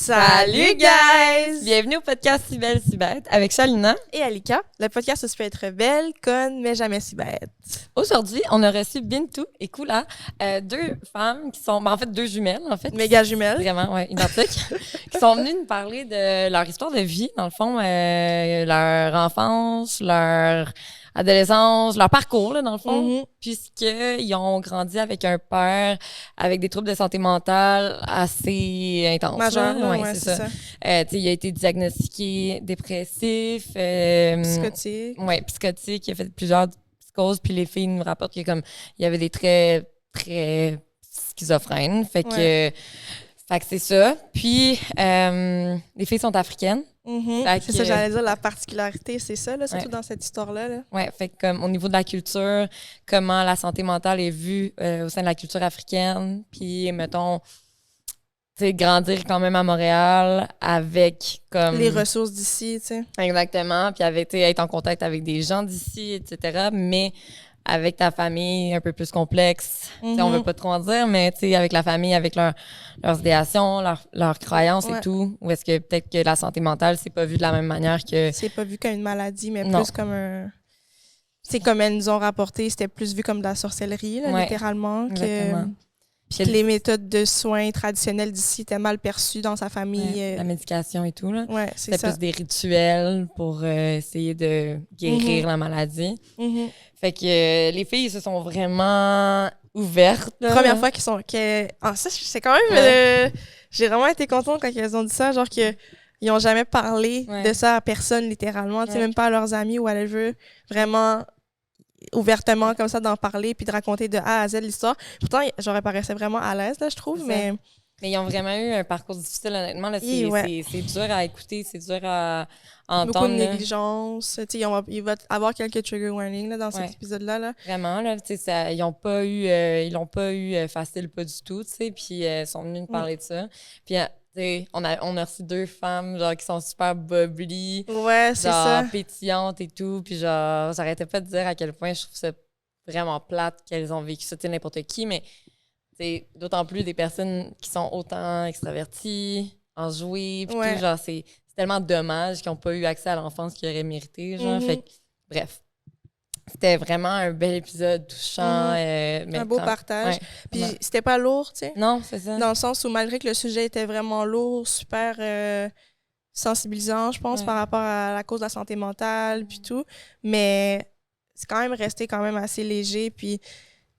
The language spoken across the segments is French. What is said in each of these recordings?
Salut guys! Bienvenue au podcast Si belle, si bête avec Shalina et Alika. Le podcast où tu peux être belle, conne, mais jamais si bête. Aujourd'hui, on a reçu Bintou et Kula, deux femmes qui sont, en fait, deux jumelles, en fait. Méga jumelles. Vraiment, ouais, identiques. qui sont venues nous parler de leur histoire de vie, dans le fond, leur enfance, leur adolescence, leur parcours, là, dans le fond, puisqu'ils ont grandi avec un père avec des troubles de santé mentale assez intenses. Majeur, ouais, c'est ça. Il a été diagnostiqué dépressif. Psychotique. Ouais, psychotique. Il a fait plusieurs psychoses, puis les filles nous rapportent qu'il y avait des traits très schizophrènes. Fait que c'est ça. Puis, les filles sont africaines. C'est ça, j'allais dire, la particularité, c'est ça, là, surtout dans cette histoire-là. Là. Ouais, fait que au niveau de la culture, comment la santé mentale est vue au sein de la culture africaine, puis mettons, tu sais, grandir quand même à Montréal avec comme les ressources d'ici, tu sais. Exactement, puis être en contact avec des gens d'ici, etc., mais avec ta famille un peu plus complexe. On veut pas trop en dire, mais avec la famille, avec leurs idéations, leurs croyances et tout, ou est-ce que peut-être que la santé mentale, c'est pas vu de la même manière que... C'est pas vu comme une maladie, mais plus comme un... C'est comme elles nous ont rapporté, c'était plus vu comme de la sorcellerie, là, littéralement, exactement. Puis les méthodes de soins traditionnelles d'ici étaient mal perçues dans sa famille. La médication et tout, là. Ouais, c'est ça. C'était plus des rituels pour essayer de guérir la maladie. Fait que les filles se sont vraiment ouvertes. Là. Première fois qu'ils sont... ça, c'est quand même... j'ai vraiment été contente quand elles ont dit ça, genre que ils ont jamais parlé de ça à personne, littéralement. Tu sais, même pas à leurs amis ou à whatever. Vraiment... ouvertement comme ça d'en parler puis de raconter de A à Z l'histoire. Pourtant, j'aurais paraissait vraiment à l'aise, là, je trouve, mais ils ont vraiment eu un parcours difficile, honnêtement. Là, c'est dur à écouter, c'est dur à entendre. Beaucoup de négligence. Il va avoir quelques trigger warnings là, dans cet épisode-là. Là. Vraiment, là, ils l'ont pas eu facile, pas du tout, puis ils sont venus nous parler de ça. Puis on a reçu deux femmes genre qui sont super bubbly, c'est ça, pétillantes et tout, puis genre j'arrêtais pas de dire à quel point je trouve ça vraiment plate qu'elles ont vécu ça, n'importe qui, mais d'autant plus des personnes qui sont autant extraverties, enjouées, puis tout, genre c'est tellement dommage qu'ils n'ont pas eu accès à l'enfance qu'ils auraient mérité, genre, fait que, bref. C'était vraiment un bel épisode touchant. Un beau partage. Puis c'était pas lourd, tu sais. Non, c'est ça. Dans le sens où malgré que le sujet était vraiment lourd, super sensibilisant, je pense, par rapport à la cause de la santé mentale, puis tout, mais c'est quand même resté quand même assez léger, puis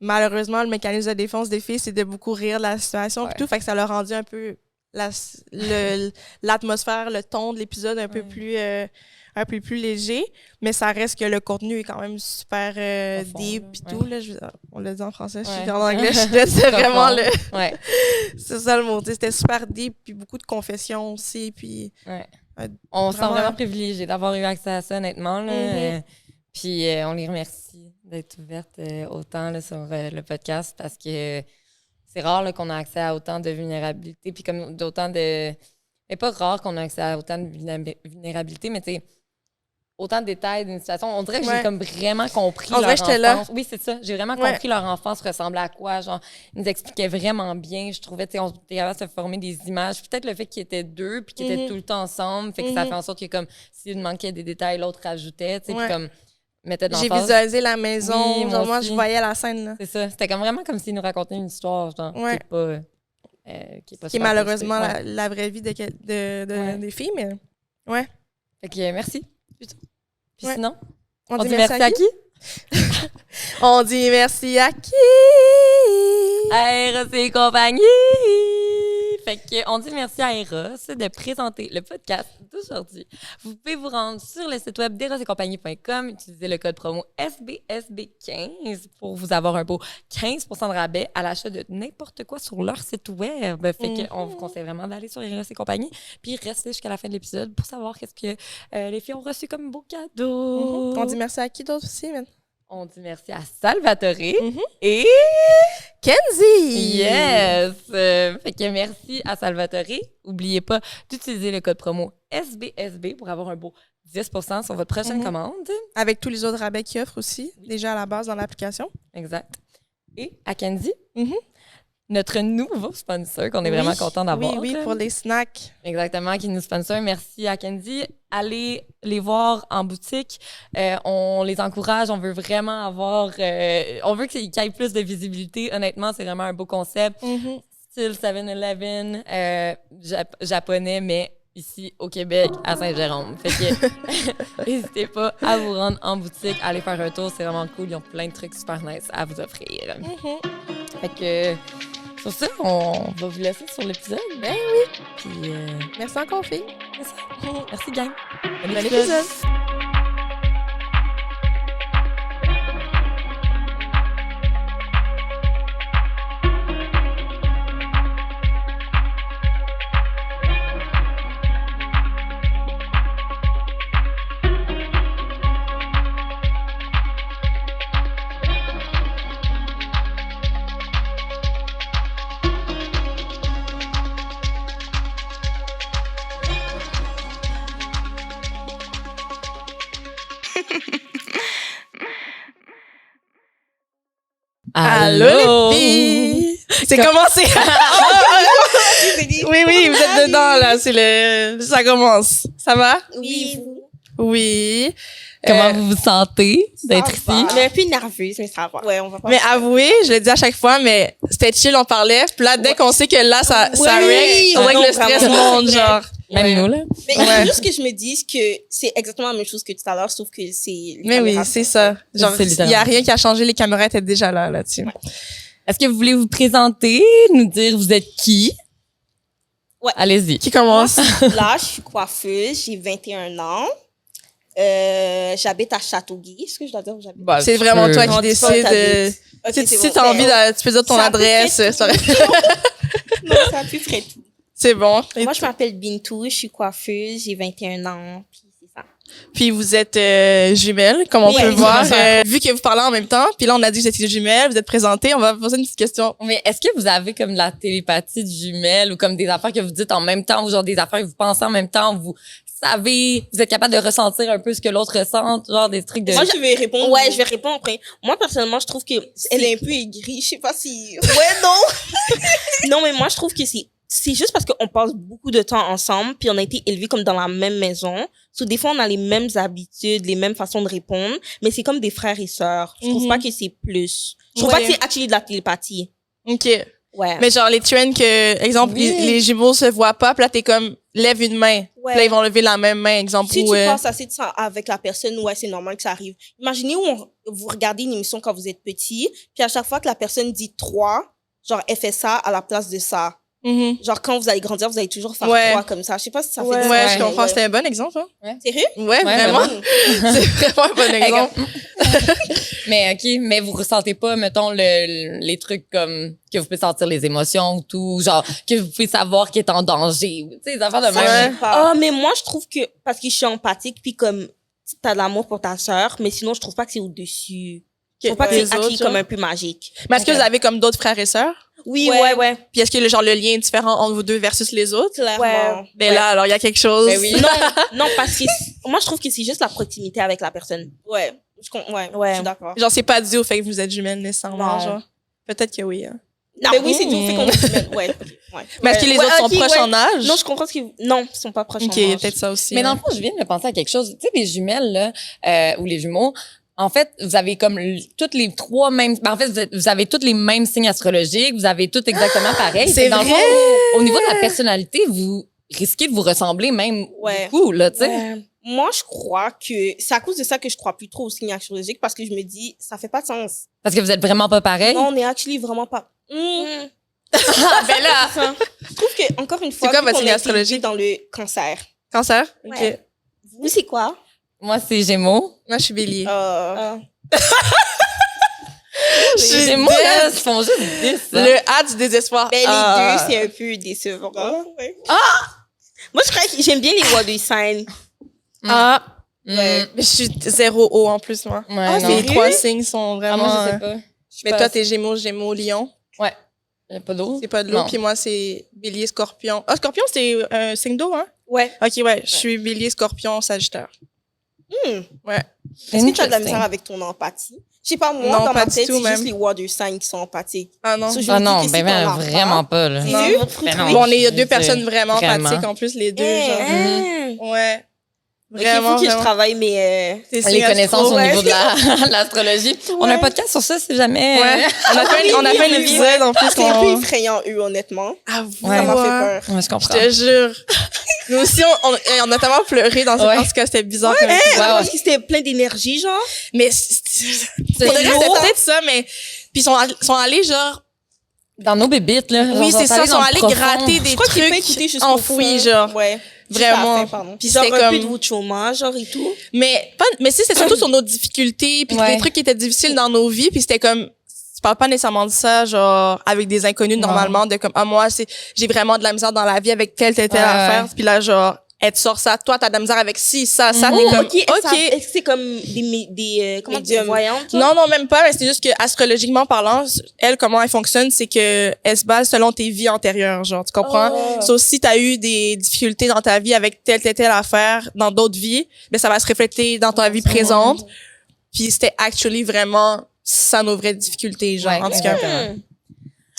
malheureusement, le mécanisme de défense des filles, c'est de beaucoup rire de la situation, puis tout, fait que ça leur a rendu un peu l'atmosphère, le ton de l'épisode un peu plus léger, mais ça reste que le contenu est quand même super deep et tout. Là, on l'a dit en français, je suis en anglais, c'est vraiment c'est ça le mot. C'était super deep, puis beaucoup de confessions aussi. Puis, on se sent vraiment privilégié d'avoir eu accès à ça, honnêtement. Là, puis on les remercie d'être ouvertes autant là, sur le podcast parce que c'est rare là, qu'on a accès à autant de vulnérabilité, puis comme d'autant de... C'est pas rare qu'on a accès à autant de vulnérabilité, mais tu sais, autant de détails d'une situation. On dirait que j'ai comme vraiment compris leur enfance. Là. Oui, c'est ça. J'ai vraiment compris leur enfance ressemblait à quoi. Genre, ils nous expliquaient vraiment bien. Je trouvais, tu sais, on était capable de se former des images. Peut-être le fait qu'ils étaient deux puis qu'ils étaient tout le temps ensemble, fait que ça fait en sorte que comme s'il manquait des détails, l'autre rajoutait, tu sais, puis comme mettait dans j'ai visualisé la maison. Oui, genre, moi je voyais la scène. Là. C'est ça. C'était comme vraiment comme s'ils nous racontaient une histoire, genre, qui est malheureusement la vraie vie des filles, mais Fait que merci. Puis sinon, on dit merci à qui? On dit merci à qui? À Eros et compagnie! Fait que on dit merci à Eros de présenter le podcast d'aujourd'hui. Vous pouvez vous rendre sur le site web d'erosetcompagnie.com, utiliser le code promo SBSB15 pour vous avoir un beau 15% de rabais à l'achat de n'importe quoi sur leur site web. Fait que on vous conseille vraiment d'aller sur Eros et compagnie, puis restez jusqu'à la fin de l'épisode pour savoir qu'est-ce que les filles ont reçu comme beau cadeau. On dit merci à qui d'autre aussi, man? On dit merci à Salvatore et Kenzie! Yes! Fait que merci à Salvatore. N'oubliez pas d'utiliser le code promo SBSB pour avoir un beau 10% sur votre prochaine commande. Avec tous les autres rabais qu'ils offrent aussi, déjà à la base dans l'application. Exact. Et à Kenzie, notre nouveau sponsor qu'on est vraiment content d'avoir. Oui, pour les snacks. Exactement, qui nous sponsor. Merci à Candy. Allez les voir en boutique. On les encourage. On veut vraiment avoir... on veut qu'il y ait plus de visibilité. Honnêtement, c'est vraiment un beau concept. Style 7-Eleven, japonais, mais ici au Québec, à Saint-Jérôme. Fait que n'hésitez pas à vous rendre en boutique, à aller faire un tour. C'est vraiment cool. Ils ont plein de trucs super nice à vous offrir. Fait que... Sur ça, on va vous laisser sur l'épisode. Ben oui. Puis, merci encore, filles. Merci, gang. Bon épisode. Allô, les filles! C'est commencé! Oui, vous êtes dedans, là. Ça commence. Ça va? Oui. Oui. Comment vous vous sentez d'être ici? Mais un peu nerveuse, mais ça va. Ouais, on va pas. Mais avouez, je le dis à chaque fois, mais c'était chill, on parlait. Puis là, dès qu'on sait que là, ça règle, on règle le stress monte, genre. Même nous, là. Mais il faut juste que je me dise que c'est exactement la même chose que tout à l'heure, sauf que c'est... Mais oui, c'est ça. Genre, il y a rien qui a changé, les caméras étaient déjà là-dessus. Ouais. Est-ce que vous voulez vous présenter, nous dire vous êtes qui? Ouais. Allez-y. Qui commence? Là, je suis coiffeuse, j'ai 21 ans. J'habite à Châteauguay. Est-ce que je dois dire où j'habite? Bah, C'est vraiment toi qui décides. Okay, si t'as envie, tu peux dire ton adresse. Non, c'est à peu près tout. C'est bon. Moi, je m'appelle Bintou, je suis coiffeuse, j'ai 21 ans, puis c'est ça. Puis vous êtes jumelles, comme on peut voir. Vu que vous parlez en même temps, puis là, on a dit que vous étiez jumelles, vous êtes présentées, on va poser une petite question. Mais est-ce que vous avez comme de la télépathie de jumelles ou comme des affaires que vous dites en même temps ou genre des affaires que vous pensez en même temps, vous savez, vous êtes capable de ressentir un peu ce que l'autre ressent, genre des trucs de... Moi, je vais répondre. Ouais, je vais répondre après. Moi, personnellement, je trouve que elle est un peu aigrie. Je sais pas si... Ouais, non! Non, mais moi, je trouve que c'est juste parce qu'on passe beaucoup de temps ensemble, puis on a été élevés comme dans la même maison. So, des fois, on a les mêmes habitudes, les mêmes façons de répondre, mais c'est comme des frères et sœurs. Je trouve pas que c'est plus. Je trouve pas que c'est actually de la télépathie. OK. Ouais. Mais genre, les trends que, exemple, les jumeaux se voient pas, puis là, t'es comme, lève une main. Ouais. Puis là, ils vont lever la même main, exemple. Si tu passes assez de temps avec la personne, ouais, c'est normal que ça arrive. Imaginez vous regardez une émission quand vous êtes petit, puis à chaque fois que la personne dit 3, genre, elle fait ça à la place de ça. Genre, quand vous allez grandir, vous allez toujours faire 3 comme ça. Je sais pas si ça fait du Ouais, je comprends. C'était un bon exemple, hein? Sérieux? Ouais, vraiment. C'est vraiment un bon exemple. Mais OK, mais vous ressentez pas, mettons, les trucs comme que vous pouvez sentir les émotions ou tout, genre que vous pouvez savoir qu'il est en danger. Tu sais, les affaires de même. Ah, mais moi, je trouve que, parce que je suis empathique, puis comme t'as de l'amour pour ta sœur, mais sinon, je trouve pas que c'est au-dessus. Je trouve pas que c'est acquis comme un peu magique. Mais est-ce que vous avez comme d'autres frères et sœurs? Oui, ouais. Puis est-ce que le lien est différent entre vous deux versus les autres? Clairement. Ben là, alors il y a quelque chose. Ben oui. Non, parce que moi, je trouve que c'est juste la proximité avec la personne. Ouais. Je suis d'accord. Genre, c'est pas dû au fait que vous êtes jumelles nécessairement, genre. Peut-être que oui, hein. Non, mais oui, c'est dû au fait qu'on est jumelles. Ouais. Mais est-ce que les autres sont proches en âge? Non, je comprends non, ils sont pas proches en âge. OK, peut-être ça aussi. Mais dans le fond, je viens de penser à quelque chose. Tu sais, les jumelles, là, ou les jumeaux, en fait, vous avez comme toutes les 3 mêmes... Ben, en fait, vous avez tous les mêmes signes astrologiques. Vous avez tout exactement pareil. C'est dans vrai! Le fond, au niveau de la personnalité, vous risquez de vous ressembler même beaucoup, là, tu sais. Moi, je crois que c'est à cause de ça que je crois plus trop aux signes astrologiques parce que je me dis, ça fait pas de sens. Parce que vous êtes vraiment pas pareil. Non, on est actually vraiment pas... Ben là! Je trouve que, encore une fois, c'est quoi votre signe est astrologique? dans le cancer. Cancer? Ouais. OK. Vous, c'est quoi? Moi, c'est Gémeaux. Moi, je suis bélier. Les Gémeaux, là, ils font juste 10. Le A du désespoir. Ben, les deux, c'est un peu décevant. Moi, je crois que j'aime bien les water signs. Ah! Mais je suis 0 O en plus, moi. Ouais, Les 3 signes sont vraiment... moi, je sais pas. Mais toi, t'es Gémeaux, Lion. Ouais. Il n'y a pas d'eau. C'est pas de l'eau. Puis moi, c'est Bélier, Scorpion. Ah, Scorpion, c'est un signe d'eau, hein? Ouais. OK, ouais. Je suis Bélier, Scorpion, Sagittaire. Ouais. Est-ce que tu as de la misère avec ton empathie? Je sais pas, moi, Non, dans pas ma du tête, tout, c'est même. juste les water signs qui sont empathiques. Ah non. So, je Ah me dis non, que si ben, t'en as vraiment pas, là. C'est Non. sûr? Ben non. Bon, on est je deux veux personnes dire, vraiment vraiment. empathiques en plus, les deux, genre. Ouais. Ok, Vraiment, faut que je vraiment. travaille, mais... Tes Les signes connaissances astro, au ouais. niveau de l'astrologie. On a un podcast sur ça, si jamais. Ouais. On a fait un épisode, en plus, C'est un peu effrayant, eux, honnêtement. Ah, Ouais. Ça m'a fait ouais. peur. Ouais, je Je comprends. te jure. Nous aussi, on a tellement pleuré dans Ouais. en tout cas, c'était bizarre comme épisode. Ouais, Parce que c'était plein d'énergie, genre. Mais C'est pour le reste, lourd. c'était peut-être ça, mais puis ils sont allés genre Dans nos bébites, là. oui, c'est ça, ils sont allés gratter des Je crois qu'il peut trucs écouter jusqu'au enfouis fond. genre. Ouais. Vraiment. Pardon. Puis Genre c'était un peu comme de votre chômage, genre, et tout. mais si c'est surtout sur nos difficultés puis Ouais. des trucs qui étaient difficiles dans nos vies, puis c'était comme tu parles pas nécessairement de ça genre avec des inconnus Non. normalement de comme moi j'ai vraiment de la misère dans la vie avec telle Ouais, affaire ouais. puis là genre elle te sort ça, toi t'as de la misère avec ci, ça, t'es Oh, comme ok. Est-ce que c'est comme des comment dire, Médium. voyantes? Non, même pas, mais c'est juste que astrologiquement parlant, elle, comment elle fonctionne, c'est que elle se base selon tes vies antérieures, genre, tu comprends? Oh. Sauf si t'as eu des difficultés dans ta vie avec telle affaire dans d'autres vies, ben ça va se refléter dans ta vie présente. Puis c'était actually vraiment ça nos vraies difficultés, genre, Ouais, en tout cas.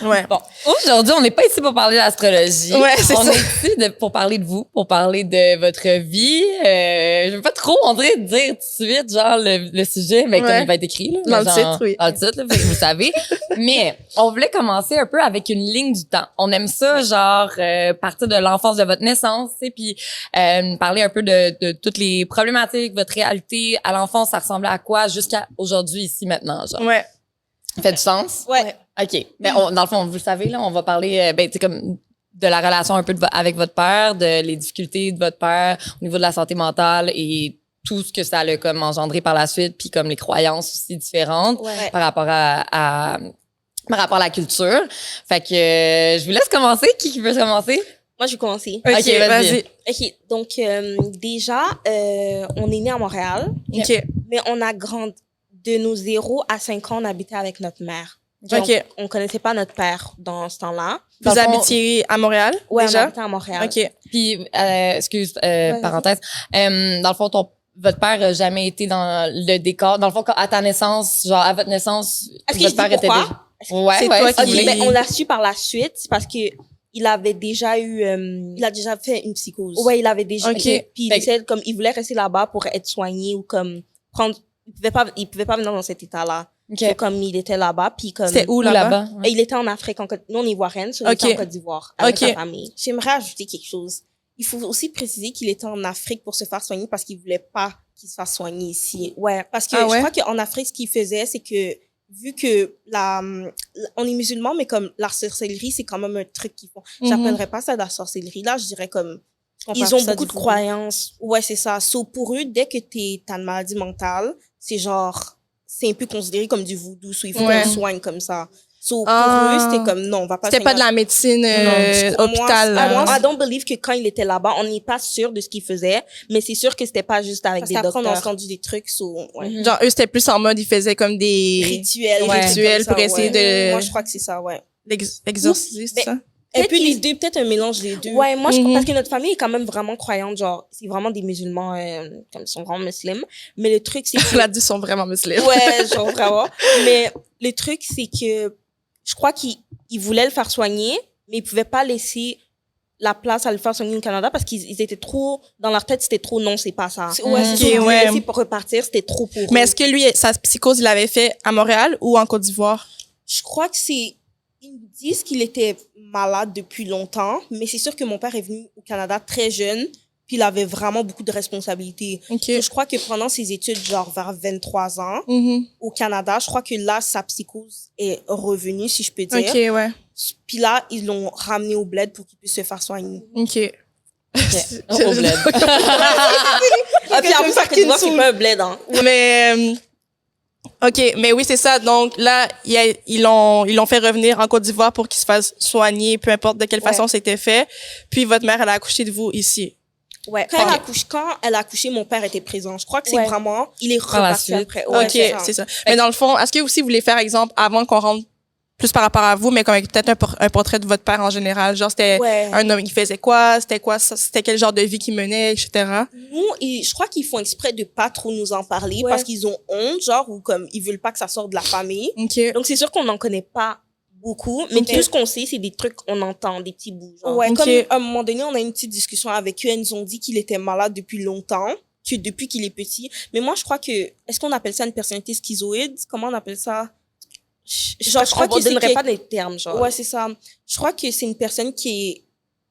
Ouais. Bon, aujourd'hui, on n'est pas ici pour parler d'astrologie. Ouais, c'est on ça. est ici pour parler de vous, pour parler de votre vie. Je veux pas trop, on dirait, dire tout de suite, genre, le sujet, mais comme Ouais. il va être écrit, là. Dans mais le genre, titre, oui. Dans le titre, là, fait que vous savez. Mais on voulait commencer un peu avec une ligne du temps. On aime ça, genre, partir de l'enfance de votre naissance, tu sais, puis parler un peu de toutes les problématiques, votre réalité à l'enfance, ça ressemblait à quoi jusqu'à aujourd'hui, ici, maintenant, genre. Ouais. Ça fait du sens? Ouais. OK. Ben, dans le fond, vous le savez, là, on va parler, ben, tu sais, comme de la relation un peu avec votre père, de les difficultés de votre père au niveau de la santé mentale et tout ce que ça a comme engendré par la suite, puis comme les croyances aussi différentes Ouais. par rapport à la culture. Fait que je vous laisse commencer. Qui veut commencer? Moi, je vais commencer. OK, Ok, vas-y. OK. Donc, déjà, on est né à Montréal, OK. mais on a grandi de nos 0 à 5 ans, on habitait avec notre mère. Donc, OK. on connaissait pas notre père dans ce temps-là. Dans Vous le fond- habitiez à Montréal, Ouais, on déjà? habitait à Montréal. OK. Puis, excuse, Vas-y. parenthèse. Dans le fond, votre père a jamais été dans le décor. Dans le fond, à ta naissance, genre à votre naissance, Est-ce que votre je père dis était pourquoi? Ouais, C'est ouais, toi si qui vous voulez. voulais. Ben, on l'a su par la suite parce que il avait déjà eu il a déjà fait une psychose. Ouais, il avait déjà Ok. puis il Fait- disait comme il voulait rester là-bas pour être soigné ou comme prendre il pouvait pas venir dans cet état-là. OK. So, comme il était là-bas puis comme C'était où, Ou là-bas? là-bas. Et il était en Afrique, nous on est ivoirienne, so il était Ok. en Côte d'Ivoire avec Ok. sa famille. J'aimerais ajouter quelque chose. Il faut aussi préciser qu'il était en Afrique pour se faire soigner parce qu'il voulait pas qu'il se fasse soigner ici. Ouais, parce que Ah ouais? je crois qu'en Afrique, ce qu'il faisait, c'est que vu que on est musulmans, mais comme la sorcellerie, c'est quand même un truc qu'ils font. Mhm. J'appellerais pas ça de la sorcellerie. Là, je dirais comme ils parle ont ça beaucoup du de voodoo. croyances. Ouais, c'est ça. So, pour eux, dès que t'as une maladie mentale, c'est genre, c'est un peu considéré comme du voodoo. So, il faut Ouais. qu'on soigne comme ça. So, pour Ah. eux, c'était comme, non, on va pas C'était pas de soigner. la médecine Non, hôpital. moi, là. I don't believe que quand il était là-bas, on n'est pas sûr de ce qu'il faisait, mais c'est sûr que c'était pas juste avec des docteurs. On a entendu des trucs, so, ouais. Genre, eux, c'était plus en mode, ils faisaient comme des Rituels. Ouais. rituels pour essayer de Moi, je crois que c'est ça, ouais. l'exorciser, c'est Mais- ça? Un peu qu'ils- les deux, peut-être un mélange des deux. Ouais, moi, je Mhm. parce que notre famille est quand même vraiment croyante, genre, c'est vraiment des musulmans, comme ils sont vraiment musulmans. Mais le truc, c'est que, Là, ils sont vraiment musulmans. ouais, genre, vraiment. Mais le truc, c'est que je crois qu'ils voulaient le faire soigner, mais ils pouvaient pas laisser la place à le faire soigner au Canada parce qu'ils étaient trop, dans leur tête, c'était trop non, c'est pas ça. Ouais, c'est Ok, ça. ouais. Laisser pour repartir, c'était trop pour Mais eux. est-ce que lui, sa psychose, il l'avait fait à Montréal ou en Côte d'Ivoire? Je crois que ils me disent qu'il était malade depuis longtemps, mais c'est sûr que mon père est venu au Canada très jeune, puis il avait vraiment beaucoup de responsabilités. OK. Donc, je crois que pendant ses études, genre vers 23 ans, Mhm. au Canada, je crois que là, sa psychose est revenue, si je peux dire. OK, ouais. Puis là, ils l'ont ramené au bled pour qu'il puisse se faire soigner. OK. Au bled. Ah, puis en plus, ça fait voir c'est pas un bled, hein. Mais OK, mais oui, c'est ça. Donc là, ils l'ont fait revenir en Côte d'Ivoire pour qu'il se fasse soigner, peu importe de quelle Ouais. façon c'était fait. Puis votre mère, elle a accouché de vous ici. Ouais. Quand elle a accouché, mon père était présent. Je crois que c'est Ouais. vraiment, il est Par la reparti suite. après. Ouais, OK, c'est ça. Mais dans le fond, est-ce que vous aussi vous voulez faire exemple avant qu'on rentre plus par rapport à vous, mais comme peut-être un portrait de votre père en général. Genre, c'était un homme qui faisait quoi? C'était quel genre de vie qu'il menait, etc. Nous, je crois qu'ils font exprès de pas trop nous en parler parce qu'ils ont honte, genre, ou comme ils veulent pas que ça sorte de la famille. Donc, c'est sûr qu'on n'en connaît pas beaucoup, mais tout ce qu'on sait, c'est des trucs qu'on entend, des petits bouts. Genre. Comme à un moment donné, on a eu une petite discussion avec eux, ils nous ont dit qu'il était malade depuis longtemps, que depuis qu'il est petit. Mais moi, je crois que, est-ce qu'on appelle ça une personnalité schizoïde? Comment on appelle ça? Genre, je crois que donnerait pas des termes, genre. Ouais, c'est ça. Je crois que c'est une personne qui est,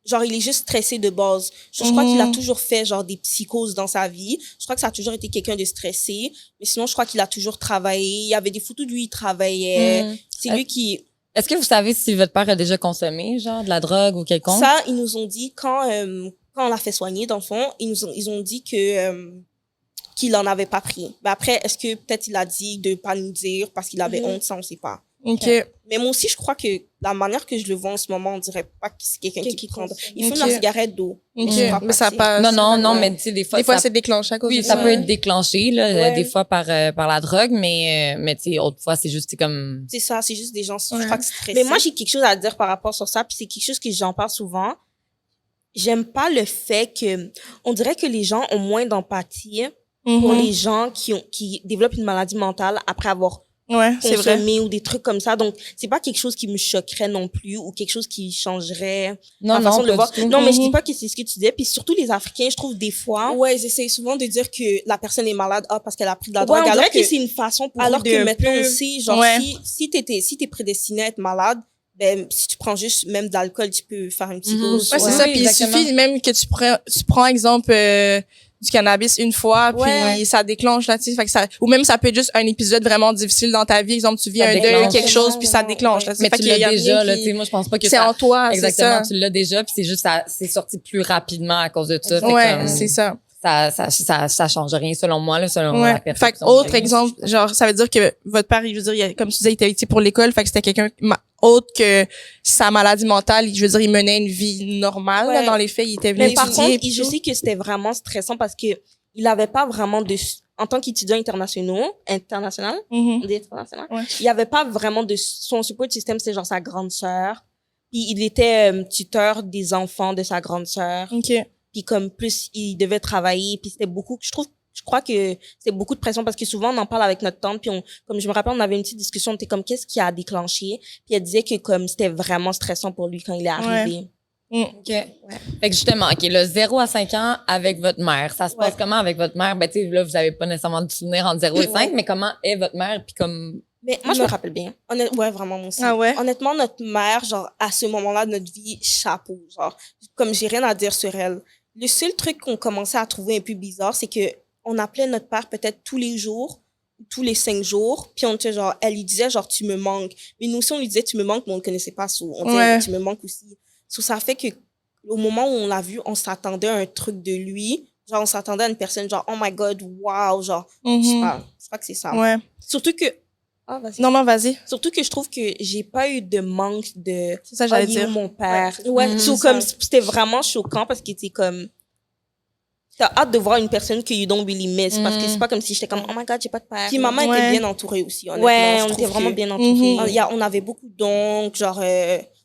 genre, il est juste stressé de base. Je crois qu'il a toujours fait, genre, des psychoses dans sa vie. Je crois que ça a toujours été quelqu'un de stressé. Mais sinon, je crois qu'il a toujours travaillé. Il y avait des photos de lui, il travaillait. C'est lui qui... Est-ce que vous savez si votre père a déjà consommé, genre, de la drogue ou quelconque? Ça, ils nous ont dit quand on l'a fait soigner, dans le fond, ils ont dit que qu'il en avait pas pris. Ben après, est-ce que peut-être il a dit de pas nous dire parce qu'il avait honte, ça, on sait pas. Mais moi aussi, je crois que la manière que je le vois en ce moment, on dirait pas que c'est quelqu'un qui prend. Il fume la cigarette d'eau. Mais ça passe. Non, mais tu sais, des fois. Des fois, c'est déclenché à cause de ça. Oui, ça peut être déclenché, là, des fois par la drogue, mais tu sais, autrefois, c'est juste, comme. C'est ça, c'est juste des gens, je crois que c'est stressé. Mais moi, j'ai quelque chose à dire par rapport sur ça, puis c'est quelque chose que j'en parle souvent. J'aime pas le fait que, on dirait que les gens ont moins d'empathie pour les gens qui développent une maladie mentale après avoir consommé ou des trucs comme ça. Donc, c'est pas quelque chose qui me choquerait non plus ou quelque chose qui changerait ma façon de le voir. Non, mais je dis pas que c'est ce que tu disais. Puis surtout les Africains, je trouve des fois... Ouais, ils essayent souvent de dire que la personne est malade parce qu'elle a pris de la drogue. Alors que c'est une façon pour alors que maintenant aussi, genre, si t'es prédestiné à être malade, ben, si tu prends juste même de l'alcool, tu peux faire une psychose. Ouais, c'est ça. Puis il suffit même que tu prends exemple, du cannabis une fois, puis ça déclenche là, tu sais, fait que ça, ou même ça peut être juste un épisode vraiment difficile dans ta vie, exemple tu vis un deuil, quelque chose, puis ça déclenche là, mais tu l'as déjà là, tu sais, moi je pense pas que c'est en toi, exactement, tu l'as déjà, puis c'est juste c'est sorti plus rapidement à cause de ça. C'est ça. Ça change rien selon moi là, selon la personne. Fait que autre exemple, genre ça veut dire que votre père, je veux dire, comme tu disais, il était été pour l'école, fait que c'était quelqu'un autre que sa maladie mentale, je veux dire, il menait une vie normale là, dans les faits, il était venu étudier. Mais par contre, je sais que c'était vraiment stressant parce que il avait pas vraiment en tant qu'étudiant international, on dit international, il avait pas vraiment son support system, c'est genre sa grande sœur. Puis il était tuteur des enfants de sa grande sœur. Puis comme plus il devait travailler, puis c'était beaucoup, je crois que c'est beaucoup de pression parce que souvent on en parle avec notre tante, puis comme je me rappelle, on avait une petite discussion, on était comme qu'est-ce qui a déclenché, puis elle disait que comme c'était vraiment stressant pour lui quand il est arrivé. Fait que justement, le 0 à 5 ans avec votre mère, ça se passe comment avec votre mère? Ben tu sais, là vous avez pas nécessairement de souvenirs entre 0 et 5, mais comment est votre mère puis comme... Mais moi je me rappelle bien. Vraiment moi aussi. Honnêtement, notre mère, genre à ce moment-là de notre vie, chapeau, genre comme j'ai rien à dire sur elle. Le seul truc qu'on commençait à trouver un peu bizarre, c'est que on appelait notre père peut-être tous les jours, tous les 5 jours, puis on était genre, elle lui disait genre tu me manques. Mais nous aussi on lui disait tu me manques, mais on ne connaissait pas ça. On disait tu me manques aussi. Ça fait que au moment où on l'a vu, on s'attendait à un truc de lui. Genre on s'attendait à une personne genre oh my god, wow, genre je crois que c'est ça. Surtout que vas-y. Non, vas-y. Surtout que je trouve que j'ai pas eu de manque de... C'est ça, j'allais dire. Mon père. Comme, c'était vraiment choquant parce que t'es comme... T'as hâte de voir une personne que you don't really miss parce que c'est pas comme si j'étais comme, oh my god, j'ai pas de père. Puis maman était bien entourée aussi, honnêtement. On était vraiment bien entourée. On avait beaucoup d'oncles, genre...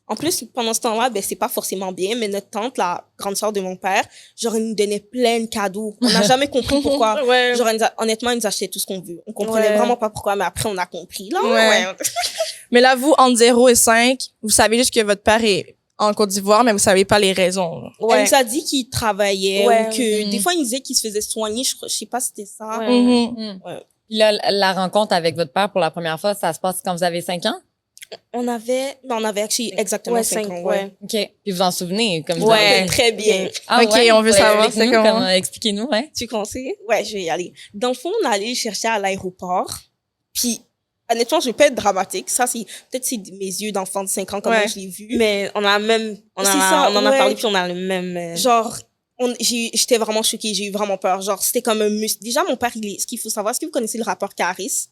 En plus, pendant ce temps-là, ben, c'est pas forcément bien, mais notre tante, la grande sœur de mon père, genre, elle nous donnait plein de cadeaux. On n'a jamais compris pourquoi. Genre, honnêtement, elle nous achetait tout ce qu'on veut. On comprenait vraiment pas pourquoi, mais après, on a compris, là. Mais là, vous, entre 0 et 5, vous savez juste que votre père est en Côte d'Ivoire, mais vous savez pas les raisons. Elle nous a dit qu'il travaillait, ou que, des fois, il nous disait qu'il se faisait soigner, je sais pas si c'était ça. Puis là, la rencontre avec votre père pour la première fois, ça se passe quand vous avez 5 ans? On avait exactement 5 ans, OK. Puis vous en souvenez, comme vous très bien. OK, on veut savoir c'est comment. Expliquez-nous, Tu conseilles? Ouais, je vais y aller. Dans le fond, on allait le chercher à l'aéroport. Puis, honnêtement, je vais pas être dramatique. Ça, peut-être c'est mes yeux d'enfant de 5 ans, comment je l'ai vu. Mais on en a parlé, puis on a le même... Genre, j'étais vraiment choquée, j'ai eu vraiment peur. Genre, c'était comme un muscle. Déjà, mon père, ce qu'il faut savoir, est-ce que vous connaissez le rappeur Caris?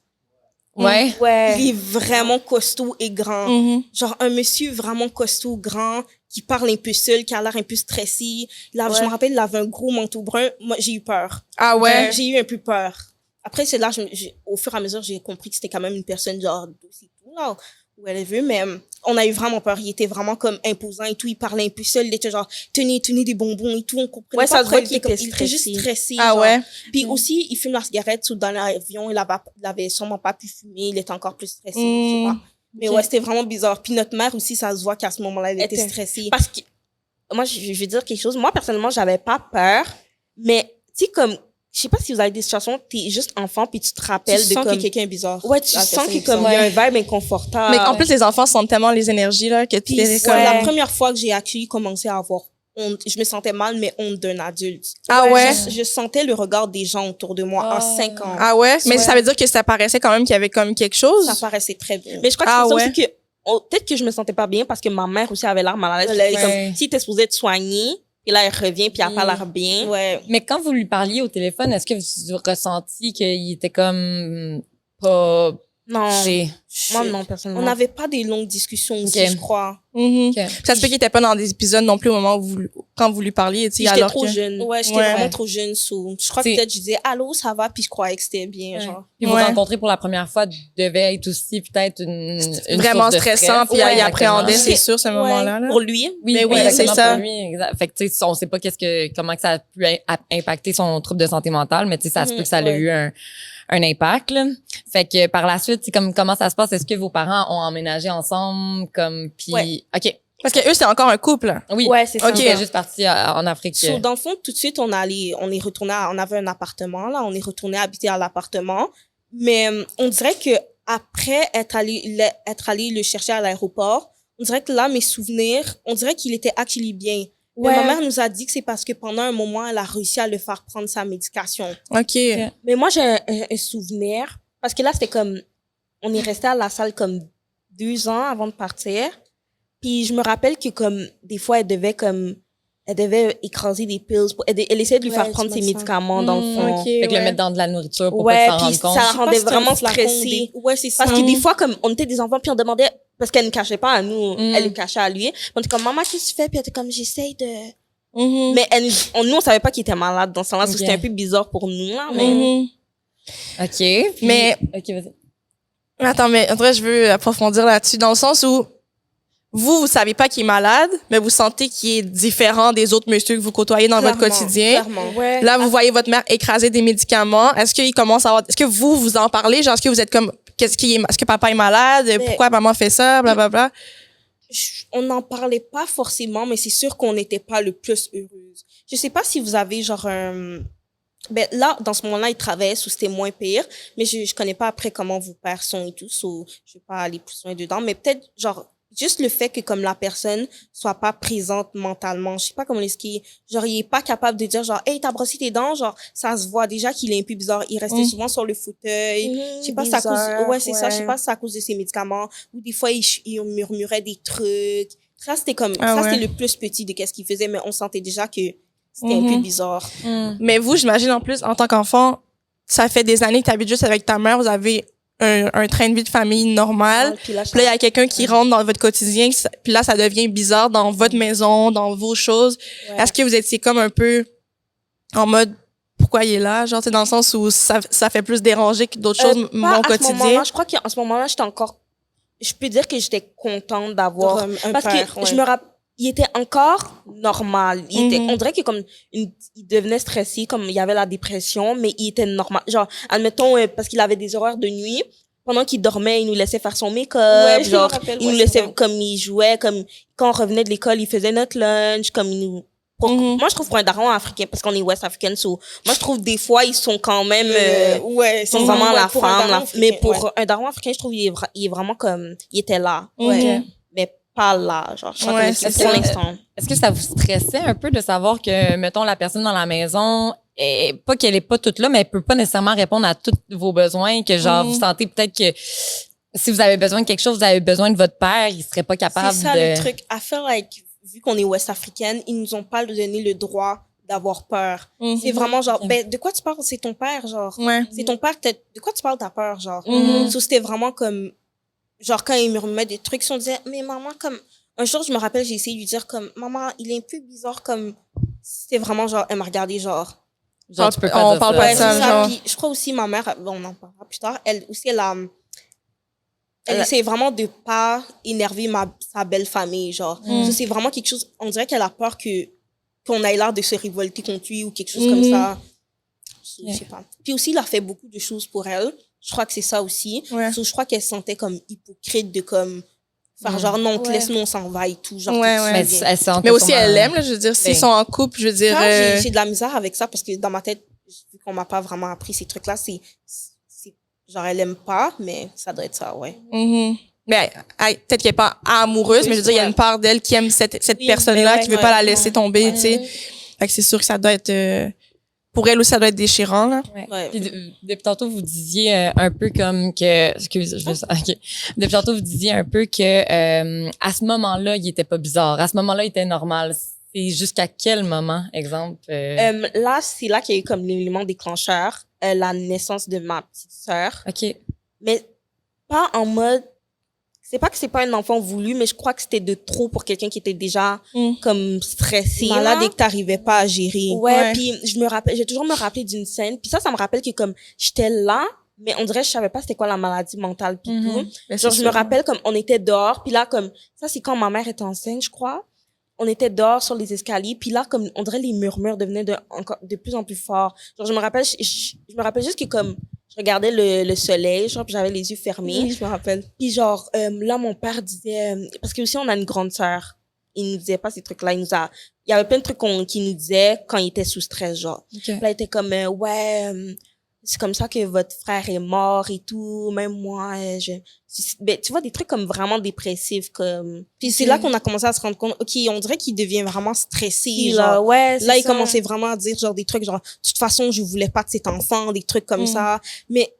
Il est vraiment costaud et grand. Genre, un monsieur vraiment costaud, grand, qui parle un peu seul, qui a l'air un peu stressé. Là, je me rappelle, il avait un gros manteau brun. Moi, j'ai eu peur. Ah ouais? J'ai eu un peu peur. Après, c'est là, au fur et à mesure, j'ai compris que c'était quand même une personne, genre, douce et tout, là. où elle veut, mais on a eu vraiment peur. Il était vraiment comme imposant et tout. Il parlait un peu seul. Il était genre, tenez des bonbons et tout. On comprenait pas ça se voit qu'il était juste stressé. Ah genre. Ouais. Puis aussi, il fume la cigarette dans l'avion. Il avait sûrement pas pu fumer. Il était encore plus stressé. Je sais pas. Mais ouais, c'était vraiment bizarre. Puis notre mère aussi, ça se voit qu'à ce moment-là, elle était stressée. Parce que, moi, je vais dire quelque chose. Moi, personnellement, j'avais pas peur. Mais, tu sais, comme, je sais pas si vous avez des situations, t'es juste enfant puis tu te rappelles tu de sens comme que quelqu'un est bizarre. Ouais, tu sens que comme il y a un vibe inconfortable. Mais en plus, les enfants sentent tellement les énergies, là, que tu Puis la première fois que j'ai actually commencé à avoir honte, je me sentais mal, mais honte d'un adulte. Ah ouais? Je sentais le regard des gens autour de moi à 5 ans. Ah ouais? Mais ça veut dire que ça paraissait quand même qu'il y avait comme quelque chose? Ça paraissait très bien. Mais je crois que c'est ça aussi que, peut-être que je me sentais pas bien parce que ma mère aussi avait l'air mal à l'aise. Comme, si t'es supposée te soigner, et là, elle revient, puis elle a pas l'air bien. Ouais. Mais quand vous lui parliez au téléphone, est-ce que vous ressentiez qu'il était comme pas... Non. Moi, non, personnellement. On n'avait pas des longues discussions aussi, je crois. Ça se peut qu'il était pas dans des épisodes non plus au moment où quand vous lui parliez, tu sais, j'étais trop jeune. Ouais, j'étais vraiment trop jeune. Je crois que peut-être je disais, allô, ça va, puis je croyais que c'était bien, genre. Puis vous rencontrer pour la première fois devait être aussi peut-être une vraiment source de stressant, puis il appréhendait, c'est sûr, ce moment-là. Pour lui. Oui, c'est ça. Pour lui, exact. Fait que, tu sais, on sait pas comment que ça a pu impacter son trouble de santé mentale, mais tu sais, ça se peut que ça a eu un impact, là. Fait que par la suite, c'est comme comment ça se passe? Est-ce que vos parents ont emménagé ensemble comme puis OK. Parce que eux c'est encore un couple. Oui. Ouais, c'est ça. OK, juste parti en Afrique. Dans le fond, tout de suite on est retourné on avait un appartement là, on est retourné habiter à l'appartement, mais on dirait que après être allé le chercher à l'aéroport, on dirait que là mes souvenirs, on dirait qu'il était actually bien. Mais ma mère nous a dit que c'est parce que pendant un moment, elle a réussi à le faire prendre sa médication. OK. Mais moi, j'ai un souvenir. Parce que là, c'était comme... On est resté à la salle comme 2 ans avant de partir. Puis je me rappelle que comme... Des fois, elle devait écraser des pills. Elle essayait de lui faire prendre ses médicaments dans le fond. Fait que le mettre dans de la nourriture pour pas s'en rendre compte. Ça la rendait vraiment stressée. Ouais, c'est ça. Parce que des fois, comme on était des enfants, puis on demandait... Parce qu'elle ne cachait pas à nous, elle le cachait à lui. On était comme, maman, qu'est-ce que tu fais? Puis elle était comme, j'essaye de... Mais nous, on savait pas qu'il était malade dans ce temps-là. C'était un peu bizarre pour nous, là. Mais... OK. Mais... OK, vas-y. Attends, mais en vrai, je veux approfondir là-dessus, dans le sens où vous savez pas qu'il est malade, mais vous sentez qu'il est différent des autres messieurs que vous côtoyez dans votre quotidien. Clairement. Là, vous voyez votre mère écraser des médicaments. Est-ce qu'il commence à avoir... Est-ce que vous en parlez? Genre, est-ce que vous êtes comme... Est-ce que papa est malade? Pourquoi maman fait ça? Blablabla. On n'en parlait pas forcément, mais c'est sûr qu'on n'était pas le plus heureuse. Je sais pas si vous avez genre un... Ben là, dans ce moment-là, il travaillait, c'était moins pire, mais je connais pas après comment vos pères sont et tout, je vais pas aller plus loin dedans, mais peut-être genre juste le fait que comme la personne soit pas présente mentalement, je sais pas comment l'expliquer, genre il est pas capable de dire genre hey, t'as brossé tes dents, genre ça se voit déjà qu'il est un peu bizarre, il restait souvent sur le fauteuil, je sais pas si c'est à cause ça, je sais pas si c'est à cause de ses médicaments ou des fois il murmurait des trucs. Ça c'était comme c'était le plus petit de qu'est-ce qu'il faisait, mais on sentait déjà que c'était un peu bizarre. Mais vous, j'imagine en plus en tant qu'enfant, ça fait des années que t'habites juste avec ta mère, vous avez un train de vie de famille normal. Puis là, il y a quelqu'un qui rentre dans votre quotidien. Puis là, ça devient bizarre dans votre maison, dans vos choses. Ouais. Est-ce que vous étiez comme un peu en mode pourquoi il est là? Genre, c'est dans le sens où ça fait plus déranger que d'autres choses, mon quotidien. Je crois qu'en ce moment-là, j'étais encore... Je peux dire que j'étais contente d'avoir... Parce père, que je me rappelle... Il était encore normal. On dirait que comme il devenait stressé, comme il y avait la dépression, mais il était normal. Genre, admettons, parce qu'il avait des horaires de nuit, pendant qu'il dormait, il nous laissait faire son make-up, genre, il nous laissait, comme il jouait, comme quand on revenait de l'école, il faisait notre lunch, comme il nous... Moi, je trouve pour un daron africain, parce qu'on est West African, moi, je trouve des fois, ils sont quand même, ils sont vraiment la femme, mais pour un daron africain, je trouve il est vraiment comme, il était là. Mais pas là, genre, pour l'instant. Est-ce que ça vous stressait un peu de savoir que, mettons, la personne dans la maison, pas qu'elle est pas toute là, mais elle peut pas nécessairement répondre à tous vos besoins, que genre, vous sentez peut-être que si vous avez besoin de quelque chose, vous avez besoin de votre père, il serait pas capable de... C'est ça le truc. I feel like, vu qu'on est Ouest-Africaine, ils nous ont pas donné le droit d'avoir peur. C'est vraiment genre, ben, de quoi tu parles? C'est ton père, genre. C'est ton père, de quoi tu parles, t'as peur, genre. C'était vraiment comme, genre, quand il me remet des trucs, on disait, mais maman, comme, un jour, je me rappelle, j'ai essayé de lui dire, comme, maman, il est un peu bizarre, comme, c'était vraiment genre, elle m'a regardé, genre, tu peux pas on parle pas de ça, genre. Puis, je crois aussi, ma mère, bon, on en parlera plus tard, elle aussi, elle a, Elle essaie vraiment de pas énerver sa belle famille, genre. Ça, c'est vraiment quelque chose, on dirait qu'elle a peur qu'on ait l'air de se révolter contre lui ou quelque chose comme ça. Je sais pas. Puis aussi, il a fait beaucoup de choses pour elle. Je crois que c'est ça aussi. Je crois qu'elle se sentait comme hypocrite de comme faire genre non, on te laisse, nous on s'en va et tout. Genre, mais aussi elle l'aime, je veux dire, s'ils sont en couple, je veux dire. J'ai de la misère avec ça parce que dans ma tête, vu qu'on m'a pas vraiment appris ces trucs-là, c'est genre elle aime pas, mais ça doit être ça, ouais. Mais peut-être qu'elle est pas amoureuse, mais je veux dire, il y a une part d'elle qui aime cette personne-là, qui veut pas la laisser tomber, tu sais. Fait que c'est sûr que ça doit être pour elle aussi, ça doit être déchirant, là. Puis depuis tantôt, vous disiez un peu comme que... Depuis tantôt, vous disiez un peu que à ce moment-là, il était pas bizarre. À ce moment-là, il était normal. C'est jusqu'à quel moment, exemple? Là, c'est là qu'il y a eu comme l'élément déclencheur, la naissance de ma petite sœur. OK. Mais pas en mode... C'est pas que c'est pas un enfant voulu, mais je crois que c'était de trop pour quelqu'un qui était déjà comme stressé, malade et que t'arrivais pas à gérer. Puis j'ai toujours me rappelé d'une scène. Puis ça me rappelle que comme j'étais là, mais on dirait que je savais pas c'était quoi la maladie mentale puis tout. Genre je me rappelle comme on était dehors, puis là comme ça c'est quand ma mère était enceinte, je crois. On était dehors sur les escaliers, puis là comme on dirait les murmures devenaient de plus en plus forts. Genre je me rappelle juste que comme je regardais le soleil, genre, puis j'avais les yeux fermés. Je me rappelle. Puis genre, là, mon père disait... parce que aussi, on a une grande sœur. Il nous disait pas ces trucs-là. Il y avait plein de trucs qu'il nous disait quand il était sous stress, genre. Là, il était comme, c'est comme ça que votre frère est mort et tout. Même moi, ben, tu vois, des trucs comme vraiment dépressifs, comme... Puis c'est là qu'on a commencé à se rendre compte, OK, on dirait qu'il devient vraiment stressé, genre. Là, il commençait vraiment à dire, genre, des trucs, genre, de toute façon, je voulais pas de cet enfant, des trucs comme ça. Mais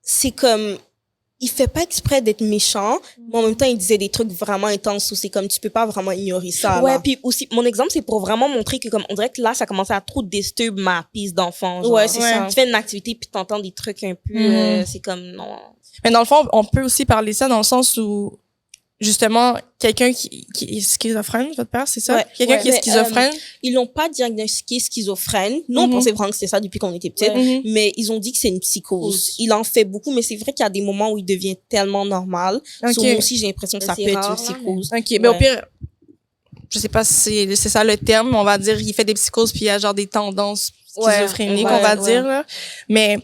c'est comme... Il fait pas exprès d'être méchant, mais en même temps, il disait des trucs vraiment intenses où c'est comme, tu peux pas vraiment ignorer ça, là. Puis aussi, mon exemple, c'est pour vraiment montrer que comme, on dirait que là, ça commençait à trop disturber ma piste d'enfant, genre. C'est ça. Tu fais une activité puis t'entends des trucs un peu, c'est comme, non. Mais dans le fond, on peut aussi parler de ça dans le sens où, justement, quelqu'un qui est schizophrène, votre père, c'est ça? Quelqu'un qui est schizophrène? Ils l'ont pas diagnostiqué schizophrène. Nous, on pensait vraiment que c'était ça depuis qu'on était petite. Mais ils ont dit que c'est une psychose. Il en fait beaucoup, mais c'est vrai qu'il y a des moments où il devient tellement normal. Moi aussi, j'ai l'impression que ça peut être une psychose. Mais au pire, je sais pas si c'est ça le terme, mais on va dire, il fait des psychoses puis il y a genre des tendances schizophréniques, on va dire, là. Mais,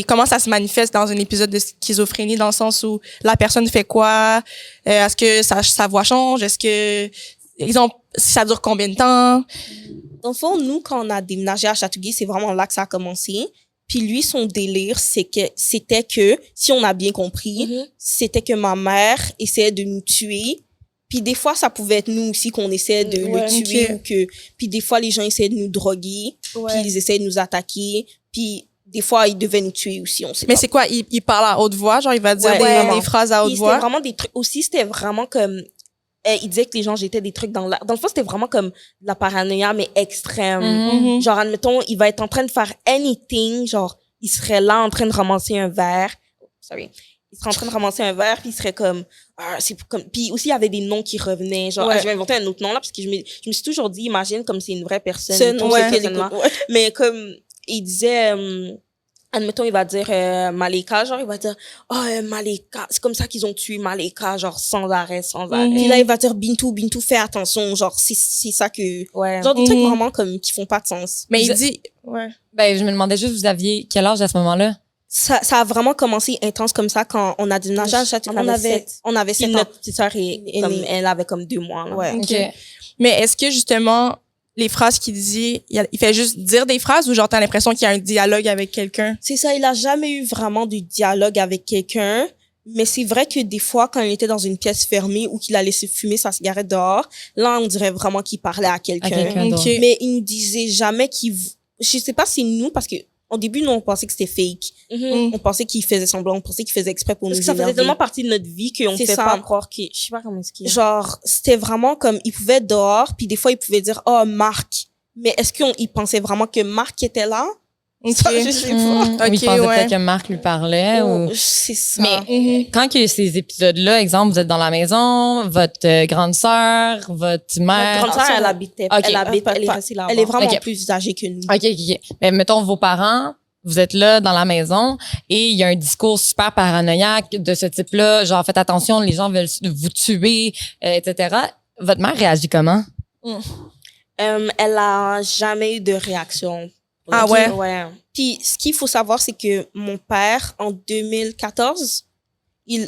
comment ça se manifeste dans un épisode de schizophrénie, dans le sens où la personne fait quoi, est-ce que sa voix change, est-ce que ça dure combien de temps? Dans le fond, nous, quand on a déménagé à Châteauguay, c'est vraiment là que ça a commencé. Puis lui, son délire, c'était que, si on a bien compris, c'était que ma mère essayait de nous tuer. Puis des fois, ça pouvait être nous aussi qu'on essayait de le tuer ou puis des fois, les gens essayaient de nous droguer, puis ils essayaient de nous attaquer, puis des fois, il devait nous tuer aussi, on sait pas. Mais c'est quoi? Il parle à haute voix? Genre, il va dire des phrases à haute voix? C'était vraiment des trucs. Aussi, c'était vraiment comme... il disait que les gens jetaient des trucs dans l'air. Dans le fond, c'était vraiment comme de la paranoïa, mais extrême. Genre, admettons, il va être en train de faire anything. Genre, il serait là en train de ramasser un verre. Il serait en train de ramasser un verre, puis il serait comme... Puis aussi, il y avait des noms qui revenaient. Genre, je vais inventer un autre nom là, parce que je me suis toujours dit, imagine comme c'est une vraie personne. Mais comme... Il disait, admettons, il va dire Malika, genre, il va dire, Malika, c'est comme ça qu'ils ont tué Malika, genre, sans arrêt. Puis là, il va dire, Bintou, fais attention, genre, c'est ça que... Genre, des trucs vraiment comme qui font pas de sens. Mais il dit... Ben, je me demandais juste, vous aviez quel âge à ce moment-là? Ça a vraiment commencé intense comme ça quand on a déménagé à Châteauguay. On avait 7 ans. Notre petite sœur, elle avait comme 2 mois, là. Mais est-ce que, justement... les phrases qu'il dit, il fait juste dire des phrases ou genre t'as l'impression qu'il y a un dialogue avec quelqu'un? C'est ça, il a jamais eu vraiment de dialogue avec quelqu'un. Mais c'est vrai que des fois, quand il était dans une pièce fermée ou qu'il a laissé fumer sa cigarette dehors, là, on dirait vraiment qu'il parlait à quelqu'un. Mais il nous disait jamais je sais pas si nous, parce que au début, nous, on pensait que c'était fake. On pensait qu'il faisait semblant, on pensait qu'il faisait exprès pour nous énerver. Ça faisait tellement partie de notre vie qu'on ne fait pas croire que... Je sais pas comment expliquer. Genre, c'était vraiment comme, il pouvait être dehors, puis des fois, il pouvait dire, Marc. Mais est-ce qu'il pensait vraiment que Marc était là? Ça, je sais pas. Il pensait peut-être que Marc lui parlait ou... C'est ça. Mais quand il y a ces épisodes-là, exemple, vous êtes dans la maison, votre grande sœur, votre mère... Notre grande sœur, elle est restée là-bas. Elle est vraiment plus âgée que nous. OK. Mais mettons, vos parents, vous êtes là dans la maison et il y a un discours super paranoïaque de ce type-là, genre faites attention, les gens veulent vous tuer, etc. Votre mère réagit comment? Elle a jamais eu de réaction. Ah ouais? Ouais. Puis ce qu'il faut savoir, c'est que mon père, en 2014,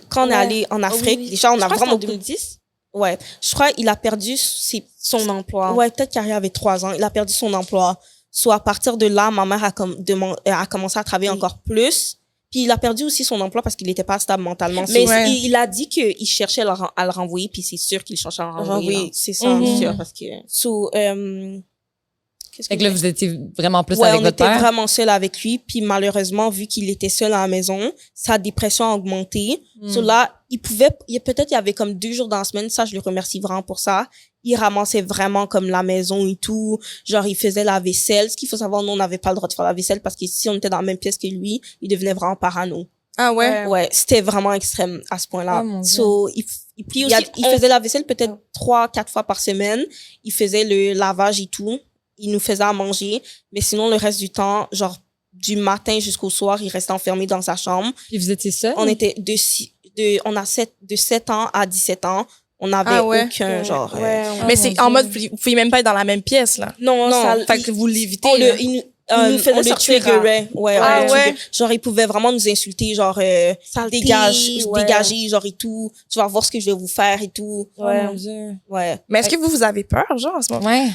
quand on est allé en Afrique, déjà, on a vraiment... en 2010? Ouais. Je crois qu'il a perdu son emploi. Ouais, peut-être qu'il avait 3 ans. Il a perdu son emploi. Soit à partir de là, ma mère a commencé à travailler encore plus. Puis il a perdu aussi son emploi parce qu'il n'était pas stable mentalement. Mais il a dit qu'il cherchait à le renvoyer, puis c'est sûr qu'il cherchait à le renvoyer. Oui, c'est ça, c'est sûr. Parce que... Fait que là, vous étiez vraiment plus avec votre père? On était vraiment seul avec lui. Puis malheureusement, vu qu'il était seul à la maison, sa dépression a augmenté. Là, peut-être il y avait comme 2 jours dans la semaine. Ça, je le remercie vraiment pour ça. Il ramassait vraiment comme la maison et tout. Genre, il faisait la vaisselle. Ce qu'il faut savoir, nous, on n'avait pas le droit de faire la vaisselle parce que si on était dans la même pièce que lui, il devenait vraiment parano. Ah ouais? Ouais, c'était vraiment extrême à ce point-là. Il faisait la vaisselle peut-être 3-4 fois par semaine. Il faisait le lavage et tout. Il nous faisait à manger. Mais sinon, le reste du temps, genre, du matin jusqu'au soir, il restait enfermé dans sa chambre. Puis vous étiez seul? On était de 7 ans à 17 ans. On n'avait aucun genre... mais c'est en mode, vous pouviez même pas être dans la même pièce, là. Non. Fait que vous l'évitez. Il nous faisait sortir. Genre, il pouvait vraiment nous insulter, genre, dégagez, genre, et tout. Tu vas voir ce que je vais vous faire et tout. Ouais, mon Dieu. Ouais. Mais est-ce que vous avez peur, genre, en ce moment? Ouais.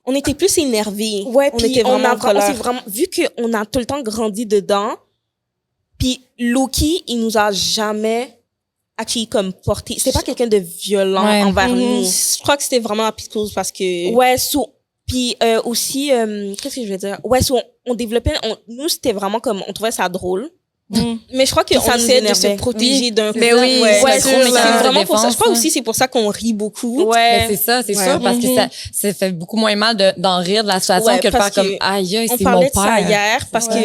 On était plus énervés. Ouais, on était vraiment en colère. Vu qu'on a tout le temps grandi dedans, puis Loki, il nous a jamais comme porté. C'était pas quelqu'un de violent envers nous. Je crois que c'était vraiment la psychose parce que... Ouais, puis aussi, qu'est-ce que je veux dire? Ouais, on développait... Nous, c'était vraiment comme... On trouvait ça drôle. Mais je crois qu'on essaie de se protéger d'un coup. Mais oui, c'est vraiment pour ça. Je crois aussi c'est pour ça qu'on rit beaucoup. Ouais. Mais c'est ça, c'est sûr, parce que ça fait beaucoup moins mal d'en rire de la situation que de faire comme aïe, c'est mon père. On parlait de ça hier parce que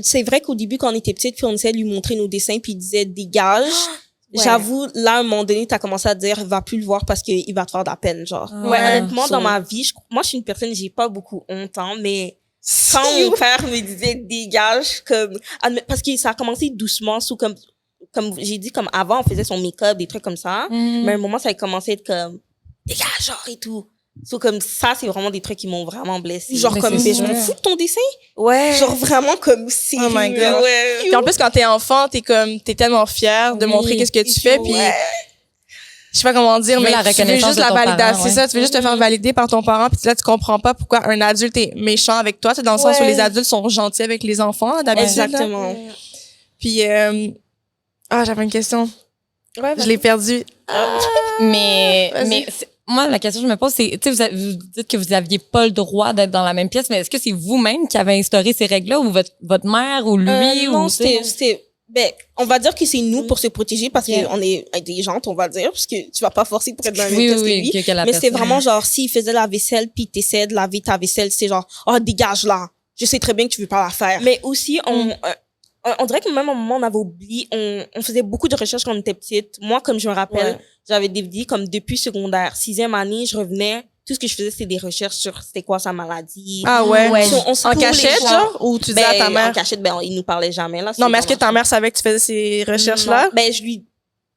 c'est vrai qu'au début, quand on était petite, puis on essayait de lui montrer nos dessins, puis il disait dégage. J'avoue, là, à un moment donné, t'as commencé à dire, va plus le voir parce qu'il va te faire de la peine, genre. Honnêtement, dans ma vie, moi, je suis une personne, j'ai pas beaucoup honte, hein, mais quand mon père me disait dégage, parce que ça a commencé doucement, comme j'ai dit, comme avant, on faisait son make-up, des trucs comme ça. Mais à un moment, ça a commencé à être comme, dégage, genre, et tout. Comme ça, c'est vraiment des trucs qui m'ont vraiment blessée. Genre comme, mais je m'en fous de ton dessin. Ouais. Genre vraiment comme si. Oh my God. Puis en plus, quand t'es enfant, t'es tellement fière de montrer qu'est-ce que tu fais, puis je sais pas comment dire, mais tu veux juste la validation. C'est ça, tu veux juste te faire valider par ton parent, puis là, tu comprends pas pourquoi un adulte est méchant avec toi. C'est dans le sens où les adultes sont gentils avec les enfants, d'habitude. Exactement. Puis, j'avais une question. Je l'ai perdue. Mais moi, la question que je me pose, c'est, tu sais, vous dites que vous aviez pas le droit d'être dans la même pièce, mais est-ce que c'est vous-même qui avez instauré ces règles-là, ou votre mère, ou lui, non, ou on va dire que c'est nous pour se protéger parce qu'on est intelligente, on va dire, parce que tu vas pas forcer pour être dans la même pièce que lui. Mais c'est vraiment genre, s'il faisait la vaisselle puis t'essaies de laver ta vaisselle, c'est genre, dégage là. Je sais très bien que tu veux pas la faire. Mais aussi, on dirait que même à un moment, on avait oublié, on faisait beaucoup de recherches quand on était petite. Moi, comme je me rappelle, j'avais des vies comme depuis secondaire, 6e année, je revenais, tout ce que je faisais, c'était des recherches sur c'était quoi sa maladie. Ah ouais? En cachette, genre? Ou tu disais à ta mère? En cachette, il nous parlait jamais, là. Non, mais est-ce que ta mère savait que tu faisais ces recherches-là?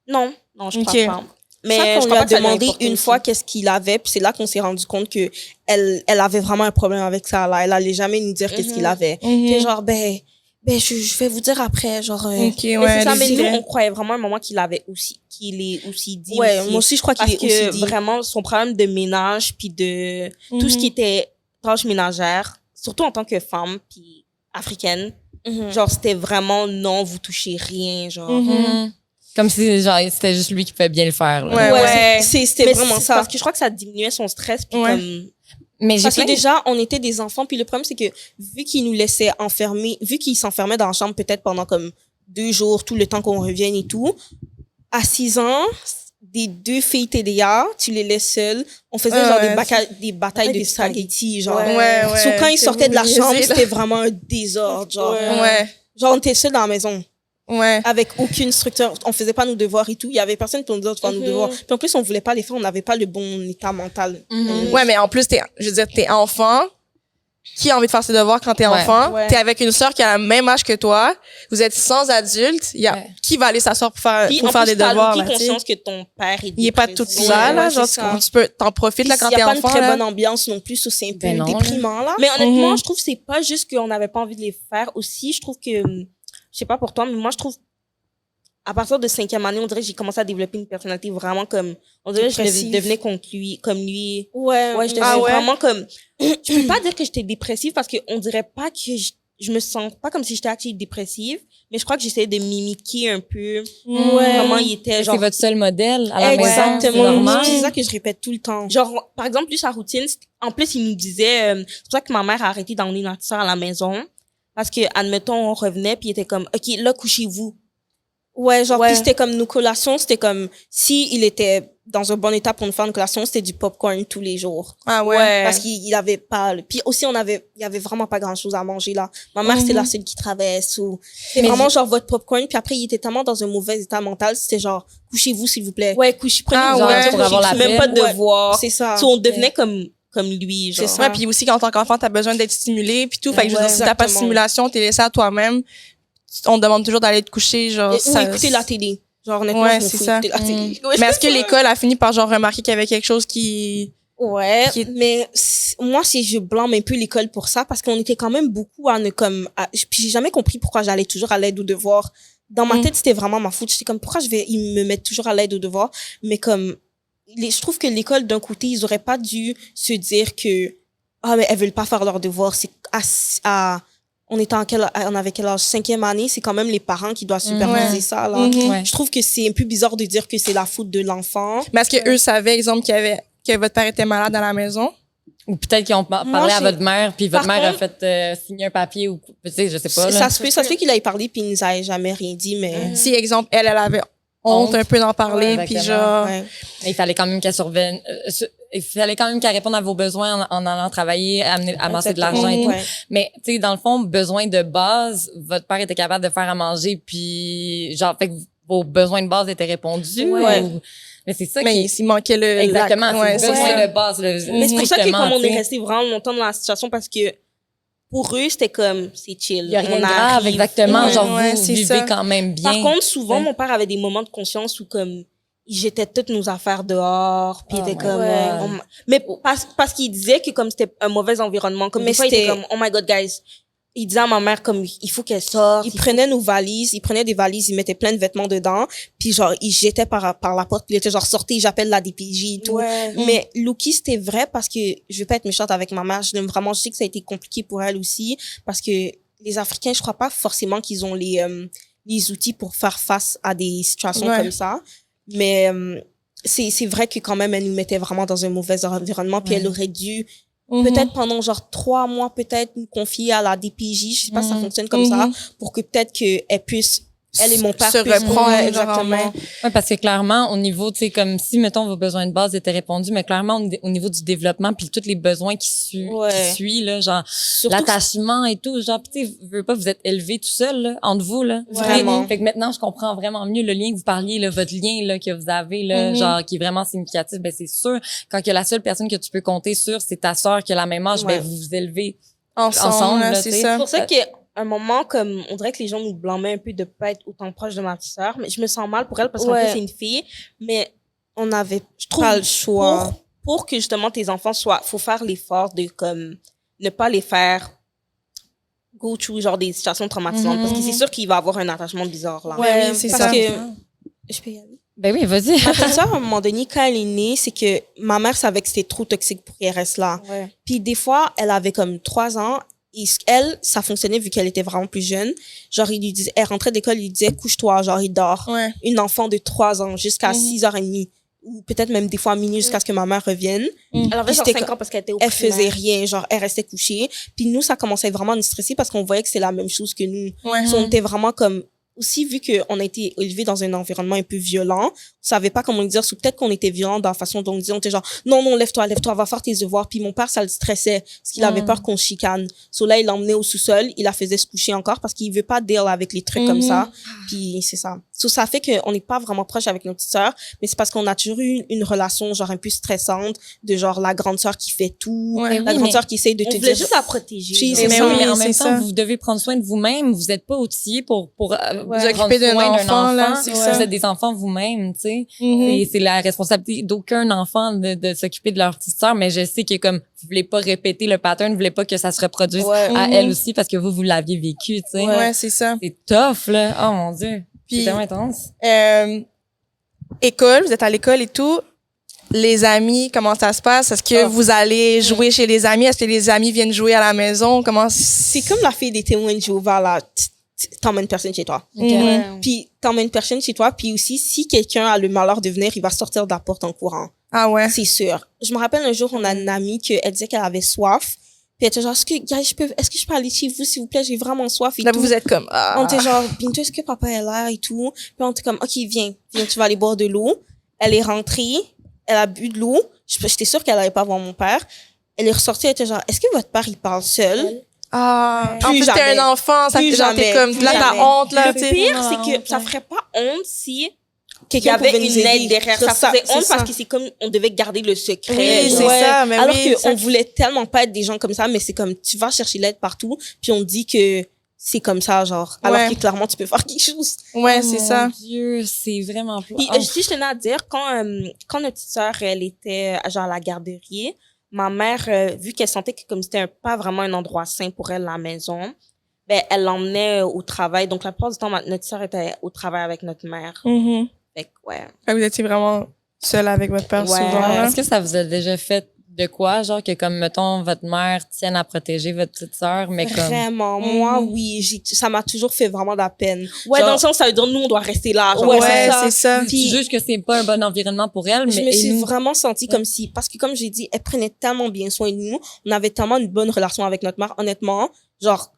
Non, je crois pas. Mais je crois pas demandé une fois qu'est-ce qu'il avait, puis c'est là qu'on s'est rendu compte que elle avait vraiment un problème avec ça, là. Elle allait jamais nous dire qu'est-ce qu'il avait. Puis genre, je vais vous dire après, genre. C'est ça, mais nous, on croyait vraiment à un moment qu'il est aussi dit. Ouais, moi aussi, je crois qu'il est aussi dit. Vraiment, son problème de ménage, puis de tout ce qui était tâches ménagères, surtout en tant que femme, puis africaine, genre, c'était vraiment non, vous touchez rien, genre. Comme si, genre, c'était juste lui qui pouvait bien le faire, là. Ouais. C'était vraiment ça. Parce que je crois que ça diminuait son stress, puis comme. Parce que déjà, on était des enfants, puis le problème, c'est que vu qu'il nous laissait enfermer, vu qu'il s'enfermait dans la chambre peut-être pendant comme 2 jours, tout le temps qu'on revienne et tout, à 6 ans, des 2 filles TDA, tu les laisses seules, on faisait genre des batailles de spaghetti, genre. Quand ils sortaient de la chambre, c'était vraiment un désordre, genre. Genre, on était seuls dans la maison. Avec aucune structure. On faisait pas nos devoirs et tout. Il y avait personne pour nous dire de faire nos devoirs. Puis en plus, on voulait pas les faire. On n'avait pas le bon état mental. Ouais, mais en plus, t'es enfant. qui a envie de faire ses devoirs quand t'es enfant? T'es avec une sœur qui a le même âge que toi. Vous êtes sans adulte. Qui va aller s'asseoir pour faire des devoirs, là, conscience que ton père il est pas tout seul, là. Genre, tu peux, t'en profites, là, quand t'es enfant. Il y a pas une très bonne ambiance non plus, c'est un peu déprimant, là. Mais honnêtement, je trouve que c'est pas juste qu'on n'avait pas envie de les faire aussi. Je trouve que, je sais pas pour toi, mais moi, je trouve, à partir de 5e année, on dirait que j'ai commencé à développer une personnalité vraiment comme, on dirait que je devenais comme lui. Ouais, je devenais vraiment comme, je peux pas dire que j'étais dépressive parce qu'on dirait pas que je me sens pas comme si j'étais actuellement dépressive, mais je crois que j'essayais de mimiquer un peu comment il était. Genre, c'est votre seul modèle à la maison. Exactement. C'est ça que je répète tout le temps. Genre, par exemple, lui, sa routine, en plus, il nous disait, c'est pour ça que ma mère a arrêté d'emmener notre soeur à la maison. Parce que, admettons, on revenait puis il était comme, OK, là, couchez-vous. Ouais, genre, puis c'était comme nos collations, c'était comme, si il était dans un bon état pour nous faire une collation, c'était du popcorn tous les jours. Ah ouais. Parce qu'il avait pas, puis aussi il y avait vraiment pas grand chose à manger, là. Ma mère, c'était la seule qui traverse ou, c'est vraiment genre votre popcorn, puis après, il était tellement dans un mauvais état mental, c'était genre, couchez-vous, s'il vous plaît. Ouais, prenez genre, pour avoir la même pas de devoir. C'est ça. On devenait comme lui, genre. C'est ça. Puis aussi, en tant qu'enfant, t'as besoin d'être stimulé, puis tout. Fait que je veux dire, si t'as pas de stimulation, t'es laissé à toi-même. On te demande toujours d'aller te coucher, genre. Ou écouter la télé. Genre, honnêtement, c'est ça. Écouter la télé. Mais est-ce que l'école a fini par, genre, remarquer qu'il y avait quelque chose qui... Mais moi, je blâme un peu l'école pour ça, parce qu'on était quand même beaucoup puis j'ai jamais compris pourquoi j'allais toujours à l'aide aux devoirs. Dans ma tête, c'était vraiment ma faute. J'étais comme, pourquoi ils me mettent toujours à l'aide aux devoirs? Mais comme, je trouve que l'école, d'un côté, ils auraient pas dû se dire que, mais elles veulent pas faire leurs devoirs. C'est on avait quel âge? 5e année, c'est quand même les parents qui doivent superviser ça, là. Je trouve que c'est un peu bizarre de dire que c'est la faute de l'enfant. Mais est-ce que eux savaient, exemple, que votre père était malade à la maison? Ou peut-être qu'ils ont parlé à votre mère, puis votre mère a fait signer un papier, ou, tu sais, je sais pas, là. Ça se fait qu'il ait parlé, puis il nous a jamais rien dit, mais... Si, exemple, elle avait honte un peu d'en parler, puis genre... Il fallait quand même qu'elle survienne... il fallait quand même qu'elle réponde à vos besoins en allant travailler, amasser de l'argent et tout. Mais, tu sais, dans le fond, besoin de base, votre père était capable de faire à manger, puis genre, fait que vos besoins de base étaient répondus. Mais c'est ça il manquait le... Exactement, c'est le besoin de base. Mais c'est pour ça que comme on est resté vraiment longtemps dans la situation, parce que pour eux, c'était comme, c'est chill. Il y a rien de grave, exactement. Genre, vous vivez quand même bien. Par contre, souvent, mon père avait des moments de conscience où comme, il jetait toutes nos affaires dehors, puis il était comme mais parce qu'il disait que comme c'était un mauvais environnement, comme des fois il était comme, oh my god guys, il disait à ma mère comme, il faut qu'elle sorte. Il prenait des valises, il mettait plein de vêtements dedans, puis genre il jetait par la porte, puis il était genre sortez, j'appelle la DPJ et tout. Mais Lucky, c'était vrai, parce que je veux pas être méchante avec ma mère, je sais que ça a été compliqué pour elle aussi, parce que les Africains, je crois pas forcément qu'ils ont les outils pour faire face à des situations comme ça. Mais c'est vrai que quand même, elle nous mettait vraiment dans un mauvais environnement, puis elle aurait dû peut-être pendant genre 3 mois, peut-être nous confier à la DPJ, je sais pas si ça fonctionne comme ça, pour que peut-être qu'elle puisse, elle et mon père se reprendre exactement. Ouais, parce que clairement, au niveau, tu sais, comme si, mettons, vos besoins de base étaient répondus, mais clairement, au niveau du développement, puis tous les besoins qui suivent, là, genre, l'attachement et tout, genre, tu sais, vous êtes élevés tout seul, là, entre vous, là. Vraiment. Fait que maintenant, je comprends vraiment mieux le lien que vous parliez, là, votre lien, là, que vous avez, là, genre, qui est vraiment significatif. Ben, c'est sûr, quand que la seule personne que tu peux compter sur, c'est ta sœur qui a la même âge, ben, vous vous élevez ensemble, là, c'est ça. C'est pour ça que, un moment comme on dirait que les gens nous blâmaient un peu de pas être autant proche de ma sœur, mais je me sens mal pour elle parce qu'en plus c'est une fille, mais on avait pas le choix pour que justement tes enfants faut faire l'effort de comme ne pas les faire go through genre des situations traumatisantes parce que c'est sûr qu'il va avoir un attachement bizarre là. C'est parce ça. Que je peux y aller. Ben oui, vas-y. Ma petite sœur, à un moment donné, quand elle est née, c'est que ma mère savait que c'était trop toxique pour qu'elle reste là. Puis des fois, elle avait comme 3 ans. Et elle, ça fonctionnait vu qu'elle était vraiment plus jeune. Genre, elle rentrait d'école, il lui disait, couche-toi, genre, il dort. Une enfant de 3 ans jusqu'à 6h30. Ou peut-être même des fois à minuit jusqu'à ce que ma mère revienne. Elle avait genre 5 ans parce qu'elle était au primaire. Elle faisait rien, genre, elle restait couchée. Puis nous, ça commençait vraiment à nous stresser parce qu'on voyait que c'est la même chose que nous. On était vraiment comme, aussi, vu qu'on a été élevé dans un environnement un peu violent, on savait pas comment le dire, ou peut-être qu'on était violent dans la façon dont on disait, on était genre, non, lève-toi, va faire tes devoirs. Puis mon père, ça le stressait, parce qu'il avait peur qu'on chicane. Là, il l'emmenait au sous-sol, il la faisait se coucher encore, parce qu'il veut pas deal avec les trucs comme ça. Puis c'est ça. Ça fait qu'on n'est pas vraiment proche avec nos petites sœurs, mais c'est parce qu'on a toujours eu une relation, genre, un peu stressante, de genre, la grande sœur qui fait tout, la grande sœur qui essaye de te dire. juste la protéger. Mais en même temps, vous devez prendre soin de vous-même. Vous êtes pas outillés pour vous occuper d'un enfant. Là, vous êtes des enfants vous-même, tu sais. Et c'est la responsabilité d'aucun enfant de s'occuper de leur petite sœur, mais je sais que comme vous voulez pas répéter le pattern, vous voulez pas que ça se reproduise à elle aussi parce que vous l'aviez vécu, tu sais. Ouais, c'est ça. C'est tough, là. Oh mon Dieu. C'est tellement intense. École, vous êtes à l'école et tout. Les amis, comment ça se passe? Est-ce que vous allez jouer chez les amis? Est-ce que les amis viennent jouer à la maison? Comment c'est comme la fille des témoins de Jéhovah, là. T'emmènes personne chez toi. Puis t'emmènes personne chez toi. Puis aussi, si quelqu'un a le malheur de venir, il va sortir de la porte en courant. Ah ouais? C'est sûr. Je me rappelle un jour, on a une amie elle disait qu'elle avait soif. Puis elle était genre, est-ce que je peux aller chez vous, s'il vous plaît? J'ai vraiment soif et là, tout. vous êtes comme, On était genre, bientôt, est-ce que papa est là et tout? Puis on était comme, OK, viens, tu vas aller boire de l'eau. Elle est rentrée. Elle a bu de l'eau. J'étais sûre qu'elle allait pas voir mon père. Elle est ressortie, elle était genre, est-ce que votre père, il parle seul? En plus, t'es un enfant, ça fait genre, t'es comme, là, t'as honte, là, tu sais. Le pire, c'est que ça ferait pas honte si quelqu'un avait une aide derrière. Ça faisait honte parce que c'est comme, on devait garder le secret. Oui, c'est ça, mais alors qu'on voulait tellement pas être des gens comme ça, mais c'est comme, tu vas chercher l'aide partout, puis on dit que c'est comme ça, genre, alors que clairement, tu peux faire quelque chose. Ouais, c'est ça. Mon Dieu, c'est vraiment... Puis, je tenais à dire, quand notre petite sœur, elle était, genre, à la garderie, ma mère, vu qu'elle sentait que comme c'était pas vraiment un endroit sain pour elle, la maison, ben, elle l'emmenait au travail. Donc, la plupart du temps, notre sœur était au travail avec notre mère. Fait que, ouais. Vous étiez vraiment seule avec votre père souvent. Est-ce que ça vous a déjà fait de quoi, genre que comme mettons votre mère tienne à protéger votre petite sœur, mais comme vraiment moi oui, ça m'a toujours fait vraiment de la peine. Ouais, genre, dans le sens ça veut dire nous on doit rester là. Genre, c'est ça. Puis juste que c'est pas un bon environnement pour elle, mais je me suis vraiment sentie comme si, parce que comme j'ai dit, elle prenait tellement bien soin de nous, on avait tellement une bonne relation avec notre mère. Honnêtement, genre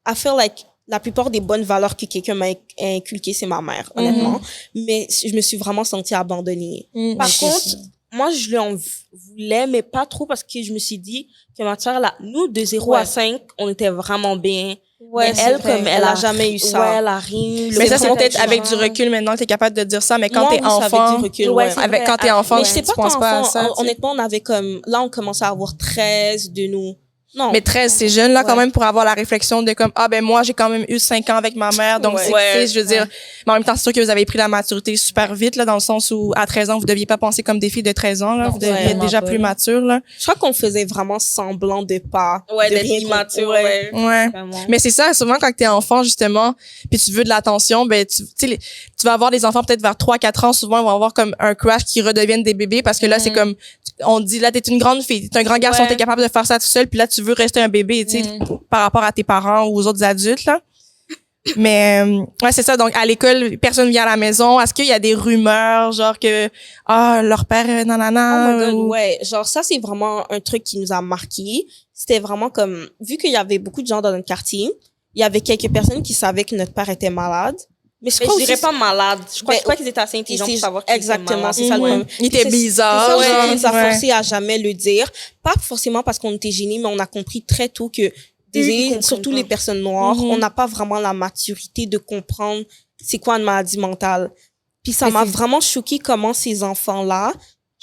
I feel like la plupart des bonnes valeurs que quelqu'un m'a inculquées, c'est ma mère, honnêtement. Mais je me suis vraiment sentie abandonnée. Par contre, moi, je lui en voulais, mais pas trop parce que je me suis dit que ma sœur, là, nous, de 0 à 5, on était vraiment bien. Ouais, mais elle, comme elle a jamais eu ça. Ouais, elle a rien. Mais ça, c'est peut-être avec du recul maintenant que t'es capable de dire ça, mais quand t'es enfant, avec du recul, quand t'es enfant, tu penses pas à ça. Honnêtement, on avait comme, là, on commençait à avoir 13 de nous. Non. Mais 13, c'est jeune, là, quand même, pour avoir la réflexion de comme, ah, ben, moi, j'ai quand même eu 5 ans avec ma mère. Donc, tu sais, je veux dire, mais en même temps, c'est sûr que vous avez pris la maturité super vite, là, dans le sens où, à 13 ans, vous deviez pas penser comme des filles de 13 ans, là. Vous deviez être déjà plus mature, là. Je crois qu'on faisait vraiment semblant de pas. d'être immature, Mais c'est ça, souvent, quand t'es enfant, justement, puis tu veux de l'attention, ben, tu vas avoir des enfants peut-être vers 3-4 ans, souvent, ils vont avoir comme un crush qui redeviennent des bébés parce que là, c'est comme, on dit, là, t'es une grande fille, t'es un grand garçon, t'es capable de faire ça tout seul, puis là, tu veux rester un bébé, tu sais, par rapport à tes parents ou aux autres adultes, là. Mais, ouais, c'est ça. Donc, à l'école, personne vient à la maison. Est-ce qu'il y a des rumeurs, genre que, leur père, nanana? Oh my God, ouais. Genre, ça, c'est vraiment un truc qui nous a marqué. C'était vraiment comme, vu qu'il y avait beaucoup de gens dans notre quartier, il y avait quelques personnes qui savaient que notre père était malade. Mais je dirais pas malade. Je crois qu'ils étaient assez intelligents pour savoir qu'il était malade. C'est ça le problème. Il était bizarre. C'est ça qui nous a forcé à jamais le dire. Pas forcément parce qu'on était gênés, mais on a compris très tôt que, surtout les personnes noires, on n'a pas vraiment la maturité de comprendre c'est quoi une maladie mentale. Puis ça m'a vraiment choqué comment ces enfants-là,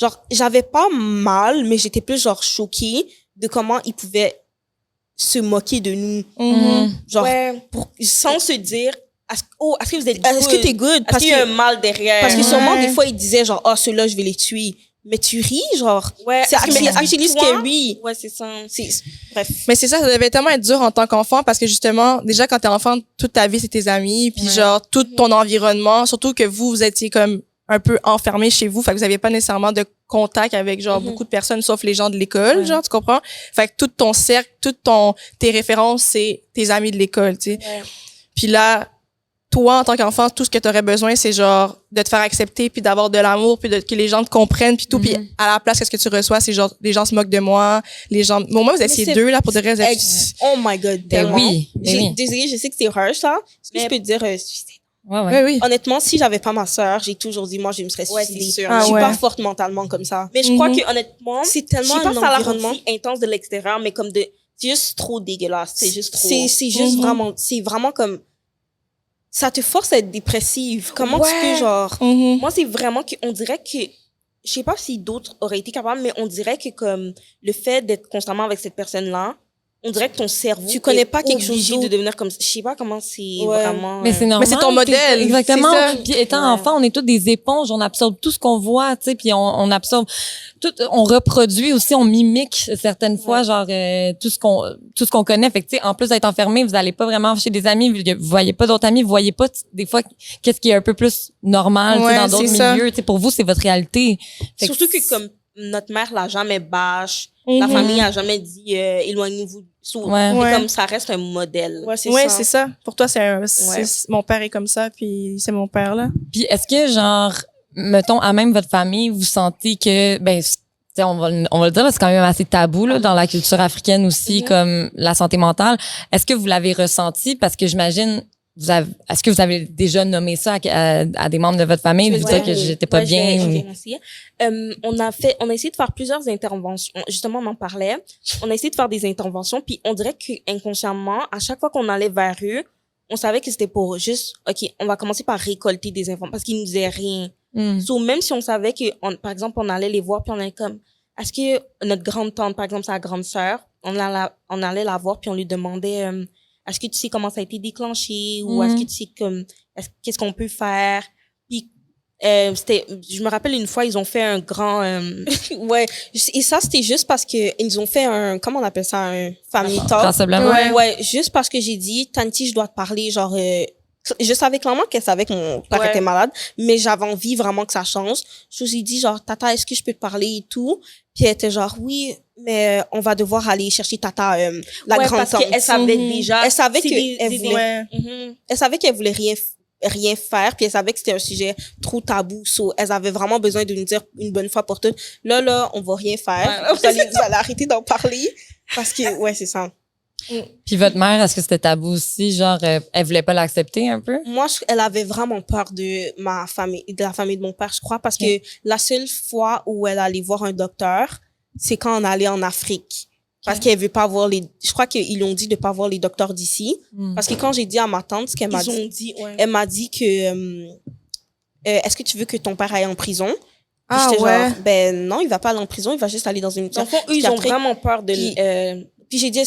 genre, j'avais pas mal, mais j'étais plus genre choquée de comment ils pouvaient se moquer de nous. Genre, sans se dire, est-ce que vous êtes good? Est-ce que t'es good? Parce qu'il y a un mal derrière. Parce que sûrement, des fois, ils disaient genre, ceux-là, je vais les tuer. Mais tu ris, genre. Ouais. C'est actually scary. Ouais, c'est ça. Bref. Mais c'est ça devait tellement être dur en tant qu'enfant parce que justement, déjà, quand t'es enfant, toute ta vie, c'est tes amis, puis genre, tout ton environnement, surtout que vous étiez comme un peu enfermés chez vous, fait que vous aviez pas nécessairement de contact avec genre beaucoup de personnes sauf les gens de l'école, genre, tu comprends? Fait que tout ton cercle, tes références, c'est tes amis de l'école, tu sais. Puis là, toi, en tant qu'enfant, tout ce que tu aurais besoin, c'est genre de te faire accepter, puis d'avoir de l'amour, puis que les gens te comprennent, puis tout. Puis à la place, qu'est-ce que tu reçois? C'est genre, les gens se moquent de moi, les gens... Bon, moi, vous étiez deux, là, pour de reste. Oh my God, tellement. Oui. Désolée, je sais que c'est harsh, là. Est-ce que je peux te dire... Oui. Honnêtement, si j'avais pas ma sœur, j'ai toujours dit, moi, je me serais suicidée. C'est sûr. Je suis pas forte mentalement comme ça. Mais je crois que, honnêtement, c'est tellement je sais pas un si ça a l'air environnement aussi intense de l'extérieur, mais comme c'est juste trop dégueulasse. C'est juste trop. C'est juste c'est vraiment comme, ça te force à être dépressive. Comment tu peux, genre, Moi, c'est vraiment on dirait que, je sais pas si d'autres auraient été capables, mais on dirait que comme le fait d'être constamment avec cette personne-là, on dirait que ton cerveau tu connais pas quelque chose obligé d'autre. de devenir comme, je sais pas comment c'est vraiment. Mais c'est normal. Mais c'est ton modèle. Exactement. C'est ça. Puis étant enfant, on est tous des éponges, on absorbe tout ce qu'on voit, tu sais, puis on absorbe tout, on reproduit aussi, on mimique certaines fois, genre tout ce qu'on connaît. Fait que tu sais, en plus d'être enfermé, vous allez pas vraiment chez des amis, vous voyez pas d'autres amis, vous voyez pas des fois qu'est-ce qui est un peu plus normal, tu sais, dans d'autres milieux. Tu sais, pour vous, c'est votre réalité. Fait Surtout que comme notre mère l'a jamais bâche, la famille a jamais dit éloignez-vous. Comme ça reste un modèle. Ouais, c'est ça. Pour toi, mon père est comme ça, puis c'est mon père là. Puis est-ce que genre mettons à même votre famille, vous sentez que ben on va le dire, là, c'est quand même assez tabou là, dans la culture africaine aussi, comme la santé mentale. Est-ce que vous l'avez ressenti? Parce que j'imagine, est-ce que vous avez déjà nommé ça à des membres de votre famille, vous dire que j'étais pas bien? On a essayé de faire plusieurs interventions. Justement, on en parlait. On a essayé de faire des interventions, puis on dirait que inconsciemment, à chaque fois qu'on allait vers eux, on savait que c'était pour juste, OK, on va commencer par récolter des informations, parce qu'ils nous disaient rien. So, même si on savait que, par exemple, on allait les voir, puis on allait comme, est-ce que notre grande tante, par exemple, sa grande sœur, on allait la voir, puis on lui demandait, est-ce que tu sais comment ça a été déclenché, ou est-ce que tu sais qu'est-ce qu'on peut faire? Puis, je me rappelle une fois, ils ont fait un grand, et ça, c'était juste parce que ils ont fait comment on appelle ça, un family talk. Rassemblement. Ouais, juste parce que j'ai dit, Tanti, je dois te parler, genre, je savais clairement qu'elle savait que mon père était malade, mais j'avais envie vraiment que ça change. Je lui ai dit, genre, Tata, est-ce que je peux te parler et tout? Puis elle était genre, oui, mais on va devoir aller chercher Tata, la grande tante. Elle savait déjà. Elle savait elle savait qu'elle voulait rien faire, puis elle savait que c'était un sujet trop tabou. So, elles avaient vraiment besoin de nous dire une bonne fois pour toutes, là, on va rien faire. Vous allez arrêter d'en parler. Parce que, c'est ça. Puis votre mère, est-ce que c'était tabou aussi? Genre, elle voulait pas l'accepter un peu? Moi, elle avait vraiment peur de ma famille, de la famille de mon père, je crois, parce que la seule fois où elle allait voir un docteur, c'est quand on allait en Afrique. Parce qu'elle veut pas voir je crois qu'ils ont dit de pas voir les docteurs d'ici. Parce que quand j'ai dit à ma tante ce qu'elle m'a dit, elle m'a dit que, est-ce que tu veux que ton père aille en prison? Puis j'étais genre, ben non, il va pas aller en prison, il va juste aller dans une... Dans le fond, eux, ils ont vraiment peur de... Puis j'ai dit,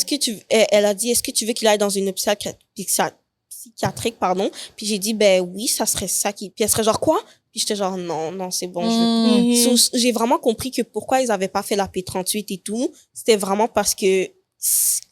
elle a dit, est-ce que tu veux qu'il aille dans une hôpital psychiatrique, pardon? Puis j'ai dit, ben oui, ça serait ça puis elle serait genre, quoi? Puis j'étais genre, non, c'est bon, je veux pas. J'ai vraiment compris que pourquoi ils avaient pas fait la P38 et tout, c'était vraiment parce que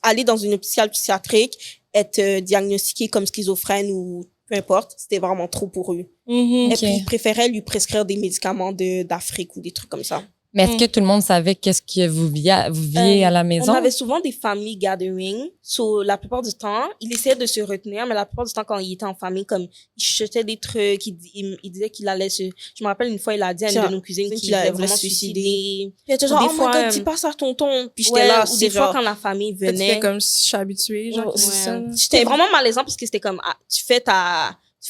aller dans une hôpital psychiatrique, être diagnostiqué comme schizophrène ou peu importe, c'était vraiment trop pour eux. Et puis ils préféraient lui prescrire des médicaments d'Afrique ou des trucs comme ça. Mais est-ce que tout le monde savait qu'est-ce que vous viviez à la maison? On avait souvent des family gatherings. So, la plupart du temps, il essayait de se retenir, mais la plupart du temps, quand il était en famille, comme, il chutait des trucs, il disait qu'il allait je me rappelle une fois, il a dit à une de nos cousines qu'il allait vraiment se suicider. Puis il était genre, oh my God, dis pas ça à tonton. Puis j'étais là, ou des fois, quand la famille venait. C'était comme si je suis habituée, genre, c'est ça. C'était vraiment malaisant parce que c'était comme, tu fais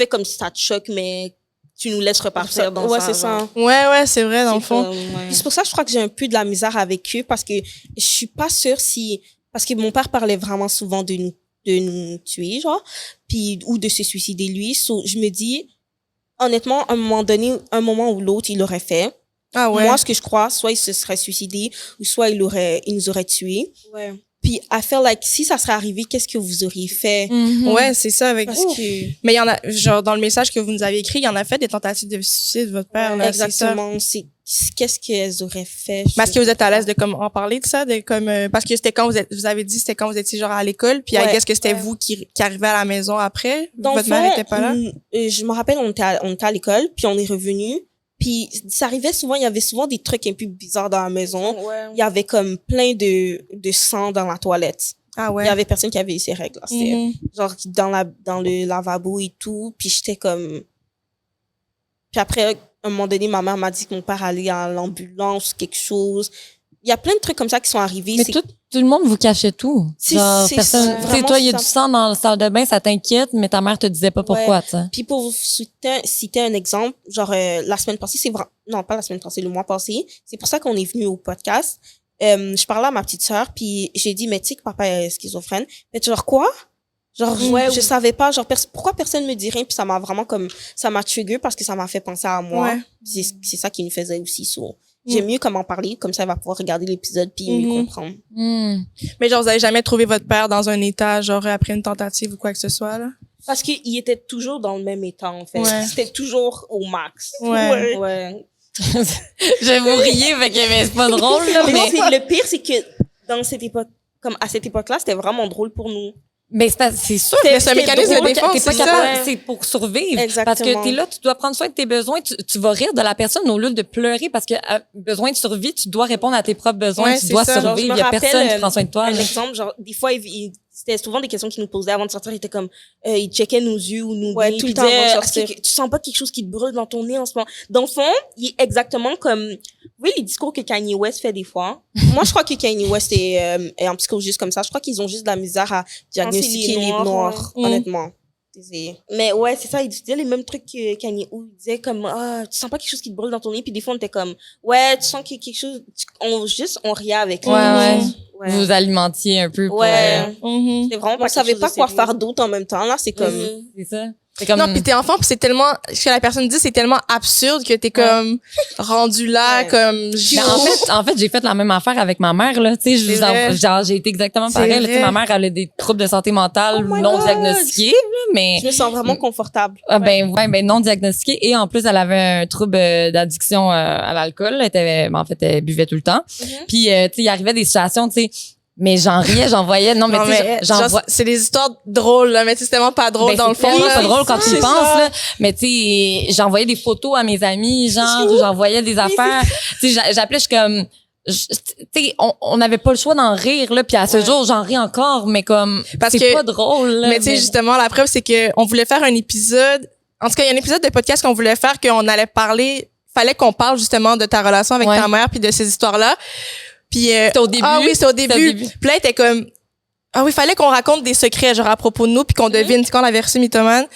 comme si ça te choque, mais tu nous laisses repartir dans ça. Ouais, c'est ça. Ouais, c'est vrai, dans le fond. C'est pour ça que je crois que j'ai un peu de la misère avec eux parce que je suis pas sûre parce que mon père parlait vraiment souvent de nous tuer, genre, puis, ou de se suicider lui. So, je me dis, honnêtement, à un moment donné, un moment ou l'autre, il l'aurait fait. Ah ouais. Moi, ce que je crois, soit il se serait suicidé ou soit il nous aurait tués. Ouais. Puis, I feel like, si ça serait arrivé, qu'est-ce que vous auriez fait? Ouais, c'est ça. Parce que... Mais il y en a, genre, dans le message que vous nous avez écrit, il y en a fait des tentatives de suicide de votre père, là. Exactement. Qu'est-ce qu'elles auraient fait? Parce que vous êtes à l'aise de comme en parler de ça, parce que c'était quand vous avez dit c'était quand vous étiez genre à l'école, puis est-ce que c'était vous qui arrivez à la maison après? Votre mère était pas là? Je me rappelle, on était à l'école, puis on est revenu. Puis ça arrivait souvent, il y avait souvent des trucs un peu bizarres dans la maison. Ouais. Il y avait comme plein de sang dans la toilette. Ah ouais. Il y avait personne qui avait eu ses règles. C'était genre dans le lavabo et tout. Puis j'étais comme... Puis après, à un moment donné, ma mère m'a dit que mon père allait à l'ambulance, quelque chose. Il y a plein de trucs comme ça qui sont arrivés. Mais tout le monde vous cachait tout. Genre, personne, tu sais, toi, il y a du sang dans la salle de bain, ça t'inquiète, mais ta mère te disait pas pourquoi, tu sais. Puis pour vous citer un exemple, genre, la semaine passée, non, pas la semaine passée, le mois passé, c'est pour ça qu'on est venu au podcast. Je parlais à ma petite sœur, puis j'ai dit, mais tu sais que papa est schizophrène. Mais genre, quoi? Genre, je savais pas, genre, pourquoi personne me dit rien, puis ça m'a vraiment ça m'a trigger parce que ça m'a fait penser à moi. Ouais. C'est ça qui me faisait aussi sourd. J'aime mieux comment parler, comme ça, elle va pouvoir regarder l'épisode puis mieux comprendre. Mais genre, vous avez jamais trouvé votre père dans un état, genre, après une tentative ou quoi que ce soit, là? Parce qu'il était toujours dans le même état, en fait. Ouais. C'était toujours au max. Ouais. Je vous riez, fait que c'est pas drôle, là, mais... Le pire, c'est que dans cette époque, comme à cette époque-là, c'était vraiment drôle pour nous. Mais c'est sûr. C'est un mécanisme de défense, c'est pas capable, c'est pour survivre. Exactement. Parce que t'es là, tu dois prendre soin de tes besoins, tu vas rire de la personne au lieu de pleurer parce que besoin de survie, tu dois répondre à tes propres besoins, tu dois survivre, il y a personne qui prend soin de toi. Un exemple, genre, des fois, c'était souvent des questions qu'il nous posait avant de sortir. Il était comme, il checkait nos yeux ou nos nez. Tout le temps avant de sortir. Tu sens pas quelque chose qui te brûle dans ton nez en ce moment? Dans le fond, il est exactement comme, oui, les discours que Kanye West fait des fois. Moi, je crois que Kanye West est en psychose juste comme ça. Je crois qu'ils ont juste de la misère à diagnostiquer les noirs, honnêtement. Mais ouais, c'est ça, il disait les mêmes trucs que Kanye où il disait comme, tu sens pas quelque chose qui te brûle dans ton nez, puis des fois on était comme, ouais, tu sens que quelque chose, on riait avec lui. Ouais. Vous alimentiez un peu pour... C'est vraiment on savait pas quoi faire d'autre en même temps, là, c'est comme... C'est ça. C'est comme... Non, pis t'es enfant, pis c'est tellement, ce que la personne dit, c'est tellement absurde que t'es comme, rendu là, comme, en fait, j'ai fait la même affaire avec ma mère, là. Tu sais, genre, j'ai été exactement pareil, là. Tu sais, ma mère, elle a des troubles de santé mentale non diagnostiqués, là, mais... Je me sens vraiment confortable. Non diagnostiqués. Et en plus, elle avait un trouble d'addiction à l'alcool. Elle buvait tout le temps. Puis, tu sais, il arrivait des situations, tu sais, mais j'en riais, j'en voyais. Non, mais tu sais, c'est des histoires drôles, là, mais c'est tellement pas drôle dans le fond. C'est pas drôle quand tu y penses, là. Mais tu sais, j'envoyais des photos à mes amis, genre, j'envoyais des affaires. Tu sais, j'appelais, je suis comme, tu sais, on n'avait pas le choix d'en rire, là. Puis à ce jour, j'en ris encore, mais comme, c'est pas drôle, là. Mais tu sais, justement, la preuve, c'est que on voulait faire un épisode. En tout cas, il y a un épisode de podcast qu'on voulait faire, qu'on allait parler, fallait qu'on parle justement de ta relation avec ta mère puis de ces histoires-là. Puis c'était au début. Ah oui, c'était au début. Puis là, elle était comme, ah oui, fallait qu'on raconte des secrets, genre à propos de nous, puis qu'on devine, quand on avait reçu Mythomane.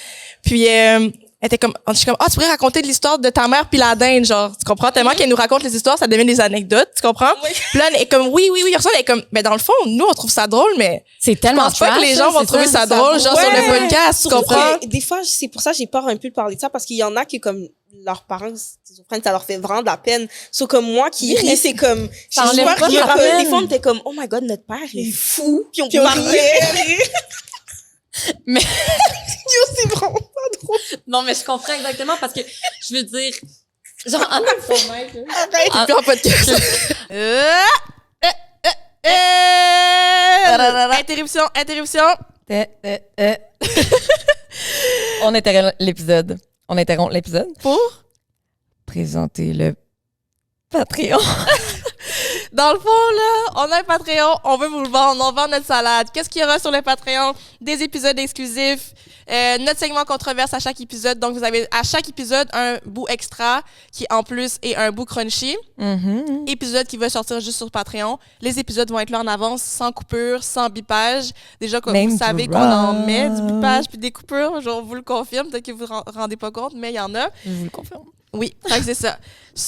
Puis elle était comme, je suis comme, tu pourrais raconter de l'histoire de ta mère puis la dinde, genre, tu comprends? Tellement qu'elle nous raconte les histoires, ça devient des anecdotes, tu comprends? Puis là, elle est comme, oui, elle est comme, mais dans le fond, nous, on trouve ça drôle, mais c'est tellement je pense pas que les gens vont trouver ça drôle, genre sur le podcast, tu comprends? Des fois, c'est pour ça que j'ai peur un peu de parler de ça, parce qu'il y en a qui, comme, leurs parents schizophrènes, ça leur fait vraiment de la peine. Sauf comme moi qui ris, c'est comme, ça enlève pas de la peine. Des fois, on était comme, oh my god, notre père est fou. Puis on riait. Mais c'est vraiment pas drôle. Non, mais je comprends exactement parce que je veux dire, genre, en Arrête, en podcast. Interruption. On interrompt l'épisode. Pour présenter le Patreon. Dans le fond, là, on a un Patreon, on veut vous le vendre, on vend notre salade. Qu'est-ce qu'il y aura sur le Patreon? Des épisodes exclusifs, notre segment controverse à chaque épisode. Donc, vous avez à chaque épisode un bout extra qui, en plus, est un bout crunchy. Épisode qui va sortir juste sur Patreon. Les épisodes vont être là en avance, sans coupure, sans bipage. Déjà, comme vous savez qu'on en met du bipage puis des coupures, je vous le confirme. Peut-être que vous ne vous rendez pas compte, mais il y en a. Je vous le confirme. Oui, c'est ça.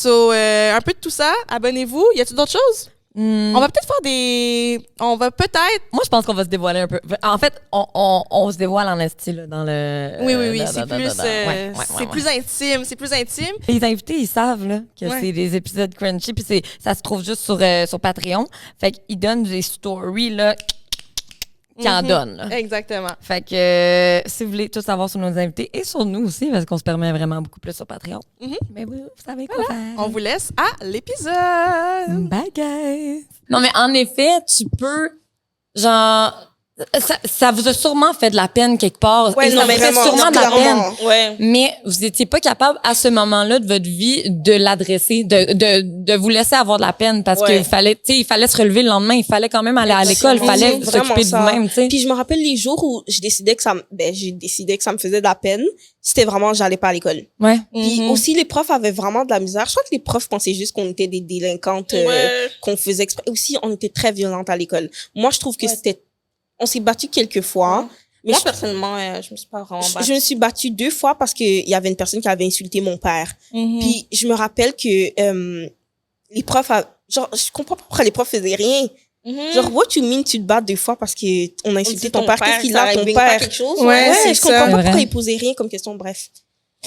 Un peu de tout ça. Abonnez-vous. Y a-t-il d'autres choses? On va peut-être faire Moi, je pense qu'on va se dévoiler un peu. En fait, on se dévoile en esti, là, dans le... Oui. C'est plus intime. C'est plus intime. Les invités, ils savent, là, que c'est des épisodes crunchy, puis ça se trouve juste sur Patreon. Fait qu'ils donnent des stories, là, qui en donnent, là. Exactement. Fait que si vous voulez tout savoir sur nos invités et sur nous aussi, parce qu'on se permet vraiment beaucoup plus sur Patreon. Mais vous savez quoi faire. On vous laisse à l'épisode. Bye, guys! Non, mais en effet, tu peux, genre, ça vous a sûrement fait de la peine quelque part. Ouais, et non, ça mais vous fait vraiment, sûrement de la clairement. peine. Ouais. Mais vous étiez pas capable, à ce moment-là de votre vie, de l'adresser, de vous laisser avoir de la peine parce Ouais. qu'il fallait, tu sais, il fallait se relever le lendemain, il fallait quand même aller à l'école, il fallait Vraiment s'occuper de ça. vous-même, tu sais. Puis je me rappelle les jours où j'ai décidé que ça me faisait de la peine. C'était vraiment, j'allais pas à l'école. Ouais. Puis aussi, les profs avaient vraiment de la misère. Je crois que les profs pensaient juste qu'on était des délinquantes, qu'on faisait exprès. Aussi, on était très violentes à l'école. Moi, je trouve que on s'est battu quelques fois. Mais Moi, personnellement, je me suis pas vraiment battue. je me suis battue 2 fois parce que il y avait une personne qui avait insulté mon père. Puis je me rappelle que les profs, genre, je comprends pas pourquoi les profs faisaient rien. Genre, what you mean, tu te bats 2 fois parce que on a insulté ton père? Qu'est-ce qu'il a, ton père? quelque chose? Ouais, c'est je ça. comprends pas Vrai. pourquoi il posait rien comme question, bref.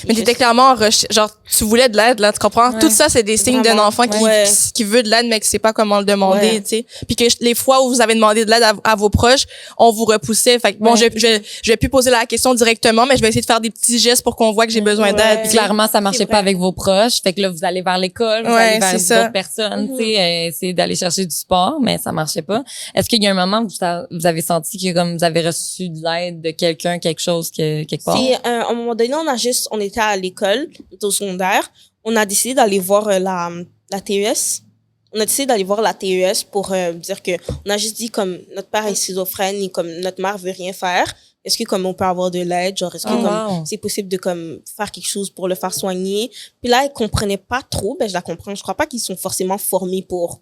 Mais t'étais clairement en genre, tu voulais de l'aide, là, tu comprends? Ouais. Tout ça, c'est des signes d'un Vraiment. enfant Ouais. qui veut de l'aide, mais qui sait pas comment le demander, Ouais. tu sais. Puis que les fois où vous avez demandé de l'aide à vos proches, on vous repoussait. Fait que bon, Ouais. je vais plus poser la question directement, mais je vais essayer de faire des petits gestes pour qu'on voit que j'ai besoin d'aide. Puis tu sais. clairement, ça marchait C'est pas vrai. avec vos proches. Fait que là, vous allez vers l'école, vous Ouais, allez vers c'est ça. d'autres personnes, tu sais, essayer d'aller chercher du sport, mais ça marchait pas. Est-ce qu'il y a un moment où vous avez senti que comme vous avez reçu de l'aide de quelqu'un, quelque chose, quelque part? Puis, à un moment donné, on était à l'école, au secondaire. On a décidé d'aller voir la TES. On a décidé d'aller voir la TES pour dire que on a juste dit comme notre père est schizophrène et comme notre mère veut rien faire. Est-ce que comme on peut avoir de l'aide, genre est-ce que Oh, comme wow. c'est possible de comme faire quelque chose pour le faire soigner. Puis là, elle comprenait pas trop. Ben je la comprends. Je crois pas qu'ils sont forcément formés pour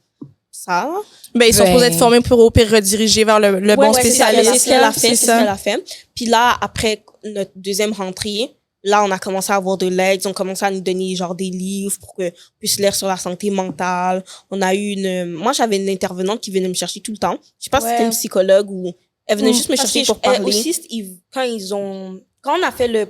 ça. Ben, ils sont Ben. supposés être formés pour au pire rediriger vers le bon c'est ça, spécialiste. c'est ce qu'elle a fait, C'est c'est ce ça. qu'elle a fait. Puis là, après notre deuxième rentrée, là, on a commencé à avoir de l'aide. Ils ont commencé à nous donner genre des livres pour que puisse lire sur la santé mentale. On a eu moi, j'avais une intervenante qui venait me chercher tout le temps. Je sais pas si c'était une psychologue ou elle venait juste me Parce chercher que pour parler. aussi, quand on a fait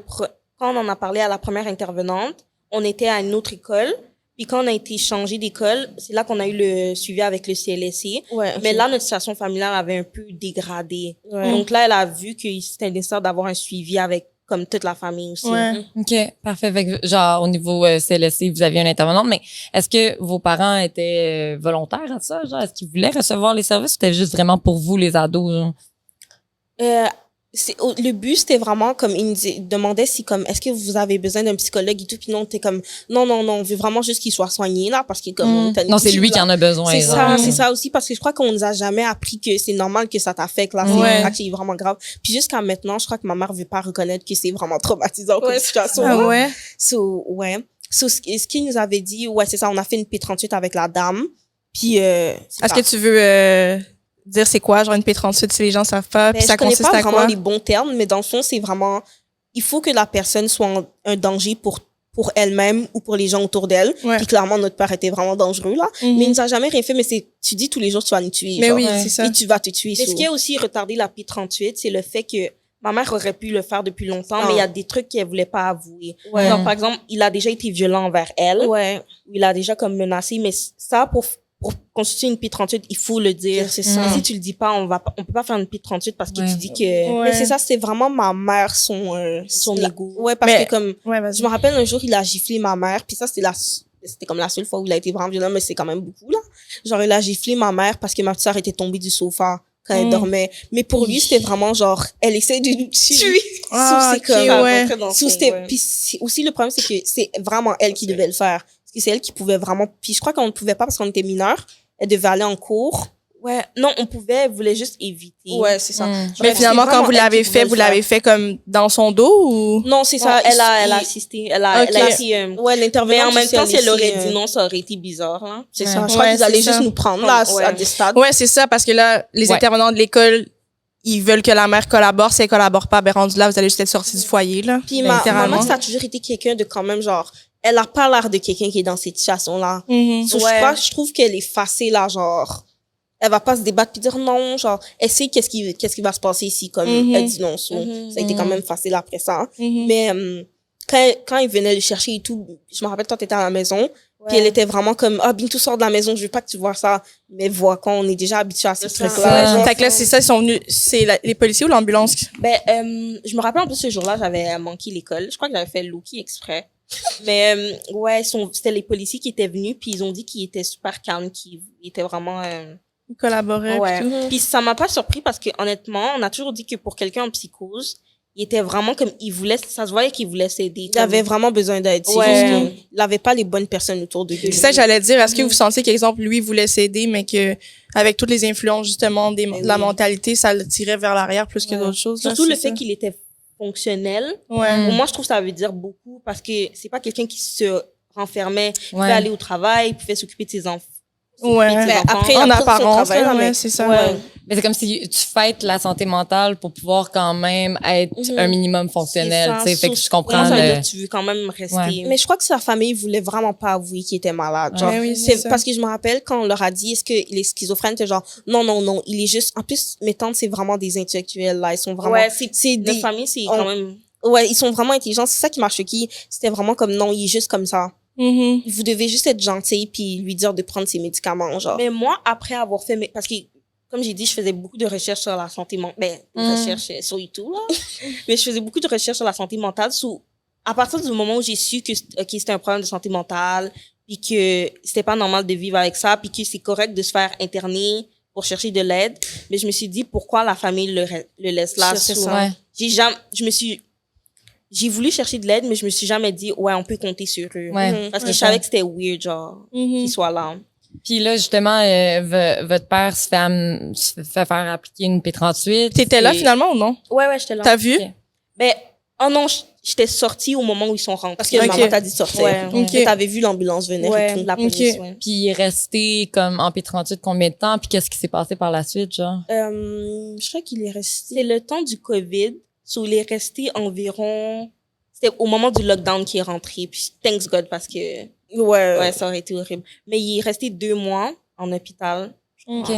quand on en a parlé à la première intervenante, on était à une autre école. Puis quand on a été changé d'école, c'est là qu'on a eu le suivi avec le CLSC. Ouais, Mais là, notre situation familiale avait un peu dégradé. Ouais. Donc là, elle a vu que c'était nécessaire d'avoir un suivi avec comme toute la famille aussi. Ouais. OK, parfait. Fait que, genre, au niveau CLSC, vous aviez un intervenant, mais est-ce que vos parents étaient volontaires à ça? Genre, est-ce qu'ils voulaient recevoir les services ou c'était juste vraiment pour vous, les ados? Genre? Le but, c'était vraiment comme, il nous demandait si comme, est-ce que vous avez besoin d'un psychologue et tout, puis non, t'es comme, non, on veut vraiment juste qu'il soit soigné, là, parce que comme, Non, c'est lui qui en a besoin. C'est genre. ça, c'est ça aussi, parce que je crois qu'on nous a jamais appris que c'est normal que ça t'affecte, là, Ouais. c'est vraiment grave. Puis jusqu'à maintenant, je crois que ma mère veut pas reconnaître que c'est vraiment traumatisant comme situation. Ah ouais? Ouais. Ce qu'il nous avait dit, ouais, c'est ça, on a fait une P38 avec la dame, puis Est-ce que tu veux dire c'est quoi, genre une P38, si les gens savent pas, puis je ça connais consiste pas à vraiment quoi? les bons termes, mais dans le fond, c'est vraiment, il faut que la personne soit un danger pour elle-même ou pour les gens autour d'elle. Ouais. Puis clairement, notre père était vraiment dangereux, là. Mhm. Mais il nous a jamais rien fait, mais tu dis tous les jours, tu vas nous tuer. Mais genre. oui, Ouais. c'est ça. Et tu vas te tuer. Mais ce qui a aussi retardé la P38, c'est le fait que ma mère aurait pu le faire depuis longtemps, mais il y a des trucs qu'elle voulait pas avouer. Ouais. Genre, par exemple, il a déjà été violent envers elle. Ouais. Il a déjà comme menacé, mais ça, pour constituer une P38, il faut le dire. C'est ça. Mais si tu le dis pas, on peut pas faire une P38 parce que Ouais. tu dis que... Ouais. Mais c'est ça, c'est vraiment ma mère, son ego. Ouais, parce Mais- que comme, Ouais, vas-y. je me rappelle un jour, il a giflé ma mère, puis ça, c'était comme la seule fois où il a été vraiment violent, mais c'est quand même beaucoup, là. Genre, il a giflé ma mère parce que ma petite sœur était tombée du sofa quand elle dormait. Mais pour lui, c'était vraiment genre, elle essaie de nous tuer. Ah, So, c'est ok, comme, ouais. Puis aussi, le problème, c'est que c'est vraiment elle qui devait le faire. Parce que c'est elle qui pouvait vraiment, puis je crois qu'on ne pouvait pas parce qu'on était mineurs. Elle devait aller en cours. Ouais, non, on pouvait, elle voulait juste éviter. Ouais, c'est ça. Mm. Mais Genre, finalement, c'est quand vraiment vous elle l'avez qui pouvait fait, le vous faire. l'avez fait comme dans son dos ou? Non, c'est ça. Elle a assisté. Elle a Ok. été, Ouais, l'intervenant. mais en même temps, si elle aurait dit non, non, ça aurait été bizarre, hein. c'est Ouais. ça. Je crois Ouais, qu'ils allaient c'est juste ça. nous prendre, là, Ouais. à des stades. Ouais, c'est ça, parce que là, les Ouais. intervenants de l'école, ils veulent que la mère collabore. Si elle collabore pas, ben rendu là, vous allez juste être sortis du foyer, là. Puis Ben, ma littéralement. maman, ça a toujours été quelqu'un de quand même genre, elle a pas l'air de quelqu'un qui est dans cette situation-là. Mhm. So, je trouve qu'elle est facile là, genre, elle va pas se débattre puis dire non, genre, elle sait qu'est-ce qui va se passer ici, comme Mhm. elle dit non. So, ça a été quand même facile après ça. Mais quand il venait le chercher et tout, je me rappelle, toi, t'étais à la maison, puis elle était vraiment comme, ah, Bintou, sors de la maison, je veux pas que tu vois ça. Mais vois, quand on est déjà habitué à ces C'est ça. trucs-là. genre, Fait que là, c'est ça, ils sont venus, les policiers ou l'ambulance? Ben, je me rappelle en plus ce jour-là, j'avais manqué l'école. Je crois que j'avais fait Loki exprès. Mais ouais, c'était les policiers qui étaient venus, puis ils ont dit qu'ils étaient super calmes, qu'ils étaient vraiment Ils collaboraient. Ouais. Puis tout. Puis ça m'a pas surpris parce que honnêtement, on a toujours dit que pour quelqu'un en psychose, il était vraiment comme il voulait, ça se voyait qu'il voulait s'aider. Il avait vraiment besoin d'aide. C'est juste qu'il avait pas les bonnes personnes autour de lui. C'est ça que j'allais dire. Est-ce que vous sentez qu'exemple, lui voulait s'aider, mais que avec toutes les influences justement de la mentalité, ça le tirait vers l'arrière plus que d'autres choses? Surtout là, le fait qu'il était fonctionnel. Ouais. Pour moi, je trouve que ça veut dire beaucoup parce que c'est pas quelqu'un qui se renfermait, il pouvait Ouais. aller au travail, il pouvait s'occuper de ses enfants. Ouais. Mais après, En après son apparence, travail, là, mais- ouais, c'est ça. Ouais. Mais c'est comme si tu fêtes la santé mentale pour pouvoir quand même être un minimum fonctionnel, C'est ça. tu sais. Fait que je comprends Moi, ça veut le... dire que tu veux quand même rester. Ouais. Mais je crois que sa famille voulait vraiment pas avouer qu'il était malade. Genre, Ouais, oui, c'est ça. parce que je me rappelle quand on leur a dit est-ce qu'il est schizophrène, c'est genre non, il est juste. En plus, mes tantes, c'est vraiment des intellectuels là, ils sont vraiment. Ouais, c'est Notre des. famille, c'est on- quand même... Ouais, ils sont vraiment intelligents. C'est ça qui m'a choqué. C'était vraiment comme non, il est juste comme ça. Mhm. Vous devez juste être gentil puis lui dire de prendre ses médicaments, genre. Mais moi, après avoir fait... Parce que, comme j'ai dit, je faisais beaucoup de recherches sur la santé mentale. Recherches sur YouTube, là. Mais je faisais beaucoup de recherches sur la santé mentale. À partir du moment où j'ai su que c'était un problème de santé mentale, puis que c'était pas normal de vivre avec ça, puis que c'est correct de se faire interner pour chercher de l'aide, mais je me suis dit, pourquoi la famille le laisse là? C'est sous- ça. Ouais. J'ai voulu chercher de l'aide, mais je me suis jamais dit, ouais, on peut compter sur eux. Ouais. Parce que Ouais, je savais ça. que c'était weird, genre, Mhm. qu'ils soient là. Puis là, justement, votre père se fait faire appliquer une P38. T'étais là Et- finalement ou non? Ouais, j'étais là. T'as vu? Ok. Mais, oh non, j'étais sortie au moment où ils sont rentrés. Parce que Ok. maman t'a dit de sortir. Ouais. Ok. Mais t'avais vu l'ambulance venir et Ouais, tout. la police, Ok. ouais. Puis il est resté comme en P38 combien de temps? Puis qu'est-ce qui s'est passé par la suite, genre? Je crois qu'il est resté. C'est le temps du COVID. So, il est resté environ... C'était au moment du lockdown qu'il est rentré. Puis, thanks God, parce que... Ouais, ça aurait été horrible. Mais il est resté 2 mois en hôpital. OK.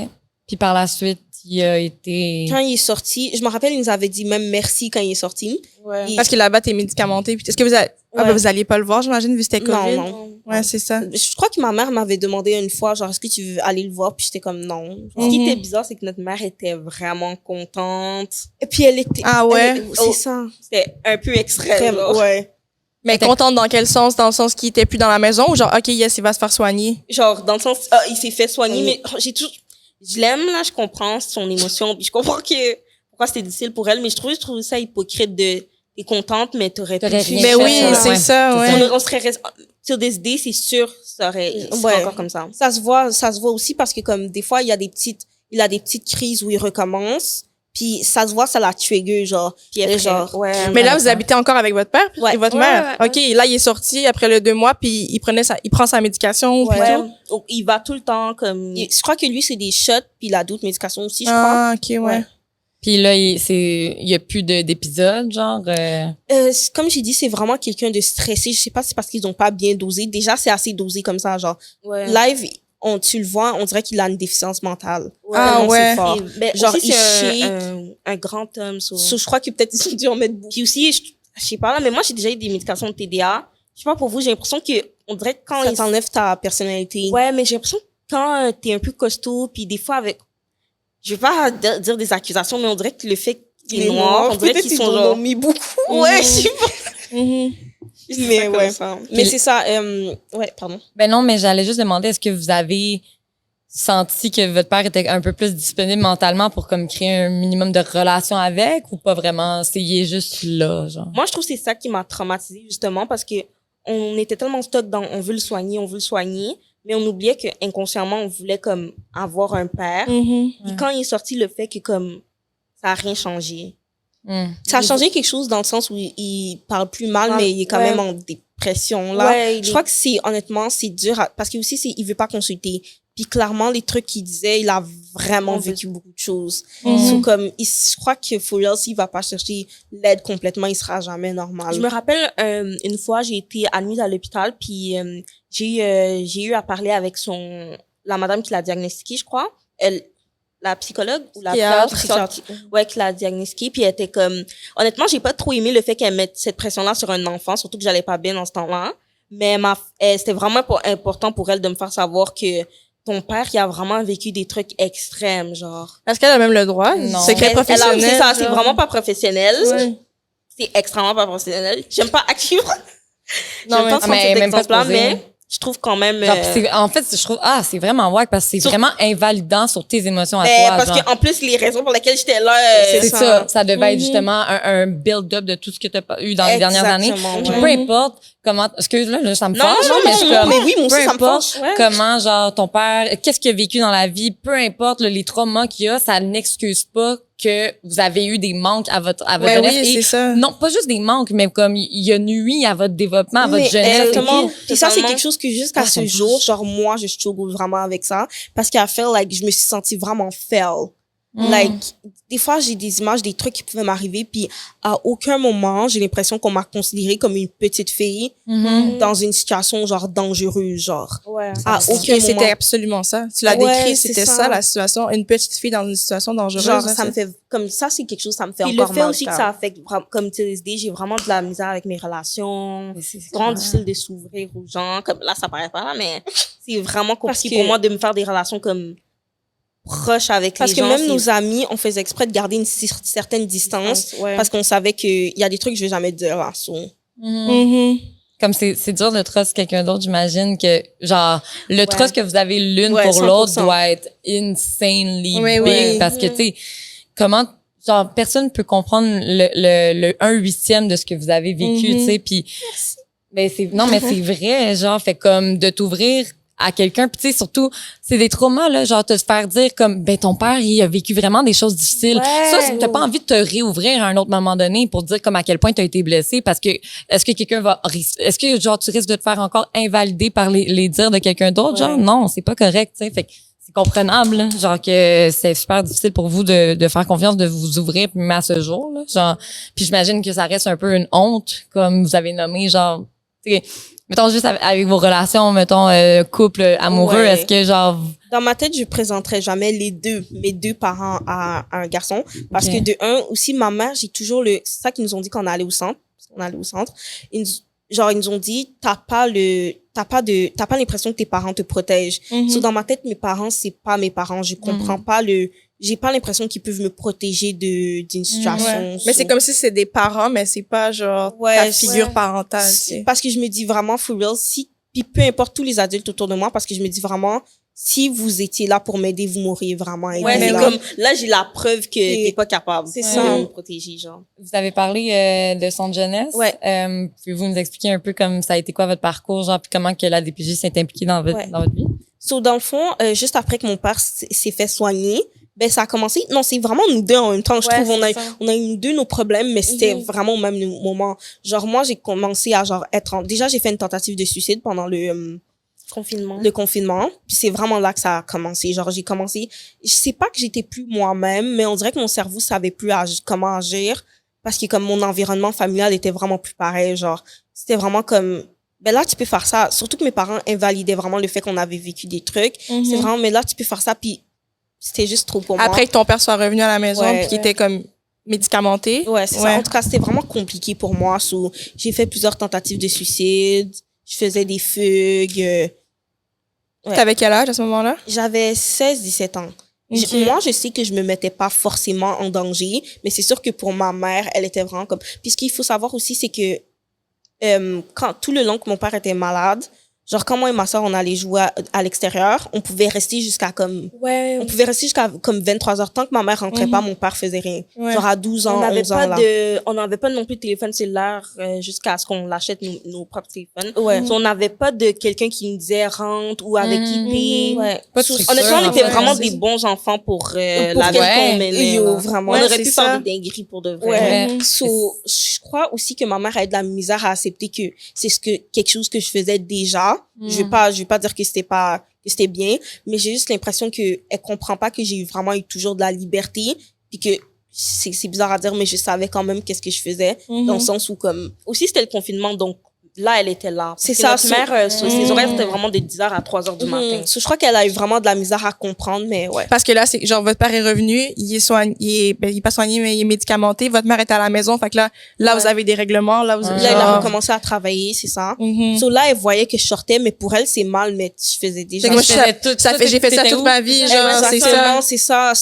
Puis par la suite, il a été... Quand il est sorti, je me rappelle, il nous avait dit même merci quand il est sorti. Ouais. Il- Parce que là-bas, t'es médicamenté. Puis est-ce que vous alliez pas le voir, j'imagine, vu que c'était COVID? Non. Ouais, c'est ça. Je crois que ma mère m'avait demandé une fois, genre, est-ce que tu veux aller le voir? Puis j'étais comme, non. Ce qui Mhm. était bizarre, c'est que notre mère était vraiment contente. Et puis elle était... Ah ouais? c'est ça. C'était un peu extrême. genre. Ouais. Mais Fait- contente dans quel sens? Dans le sens qu'il était plus dans la maison ou genre, OK, yes, il va se faire soigner? Genre, dans le sens, il s'est fait soigner, mais j'ai toujours... Je l'aime, là, je comprends son émotion, puis je comprends pourquoi c'était difficile pour elle, mais je trouve ça hypocrite de... T'es contente, mais t'aurais pu... T'aurais rien Mais fait, oui, ça, c'est ouais. ça, ouais. On serait sur des idées, c'est sûr, ça serait encore comme ça. Ça se voit aussi parce que comme des fois, il a des petites crises où il recommence. Puis ça se voit, ça l'a trigger, genre. Puis elle genre, ferait- ouais. Mais là, vous habitez encore avec votre père Ouais. et votre Ouais, mère. ouais, OK, là, il est sorti après le 2 mois, puis il prend sa médication. puis Ouais. tout. Donc, il va tout le temps comme... je crois que lui, c'est des shots, puis il a d'autres médications aussi, je crois. Ah, OK, ouais. Ouais. Puis là, il y a plus d'épisodes, genre... Comme j'ai dit, c'est vraiment quelqu'un de stressé. Je sais pas si c'est parce qu'ils ont pas bien dosé. Déjà, c'est assez dosé comme ça, genre. Ouais. Live, tu le vois, on dirait qu'il a une déficience mentale. Ah, Tellement ouais. c'est fort. Mais Genre, aussi, il c'est chie. un grand homme. so- So, je crois que peut-être ils ont dû en mettre beaucoup. Puis aussi, je sais pas là, mais moi, j'ai déjà eu des médications de TDA. Je sais pas pour vous, j'ai l'impression que on dirait que quand Ça t'enlève ta personnalité. Ouais, mais j'ai l'impression que quand t'es un peu costaud, puis des fois avec... Je vais pas dire des accusations, mais on dirait que le fait qu'il est noir, on dirait peut-être qu'ils ils sont en ont genre... mis beaucoup. Ouais, je sais pas. Mhm. Mais ouais. Mais Puis- c'est ça, ouais, pardon. Ben non, mais j'allais juste demander, est-ce que vous avez senti que votre père était un peu plus disponible mentalement pour comme créer un minimum de relation avec ou pas vraiment? Il est juste là, genre. Moi, je trouve que c'est ça qui m'a traumatisée, justement, parce que on était tellement stock dans on veut le soigner, mais on oubliait que inconsciemment on voulait comme avoir un père. Mhm. Puis quand il est sorti le fait que comme ça a rien changé. Ça a changé quelque chose dans le sens où il parle plus mal, Ouais. mais il est quand Ouais. même en dépression, là. Ouais, Je crois que honnêtement, c'est dur parce que aussi, il veut pas consulter. Puis clairement, les trucs qu'il disait, il a vraiment vécu beaucoup de choses. Mhm. So, comme, je crois que for real, s'il va pas chercher l'aide complètement, il sera jamais normal. Je me rappelle une fois, j'ai été admise à l'hôpital, puis j'ai eu à parler avec la madame qui l'a diagnostiqué, je crois. La psychologue ou la Psychiatre. ouais, qui l'a diagnostiqué, puis elle était comme... Honnêtement, j'ai pas trop aimé le fait qu'elle mette cette pression-là sur un enfant, surtout que j'allais pas bien dans ce temps-là. Mais c'était vraiment important pour elle de me faire savoir que ton père, il a vraiment vécu des trucs extrêmes, genre. Est-ce qu'elle a même le droit? Non. Secret professionnel. C'est ça, c'est genre. vraiment pas professionnel. Ouais. C'est extrêmement pas professionnel. J'aime pas activement. Non, J'aime pas mais- prendre cet même pas exemple-là, supposé. mais je trouve quand même... Genre, en fait, je trouve, c'est vraiment wack parce que c'est vraiment invalidant sur tes émotions à toi. Parce qu'en plus, les raisons pour lesquelles j'étais là... c'est ça. Ça devait être justement un build-up de tout ce que tu as eu dans les dernières années. Puis peu importe comment... Excuse-là, ça me fâche. Mais oui, moi aussi, ça me fâche. Comment, genre, ton père... Qu'est-ce qu'il a vécu dans la vie? Peu importe les traumas qu'il y a, ça n'excuse pas que vous avez eu des manques à votre jeunesse. Oui, c'est ça. Non, pas juste des manques, mais comme il a nui à votre développement, à votre jeunesse. Exactement. Puis ça, c'est quelque chose que jusqu'à ce jour, genre, moi, je struggle vraiment avec ça. Parce qu'à faire, like, je me suis sentie vraiment fail. Like, des fois, j'ai des images, des trucs qui pouvaient m'arriver, puis à aucun moment, j'ai l'impression qu'on m'a considérée comme une petite fille dans une situation, genre, dangereuse, genre. À aucun moment. C'était absolument ça. Tu l'as décrit, c'était ça, la situation. Une petite fille dans une situation dangereuse. Genre, ça me fait, comme ça, c'est quelque chose, ça me fait encore mal. Le fait aussi que ça affecte, comme TSD, j'ai vraiment de la misère avec mes relations. C'est vraiment difficile de s'ouvrir aux gens. Comme là, ça paraît pas là, mais c'est vraiment compliqué pour moi de me faire des relations comme proche avec les gens. Parce que même nos amis, on faisait exprès de garder une certaine distance parce qu'on savait qu'il y a des trucs que je vais jamais dire là. Comme c'est dur de trust quelqu'un d'autre, j'imagine que, genre, le trust que vous avez l'une pour l'autre doit être insanely big parce que, tu sais, comment, genre, personne peut comprendre le 1/8 de ce que vous avez vécu, tu sais, puis, ben, mais c'est vrai, genre, fait comme de t'ouvrir à quelqu'un, puis tu sais, surtout, c'est des traumas, là, genre, te faire dire comme, ben, ton père, il a vécu vraiment des choses difficiles. Ça, t'as pas envie de te réouvrir à un autre moment donné pour dire comme à quel point t'as été blessé, parce que, est-ce que, genre, tu risques de te faire encore invalider par les dires de quelqu'un d'autre? Genre, non, c'est pas correct, tu sais, fait que c'est comprenable, là, genre, que c'est super difficile pour vous de faire confiance, de vous ouvrir, même à ce jour, là, genre, puis j'imagine que ça reste un peu une honte, comme vous avez nommé, genre, tu sais, mettons juste avec vos relations, mettons couple amoureux, est-ce que genre dans ma tête, je présenterais jamais mes deux parents à un garçon parce que de un aussi ma mère, j'ai toujours c'est ça qu'ils nous ont dit quand on allait au centre, ils nous ont dit t'as pas l'impression que tes parents te protègent. So, dans ma tête, mes parents c'est pas mes parents, je comprends pas j'ai pas l'impression qu'ils peuvent me protéger d'une situation. Mais c'est comme si c'est des parents, mais c'est pas genre ta figure parentale. Parce que je me dis vraiment, for real, puis peu importe tous les adultes autour de moi, parce que je me dis vraiment, si vous étiez là pour m'aider, vous m'auriez vraiment aidé. Mais comme là, j'ai la preuve que t'es pas capable de me protéger, genre. Vous avez parlé de son jeunesse. Pouvez-vous nous expliquer un peu comme ça a été quoi votre parcours, genre, puis comment que la DPJ s'est impliquée dans votre vie? So, dans le fond, juste après que mon père s'est fait soigner, ben ça a commencé, non, c'est vraiment nous deux en même temps, je trouve. On a eu nous deux nos problèmes, mais c'était vraiment au même moment. Genre, moi, j'ai commencé à genre déjà, j'ai fait une tentative de suicide pendant le confinement. Puis c'est vraiment là que ça a commencé. Genre, je sais pas que j'étais plus moi-même, mais on dirait que mon cerveau savait plus comment agir parce que comme mon environnement familial était vraiment plus pareil. Genre, c'était vraiment comme, ben là, tu peux faire ça. Surtout que mes parents invalidaient vraiment le fait qu'on avait vécu des trucs. C'est vraiment, mais là, tu peux faire ça, puis c'était juste trop pour moi. Après que ton père soit revenu à la maison puis qu'il était comme médicamenté. C'est ça. En tout cas, c'était vraiment compliqué pour moi. J'ai fait plusieurs tentatives de suicide. Je faisais des fugues. T'avais quel âge à ce moment-là? J'avais 16-17 ans. Moi, je sais que je me mettais pas forcément en danger, mais c'est sûr que pour ma mère, elle était vraiment comme... Puis ce qu'il faut savoir aussi, c'est que quand tout le long que mon père était malade, genre, quand moi et ma soeur, on allait jouer à l'extérieur, on pouvait rester jusqu'à comme... On pouvait rester jusqu'à comme 23h. Tant que ma mère rentrait pas, mon père faisait rien. Genre, à 12 ans, 11 ans, là. On n'avait pas non plus de téléphone cellulaire jusqu'à ce qu'on l'achète nos propres téléphones. So, on n'avait pas de quelqu'un qui nous disait rentre ou avec qui paye. Honnêtement, on était vraiment des bons enfants pour la vie qu'on menait. Vraiment. On aurait pu faire des dingueries pour de vrai. Je crois aussi que ma mère a eu de la misère à accepter que c'est quelque chose que je faisais déjà. Je vais pas dire que c'était bien, mais j'ai juste l'impression que elle comprend pas que j'ai vraiment eu toujours de la liberté, puis que c'est bizarre à dire, mais je savais quand même qu'est-ce que je faisais, dans le sens où comme aussi c'était le confinement, donc là elle était là. C'est ça. Notre mère, ses horaires c'était vraiment de 10h à 3h du matin. Je crois qu'elle a eu vraiment de la misère à comprendre, mais ouais. Parce que là, c'est genre votre père est revenu, il est pas soigné, mais il est médicamenté. Votre mère est à la maison, fait que là vous avez des règlements, là elle a recommencé à travailler, c'est ça. So là, elle voyait que je sortais, mais pour elle c'est mal, mais je faisais déjà. J'ai fait ça toute ma vie, genre c'est ça.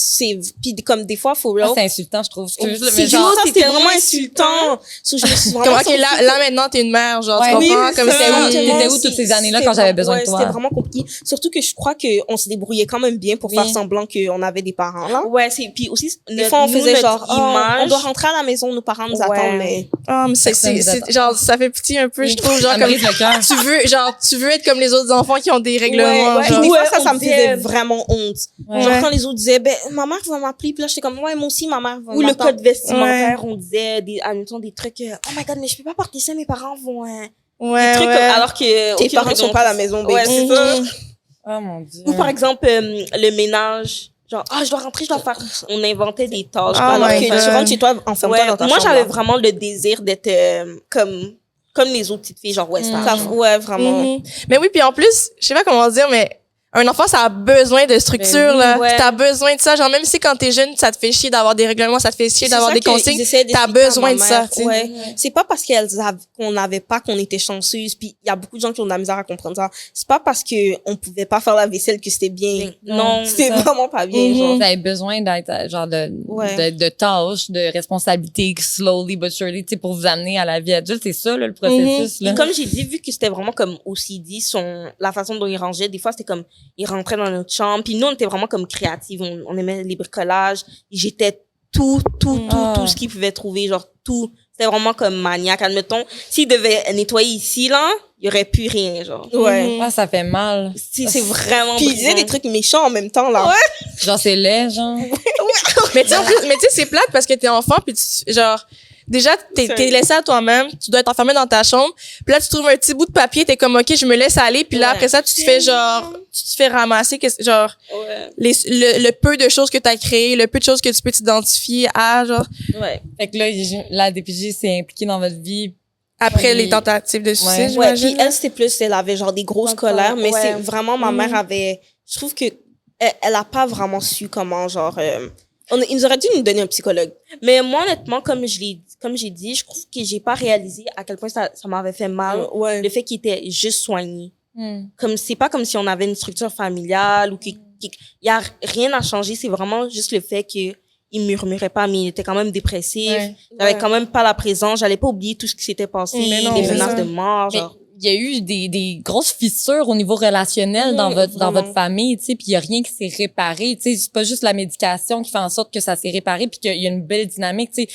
Puis comme des fois, faut c'est insultant, je trouve. C'était vraiment insultant. So, je me suis vraiment là maintenant t'es une mère, genre Ouais. tu comprends? Oui, comme t'étais où toutes ces années-là quand j'avais besoin de toi? C'était vraiment compliqué. Surtout que je crois qu'on se débrouillait quand même bien pour faire semblant qu'on avait des parents, là. Ouais, puis aussi, des fois, on faisait genre, image. on doit rentrer à la maison, nos parents nous attendent, mais... Ah, mais c'est genre, ça fait pitié un peu, je trouve, genre, Ça me comme, brise le cœur. tu veux être comme les autres enfants qui ont des règlements, Puis genre. des fois, ça on me faisait disait- vraiment honte. Ouais. Genre, quand les autres disaient, ben, ma mère va m'appeler, puis là, j'étais comme, ouais, moi aussi, ma mère va Ou le m'attendre. code vestimentaire, on disait, admettons, des trucs, oh my god, mais je peux pas porter ça, mes parents vont, Ouais, des trucs ouais. comme, alors que... Tes aucune parents raison. sont pas à la maison, baby. Ouais, c'est ça. Oh mon Dieu. Ou par exemple, le ménage. Genre, je dois rentrer, je dois faire. On inventait des tâches. Oh alors my que God. Tu rentres chez toi, enferme-toi Ouais, dans ta moi, chambre. j'avais là. vraiment le désir d'être comme les autres petites filles, genre Westar. Ouais, vraiment. Mhm. Mais oui, puis en plus, je sais pas comment dire, mais un enfant, ça a besoin de structure, Ben oui, là. ouais. T'as besoin de ça. Genre, même si quand t'es jeune, ça te fait chier d'avoir des règlements, ça te fait chier C'est d'avoir ça des qu'ils consignes. essaient T'as d'expliquer à besoin ma de ça, mère. tu sais. Ouais. C'est pas parce qu'on n'avait pas qu'on était chanceuse, puis il y a beaucoup de gens qui ont de la misère à comprendre ça. C'est pas parce qu'on pouvait pas faire la vaisselle que c'était bien. Non, C'était ça. vraiment pas bien, Mhm. genre. Vous avez besoin d'être genre de tâches, de responsabilités, slowly but surely, tu sais, pour vous amener à la vie adulte. C'est ça, là, le processus. Et Là. comme j'ai dit, vu que c'était vraiment comme OCD, la façon dont il rangeait, des fois, c'était comme, il rentrait dans notre chambre, puis nous, on était vraiment comme créatifs, on aimait les bricolages, et j'étais tout ce qu'il pouvait trouver, genre tout. C'était vraiment comme maniaque. Admettons, s'il devait nettoyer ici, là, il y aurait plus rien, genre. Ouais. Ah, ça fait mal. C'est vraiment Puis il disait brisant. des trucs méchants en même temps, là. Genre, c'est laid, genre. Mais tu sais, en plus- mais tu sais, c'est plate parce que t'es enfant, puis genre, déjà, t'es laissé à toi-même, tu dois être enfermé dans ta chambre, puis là, tu trouves un petit bout de papier, t'es comme, OK, je me laisse aller, puis là, Ouais. après ça, tu te fais genre, tu te fais ramasser, genre, Ouais. le peu de choses que t'as créé, le peu de choses que tu peux t'identifier à, genre, Ouais. Fait que là, la DPJ s'est impliquée dans votre vie. après Oui. les tentatives de suicide, Ouais. Ouais, j'imagine. puis elle, c'était plus, elle avait genre des grosses Encore, colères, mais ouais. c'est vraiment, ma mère avait, je trouve que elle a pas vraiment su comment, genre, il nous aurait dû nous donner un psychologue. Mais moi, honnêtement, comme j'ai dit, je trouve que j'ai pas réalisé à quel point ça m'avait fait mal. Ouais. Le fait qu'il était juste soigné. Hmm. Comme, c'est pas comme si on avait une structure familiale ou qu'il y a rien à changer. C'est vraiment juste le fait que il murmurait pas, mais il était quand même dépressif. Ouais. J'avais quand même pas la présence. J'allais pas oublier tout ce qui s'était passé, Mais non, les c'est menaces ça. de mort, Mais genre. il y a eu des grosses fissures au niveau relationnel dans votre vraiment. famille, tu sais, puis il y a rien qui s'est réparé, tu sais, c'est pas juste la médication qui fait en sorte que ça s'est réparé puis qu'il y a une belle dynamique, tu sais.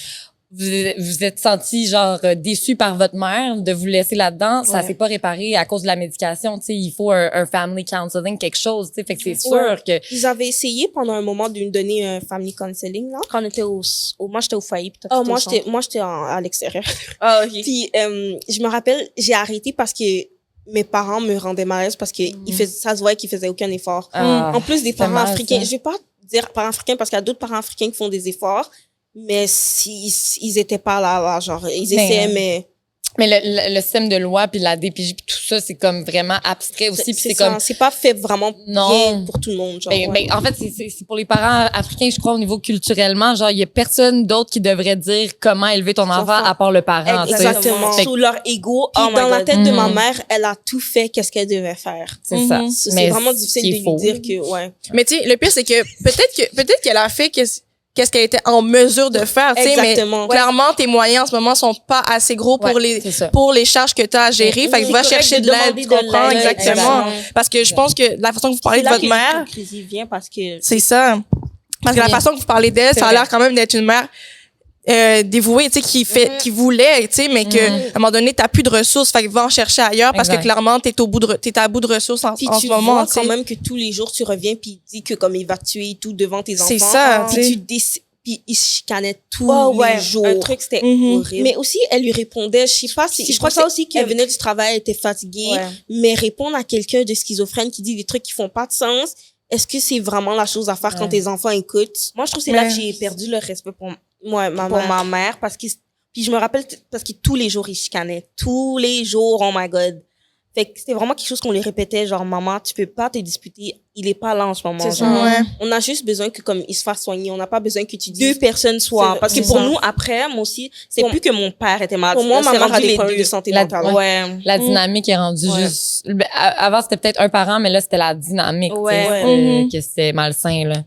Vous êtes senti genre déçu par votre mère de vous laisser là-dedans, ça s'est pas réparé à cause de la médication, tu sais, il faut un family counseling, quelque chose, tu sais, fait que c'est sûr Ouais. que Ils avaient essayé pendant un moment de nous donner un family counseling, là. Quand on était moi, j'étais au foyer, puis toi, Oh, t'étais au centre. moi, j'étais à l'extérieur. Ah, ok. Puis, je me rappelle, j'ai arrêté parce que mes parents me rendaient mal à l'aise parce que ça se voyait qu'ils faisaient aucun effort. Ah, En plus des c'est parents mal, africains, ça. je vais pas dire parents africains parce qu'il y a d'autres parents africains qui font des efforts, mais ils étaient pas là, genre, ils essayaient, mais mais le système de loi puis la DPJ puis tout ça, c'est comme vraiment abstrait aussi, puis c'est ça, comme c'est pas fait vraiment Non. bien pour tout le monde, genre. Ben, ouais. ben, en fait, c'est pour les parents africains, je crois, au niveau culturellement, genre, il y a personne d'autre qui devrait dire comment élever ton enfant à part le parent, tu sais. Exactement. Fait que Sous leur ego, Puis oh my dans la God. tête de ma Mhm. mère, elle a tout fait qu'est-ce qu'elle devait faire. C'est ça. C'est Mais vraiment ce difficile qui de est lui faux. dire que, ouais. Mais tu sais, le pire, c'est que peut-être qu'elle a fait qu'est-ce qu'elle était en mesure de faire, tu sais, mais Exactement. clairement, tes moyens en ce moment sont pas assez gros pour Ouais, c'est ça. pour les charges que tu as à gérer. Fait que C'est va correct chercher de l'aide, demander tu de comprends? l'aide, Exactement. exactement. Parce que je pense que la façon que vous parlez C'est de là votre que mère, l'hypocrisie vient parce que c'est ça. Parce que la Oui. façon que vous parlez d'elle, C'est ça a vrai. l'air quand même d'être une mère dévouée, tu sais, qui voulait, tu sais, mais que à un moment donné, t'as plus de ressources, fait que va en chercher ailleurs parce que Exact. clairement, t'es à bout de ressources en Puis ce tu moment, vois tu sais. quand même que tous les jours, tu reviens puis il dit que comme il va te tuer et tout devant tes enfants. C'est ça, tu Puis sais. puis il se chicanait tous Oh, les ouais, jours. un truc, c'était Mhm. horrible. Mais aussi, elle lui répondait, je sais pas si, C'est je crois pour ça que aussi elle que- venait du travail, elle était fatiguée, Ouais. mais répondre à quelqu'un de schizophrène qui dit des trucs qui font pas de sens, est-ce que c'est vraiment la chose à faire quand tes enfants écoutent? Moi, je trouve que c'est là Mais- que j'ai perdu le respect pour Ouais, ma mère parce que puis je me rappelle parce que tous les jours il chicanait, tous les jours, oh my god. Fait que c'était vraiment quelque chose qu'on lui répétait, genre maman, tu peux pas te disputer, il est pas là en ce moment. C'est ça. genre. Ouais. On a juste besoin que comme il se fasse soigner, on n'a pas besoin que tu dises. Deux personnes soient C'est- parce que c'est pour ça. nous après moi aussi, c'est Pour- plus que mon père était malade. Pour moi, ma c'est mère a rendu des les problèmes deux. de santé La- mentale. Ouais. La dynamique est rendue Ouais. juste... Avant, c'était peut-être un parent, mais là, c'était la dynamique, tu sais, Ouais. c'était- Mhm. que c'était malsain, là.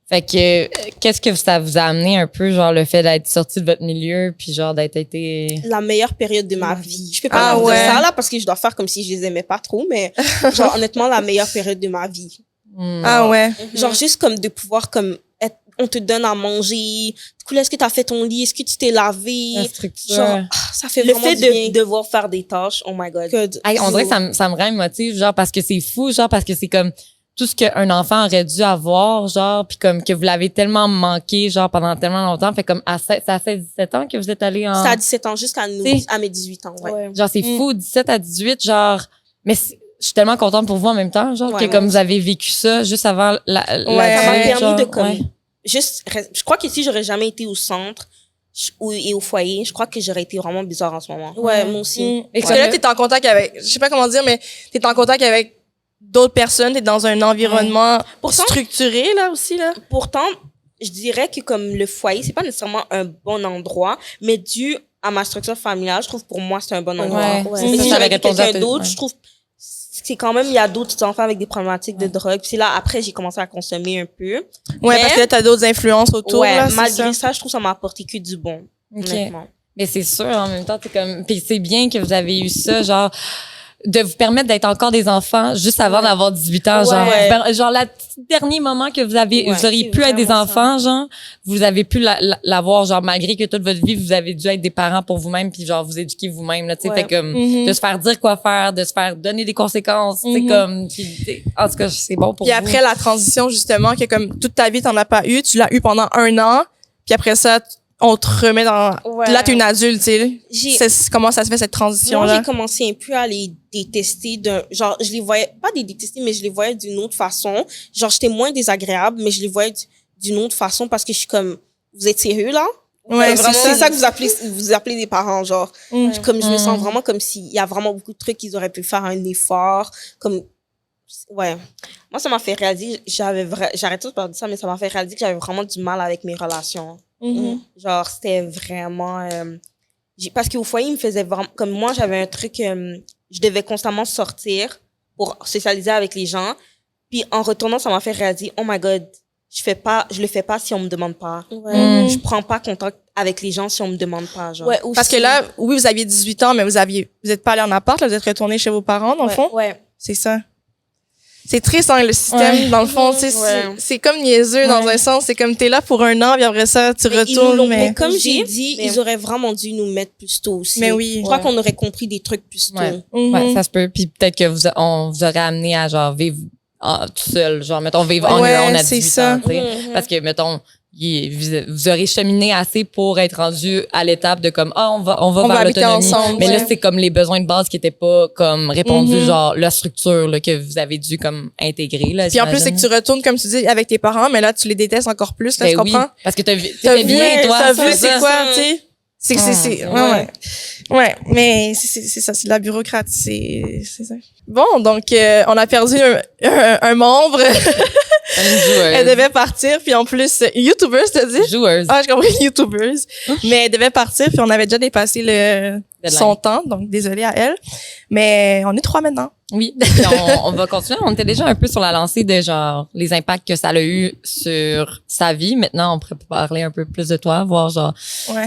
Fait que, qu'est-ce que ça vous a amené un peu, genre, le fait d'être sorti de votre milieu, puis genre, d'être été... La meilleure période de ma vie. Je peux pas dire ça, là, parce que je dois faire comme si je les aimais pas trop, mais genre, honnêtement, la meilleure période de ma vie. Ah ouais. Genre, juste comme de pouvoir, comme, on te donne à manger. Du coup, là, est-ce que t'as fait ton lit? Est-ce que tu t'es lavé? La structure. Genre, ça fait Le vraiment fait du bien. de devoir faire des tâches, oh my God. Hey, on dirait que ça me rend émotive, genre, parce que c'est fou, genre, parce que c'est comme tout ce qu'un enfant aurait dû avoir, genre, puis comme que vous l'avez tellement manqué, genre, pendant tellement longtemps. Fait comme, ça fait 17 ans que vous êtes allé en... Ça a 17 ans jusqu'à mes 18 ans, ouais. Genre, c'est fou, 17 à 18, genre... Mais je suis tellement contente pour vous en même temps, genre, Ouais, que comme vous avez vécu ça juste avant la Ça m'a permis genre, de, comme, ouais. je crois que si j'aurais jamais été au centre et au foyer, je crois que j'aurais été vraiment bizarre en ce moment. Ouais, moi aussi. Parce que là, t'es en contact avec, je sais pas comment dire, mais t'es en contact avec d'autres personnes, t'es dans un environnement structuré, là, aussi, là. Pourtant, je dirais que comme le foyer, c'est pas nécessairement un bon endroit, mais dû à ma structure familiale, je trouve pour moi c'est un bon endroit. Ouais. Mais si Ça j'avais avait été répondu à quelqu'un d'autre, ouais. je trouve c'est quand même il y a d'autres enfants avec des problématiques de drogue. Puis là après j'ai commencé à consommer un peu. Ouais, parce que là t'as d'autres influences autour, ouais, là, malgré ça, je trouve que ça m'a apporté que du bon. Ok. Honnêtement. Mais c'est sûr, en même temps, c'est comme, puis c'est bien que vous avez eu ça, genre, de vous permettre d'être encore des enfants juste avant d'avoir 18 ans, genre, genre, la petite dernier moment que vous auriez pu être des enfants, genre, vous avez pu l'avoir, genre, malgré que toute votre vie, vous avez dû être des parents pour vous-même, puis genre, vous éduquer vous-même, là, tu sais, fait comme, de se faire dire quoi faire, de se faire donner des conséquences, c'est comme, en tout cas, c'est bon pour vous. Puis après la transition, justement, que comme toute ta vie, t'en as pas eu, tu l'as eu pendant 1 an, puis après ça, on te remet dans... Là, t'es une adulte, tu sais. Comment ça se fait, cette transition-là? Moi, j'ai commencé un peu à les détester genre, je les voyais, pas des détester, mais je les voyais d'une autre façon. Genre, j'étais moins désagréable, mais je les voyais d'une autre façon parce que je suis comme, vous êtes sérieux, là? Ouais, c'est ça que vous appelez des parents, genre. Comme, je me sens vraiment comme s'il y a vraiment beaucoup de trucs qu'ils auraient pu faire un effort, comme, ouais. Moi, ça m'a fait réaliser, j'arrête tout de parler de ça, mais ça m'a fait réaliser que j'avais vraiment du mal avec mes relations. Genre, c'était vraiment... parce qu'au foyer, il me faisait vraiment... Comme moi, j'avais un truc... je devais constamment sortir pour socialiser avec les gens. Puis en retournant, ça m'a fait réaliser, oh my God, je le fais pas si on me demande pas. Je prends pas contact avec les gens si on me demande pas, genre. Ouais, parce que là, oui, vous aviez 18 ans, mais vous êtes pas allé en appart, là, vous êtes retourné chez vos parents, dans le fond? Ouais. C'est ça. C'est triste, hein, le système, dans le fond, tu sais, c'est comme niaiseux dans un sens. C'est comme t'es là pour 1 an, puis après ça, tu retournes, mais... comme j'ai dit, ils auraient vraiment dû nous mettre plus tôt aussi. Mais oui. Je crois qu'on aurait compris des trucs plus tôt. Ouais, ça se peut. Puis peut-être que on vous aurait amené à genre vivre tout seul, genre mettons vivre on a 18 ans, tu sais. Parce que mettons vous aurez cheminé assez pour être rendu à l'étape de comme on va vers l'autonomie, mais là c'est comme les besoins de base qui étaient pas comme répondus, genre la structure là, que vous avez dû comme intégrer là. Puis en plus c'est que tu retournes comme tu dis avec tes parents, mais là tu les détestes encore plus, là, tu comprends? Oui, parce que t'as vu c'est quoi, tu sais? Ouais, mais c'est ça, c'est de la bureaucratie, c'est ça. Bon, donc on a perdu un membre. Elle devait partir, puis en plus, YouTubers, t'as dit? Joueuse. Ah, j'ai compris, YouTubers. Mais elle devait partir, puis on avait déjà dépassé son temps, donc désolé à elle. Mais on est 3 maintenant. Oui, on va continuer. On était déjà un peu sur la lancée de genre les impacts que ça a eu sur sa vie. Maintenant, on pourrait parler un peu plus de toi, voir genre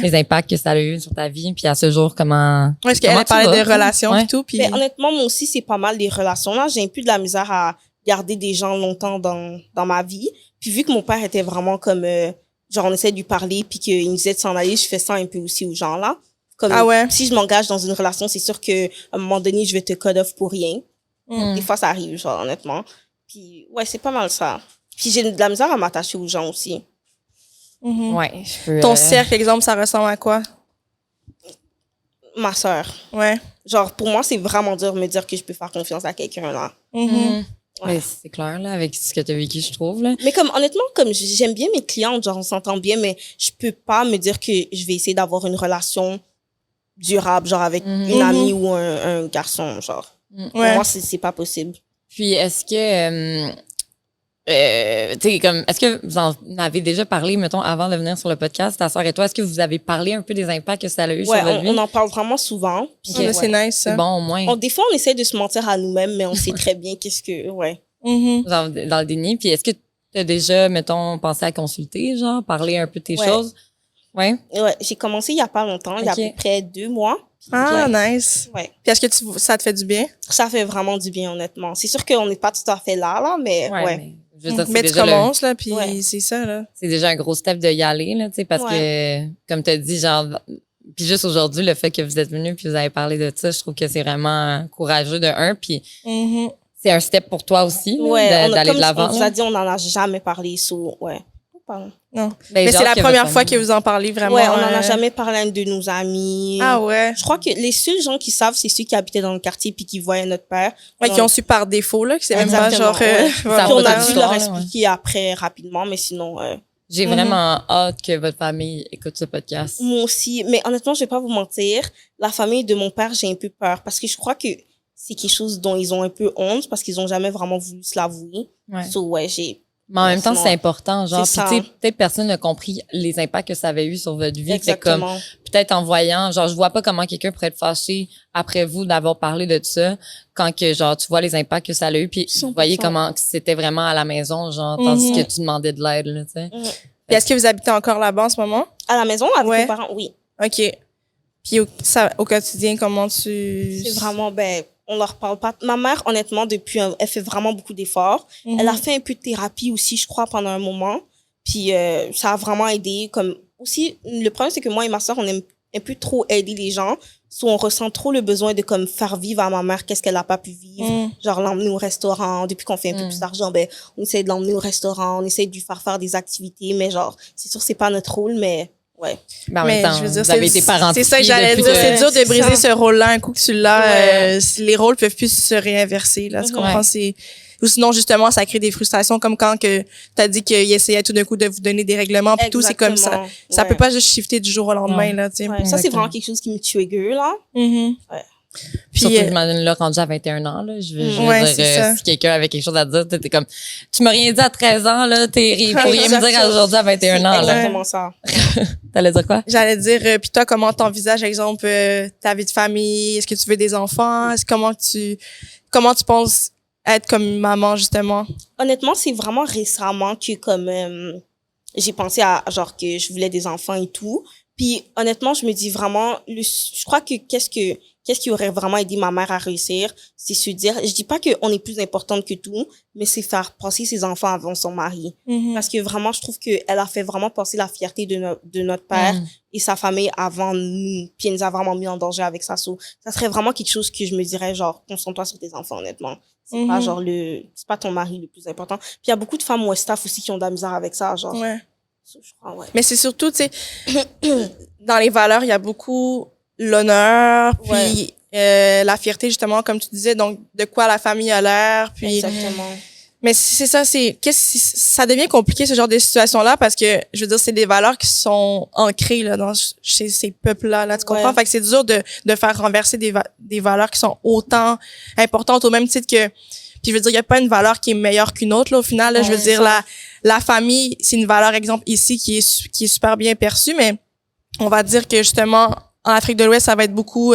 les impacts que ça a eu sur ta vie, puis à ce jour comment. Ouais, parce qu'elle parlait des relations et tout. Puis mais honnêtement, moi aussi, c'est pas mal des relations. Là, j'ai un peu de la misère à garder des gens longtemps dans ma vie. Puis vu que mon père était vraiment comme genre on essaie de lui parler, puis qu'il me disait de s'en aller, je fais ça un peu aussi aux gens là. Comme si je m'engage dans une relation, c'est sûr que à un moment donné, je vais te cut off pour rien. Des fois, ça arrive, genre, honnêtement. Puis, ouais, c'est pas mal ça. Puis, j'ai de la misère à m'attacher aux gens aussi. Ouais, je peux, ton cercle, exemple, ça ressemble à quoi? Ma sœur. Ouais. Genre, pour moi, c'est vraiment dur de me dire que je peux faire confiance à quelqu'un, là. Ouais, c'est clair, là, avec ce que tu as vécu, je trouve, là. Mais comme, honnêtement, comme j'aime bien mes clientes, genre, on s'entend bien, mais je peux pas me dire que je vais essayer d'avoir une relation durable, genre, avec une amie ou un garçon, genre. Pour moi, c'est pas possible. Puis, est-ce que, tu sais, comme, est-ce que vous en avez déjà parlé, mettons, avant de venir sur le podcast, ta sœur et toi, est-ce que vous avez parlé un peu des impacts que ça a eu sur votre vie? On en parle vraiment souvent. Okay. C'est nice, ça. C'est bon, au moins. Des fois, on essaie de se mentir à nous-mêmes, mais on sait très bien qu'est-ce que, dans le déni. Puis, est-ce que t'as déjà, mettons, pensé à consulter, genre, parler un peu de tes choses? Ouais. Ouais, j'ai commencé il y a pas longtemps, il y a à peu près 2 mois. Ah, nice. Ouais. Puis est-ce que ça te fait du bien? Ça fait vraiment du bien, honnêtement. C'est sûr qu'on n'est pas tout à fait là, mais ouais. Mais, je veux dire, Mais tu déjà commences, là, puis c'est ça, là. c'est déjà un gros step de y aller, là, tu sais, parce que, comme t'as dit, genre, puis juste aujourd'hui, le fait que vous êtes venu puis vous avez parlé de ça, je trouve que c'est vraiment courageux de un, puis c'est un step pour toi aussi, là, d'aller de l'avant. Comme on vous a dit, on n'en a jamais parlé sous, Pardon. Non. Mais c'est la première fois que vous en parlez vraiment. Ouais, on n'en a jamais parlé à une de nos amies. Ah ouais. Je crois que les seuls gens qui savent, c'est ceux qui habitaient dans le quartier puis qui voyaient notre père. Ouais, qui ont su par défaut, là, que c'est même pas genre... Puis on a dû leur expliquer après, rapidement, mais sinon... J'ai vraiment hâte que votre famille écoute ce podcast. Moi aussi. Mais honnêtement, je vais pas vous mentir, la famille de mon père, j'ai un peu peur parce que je crois que c'est quelque chose dont ils ont un peu honte parce qu'ils ont jamais vraiment voulu se l'avouer. J'ai... Mais en même temps, c'est important, genre, puis tu sais, peut-être personne n'a compris les impacts que ça avait eu sur votre vie. C'est comme, peut-être en voyant, genre, je vois pas comment quelqu'un pourrait être fâché après vous d'avoir parlé de ça, quand que, genre, tu vois les impacts que ça a eu, puis vous voyez comment c'était vraiment à la maison, genre, tandis que tu demandais de l'aide, là, tu sais. Puis est-ce que vous habitez encore là-bas en ce moment? À la maison, avec mes parents, oui. OK. Puis au quotidien, comment tu... C'est vraiment, on leur parle pas. Ma mère, honnêtement, depuis, elle fait vraiment beaucoup d'efforts. Elle a fait un peu de thérapie aussi, je crois, pendant un moment. Puis ça a vraiment aidé. Comme aussi, le problème, c'est que moi et ma soeur, on aime un peu trop aider les gens. Soit on ressent trop le besoin de comme faire vivre à ma mère qu'est-ce qu'elle a pas pu vivre. Genre l'emmener au restaurant. Depuis qu'on fait un peu plus d'argent, on essaie de l'emmener au restaurant. On essaie de lui faire des activités. Mais genre, c'est sûr, c'est pas notre rôle, mais... Ouais. Ben, en même temps, je veux dire, vous avez été parents. C'est ça que j'allais dire. C'est dur de briser ce rôle-là un coup que tu l'as. Les rôles peuvent plus se réinverser, là. Tu comprends? Ou sinon, justement, ça crée des frustrations, comme quand que t'as dit qu'il essayait tout d'un coup de vous donner des règlements, puis tout, c'est comme ça. Ça peut pas juste shifter du jour au lendemain, là, tu sais. Ça, c'est vraiment quelque chose qui me trigger, là. Puis, surtout, j'imagine, là, rendu à 21 ans, là, je veux dire, si quelqu'un avait quelque chose à dire, t'es comme, tu m'as rien dit à 13 ans, là, t'es pour rien me dire aujourd'hui à 21 ans, là. Exactement ça. T'allais dire quoi? J'allais dire, puis toi, comment t'envisages, exemple, ta vie de famille? Est-ce que tu veux des enfants? Comment tu penses être comme une justement? Honnêtement, c'est vraiment récemment que, comme, j'ai pensé à, genre, que je voulais des enfants et tout. Puis, honnêtement, je me dis vraiment, je crois que qu'est-ce qui aurait vraiment aidé ma mère à réussir, c'est se dire, je dis pas qu'on est plus importante que tout, mais c'est faire passer ses enfants avant son mari. Parce que vraiment, je trouve qu'elle a fait vraiment passer la fierté de notre père et sa famille avant nous, puis elle nous a vraiment mis en danger avec ça. Ça serait vraiment quelque chose que je me dirais, genre, concentre-toi sur tes enfants, honnêtement. C'est pas genre c'est pas ton mari le plus important. Puis il y a beaucoup de femmes ou staff aussi qui ont de la misère avec ça, genre. Je crois, Mais c'est surtout, tu sais, dans les valeurs, il y a beaucoup l'honneur, puis la fierté, justement, comme tu disais, donc de quoi la famille a l'air, puis... Exactement. Mais c'est ça, ça devient compliqué, ce genre de situation-là, parce que, je veux dire, c'est des valeurs qui sont ancrées, là, chez ces peuples-là, là, tu comprends? Fait que c'est dur de faire renverser des valeurs qui sont autant importantes, au même titre que... Puis je veux dire, il y a pas une valeur qui est meilleure qu'une autre, là, au final, là, je veux dire, la famille, c'est une valeur, exemple, ici, qui est super bien perçue, mais on va dire que, justement, en Afrique de l'Ouest, ça va être beaucoup,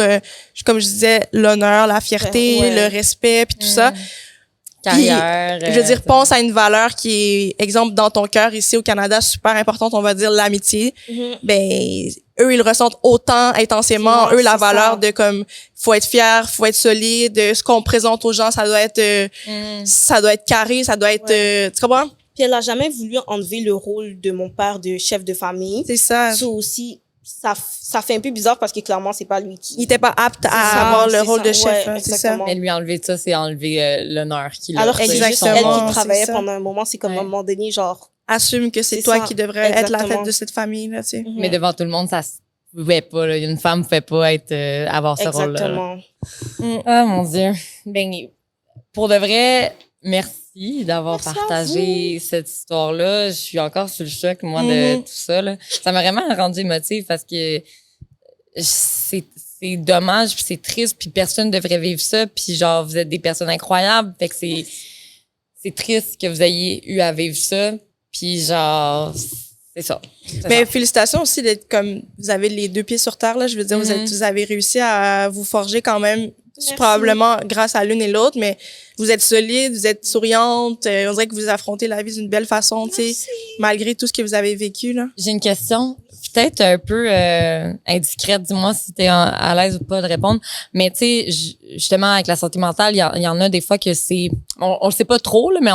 comme je disais, l'honneur, la fierté, le respect, puis tout ça. Carrière. Puis, je veux dire, pense à une valeur qui est, exemple, dans ton cœur, ici au Canada, super importante, on va dire l'amitié. Ben, eux, ils le ressentent autant intensément. Eux, la valeur de comme, faut être fier, faut être solide, ce qu'on présente aux gens, ça doit être carré, ça doit être, tu comprends? Puis elle a jamais voulu enlever le rôle de mon père de chef de famille. C'est ça. Ça aussi, ça fait un peu bizarre parce que clairement, c'est pas lui qui... Il était pas apte à avoir le rôle de chef, c'est ça. Mais lui enlever ça, c'est enlever l'honneur qu'il a. Alors que c'est juste elle qui travaillait pendant un moment, c'est comme à un moment donné, genre... Assume que c'est toi qui devrais être la tête de cette famille, là, tu sais. Mais devant tout le monde, ça se pouvait pas, là. Une femme pouvait pas être, avoir ce rôle-là. Exactement. Ah, mon Dieu. Ben, pour de vrai, merci d'avoir partagé cette histoire-là. Je suis encore sur le choc, moi, de tout ça, là. Ça m'a vraiment rendu émotive parce que c'est dommage, puis c'est triste, puis personne devrait vivre ça, puis genre, vous êtes des personnes incroyables, fait que c'est triste que vous ayez eu à vivre ça, puis genre, C'est ça. Mais félicitations aussi d'être comme, vous avez les 2 pieds sur terre, là. Je veux dire, vous avez réussi à vous forger quand même, probablement grâce à l'une et l'autre, mais vous êtes solide, vous êtes souriante. On dirait que vous affrontez la vie d'une belle façon, tu sais, malgré tout ce que vous avez vécu, là. J'ai une question, peut-être un peu indiscrète. Dis-moi si t'es à l'aise ou pas de répondre. Mais tu sais, justement, avec la santé mentale, il y en a des fois que c'est... On le sait pas trop, là, mais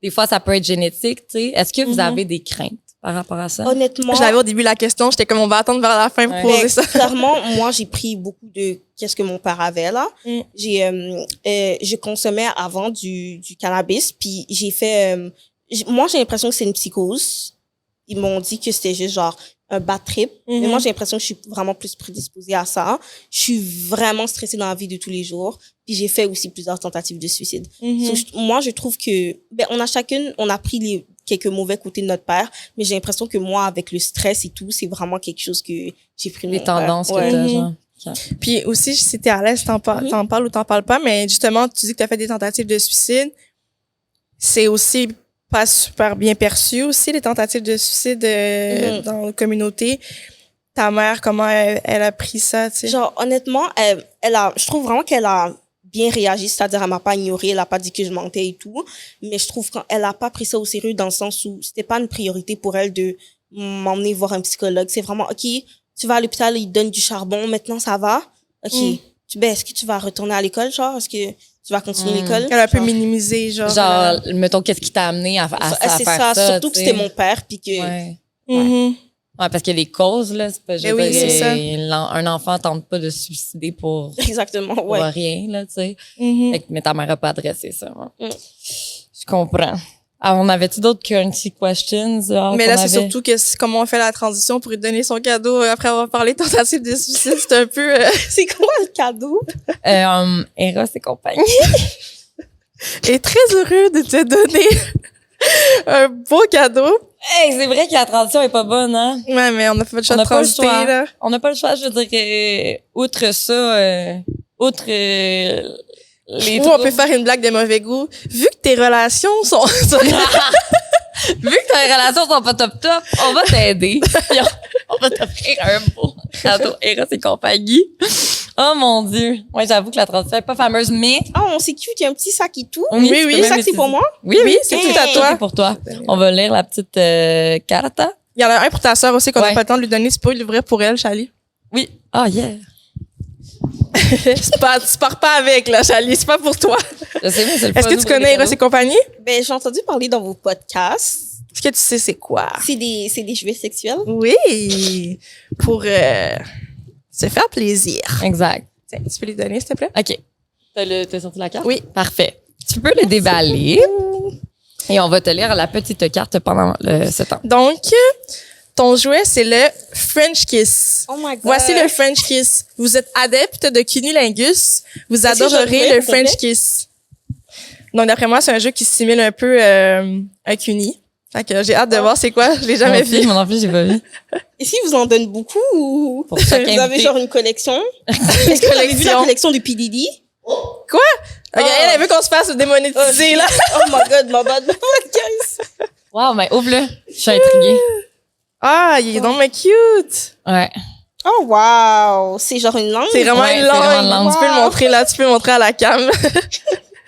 des fois, ça peut être génétique, tu sais. Est-ce que vous avez des craintes par rapport à ça? Honnêtement. Je l'avais au début la question, j'étais comme on va attendre vers la fin pour poser ça. Clairement, moi j'ai pris beaucoup de qu'est-ce que mon père avait là. Je consommais avant du cannabis, puis j'ai fait moi j'ai l'impression que c'est une psychose. Ils m'ont dit que c'était juste genre un bad trip, mais moi j'ai l'impression que je suis vraiment plus prédisposée à ça. Je suis vraiment stressée dans la vie de tous les jours, puis j'ai fait aussi plusieurs tentatives de suicide. Moi je trouve que on a pris quelques mauvais côtés de notre père, mais j'ai l'impression que moi, avec le stress et tout, c'est vraiment quelque chose que j'ai pris de les mon tendances père. que t'as, genre. Okay. Puis aussi, si t'es à l'aise, t'en parles ou t'en parles pas, mais justement, tu dis que t'as fait des tentatives de suicide. C'est aussi pas super bien perçu aussi, les tentatives de suicide dans la communauté. Ta mère, comment elle a pris ça, tu sais? Genre, honnêtement, je trouve vraiment qu'elle a bien réagi, c'est-à-dire elle m'a pas ignoré, elle a pas dit que je mentais et tout, mais je trouve qu'elle a pas pris ça au sérieux dans le sens où c'était pas une priorité pour elle de m'emmener voir un psychologue. C'est vraiment, OK, tu vas à l'hôpital, ils te donnent du charbon, maintenant ça va. OK, est-ce que tu vas retourner à l'école, genre? Est-ce que tu vas continuer l'école? Elle a un peu minimisé, genre. Genre, mettons, qu'est-ce qui t'a amené à c'est faire ça? Surtout que c'était mon père, puis que... Ouais, parce que les causes, là, c'est pas juste c'est ça. un enfant tente pas de se suicider pour rien, là, tu sais. Mais ta mère a pas adressé ça. Hein. Je comprends. Alors, on avait-tu d'autres currency questions? Mais là, c'est surtout comment on fait la transition pour lui donner son cadeau après avoir parlé de tentative de suicide. C'est un peu... C'est quoi le cadeau? Eros et compagnie. est très heureux de te donner un beau cadeau. Hey, c'est vrai que la transition est pas bonne, hein? Ouais, mais on n'a pas le choix de transiter, là. On n'a pas le choix, je veux dire, outre ça, les Ou on peut faire une blague de mauvais goût. Vu que tes relations sont... Vu que tes relations sont pas top, on va t'aider. On va t'offrir un beau cadeau Eros et compagnie. Oh mon Dieu. Ouais, j'avoue que la transition est pas fameuse, mais... Oh, c'est cute, il y a un petit sac et tout. Oui, le sac, c'est pour moi? Oui, c'est tout à toi. C'est pour toi. On va lire la petite carta. Il y en a un pour ta sœur aussi qu'on n'a pas le temps de lui donner. C'est pas l'ouvrir pour elle, Charlie. Oui. Ah, yeah. Tu pars pas avec, là, Charlie. C'est pas pour toi. Je sais, mais c'est le Est-ce que tu connais Eros et compagnie? Ben, j'ai entendu parler dans vos podcasts. Est-ce que tu sais c'est quoi? C'est des jouets sexuels? Oui. Pour se faire plaisir. Exact. Tiens, tu peux lui donner, s'il te plaît? OK. T'as sorti la carte? Oui. Parfait. Tu peux le déballer. Et on va te lire la petite carte pendant ce temps. Donc, ton jouet, c'est le French Kiss. Oh my God. Voici le French Kiss. Vous êtes adepte de cunilingus. Vous adorerez le French Kiss. Donc, d'après moi, c'est un jeu qui simule un peu un cuni. Fait que j'ai hâte de voir c'est quoi. Je l'ai jamais vu. Mon enfant, j'ai pas vu. Et si vous en donnez beaucoup ou pour chaque vous avez genre une collection? Est-ce que vous avez vu la collection du PDD? Quoi? Okay, elle veut qu'on se fasse démonétiser, là. Oh my God, my bad, guys. Wow, mais ouvre-le. Je suis intriguée. Ah, il est donc mais cute. Ouais. Oh wow, c'est genre une langue. C'est vraiment une langue. Tu peux le montrer là, tu peux le montrer à la cam.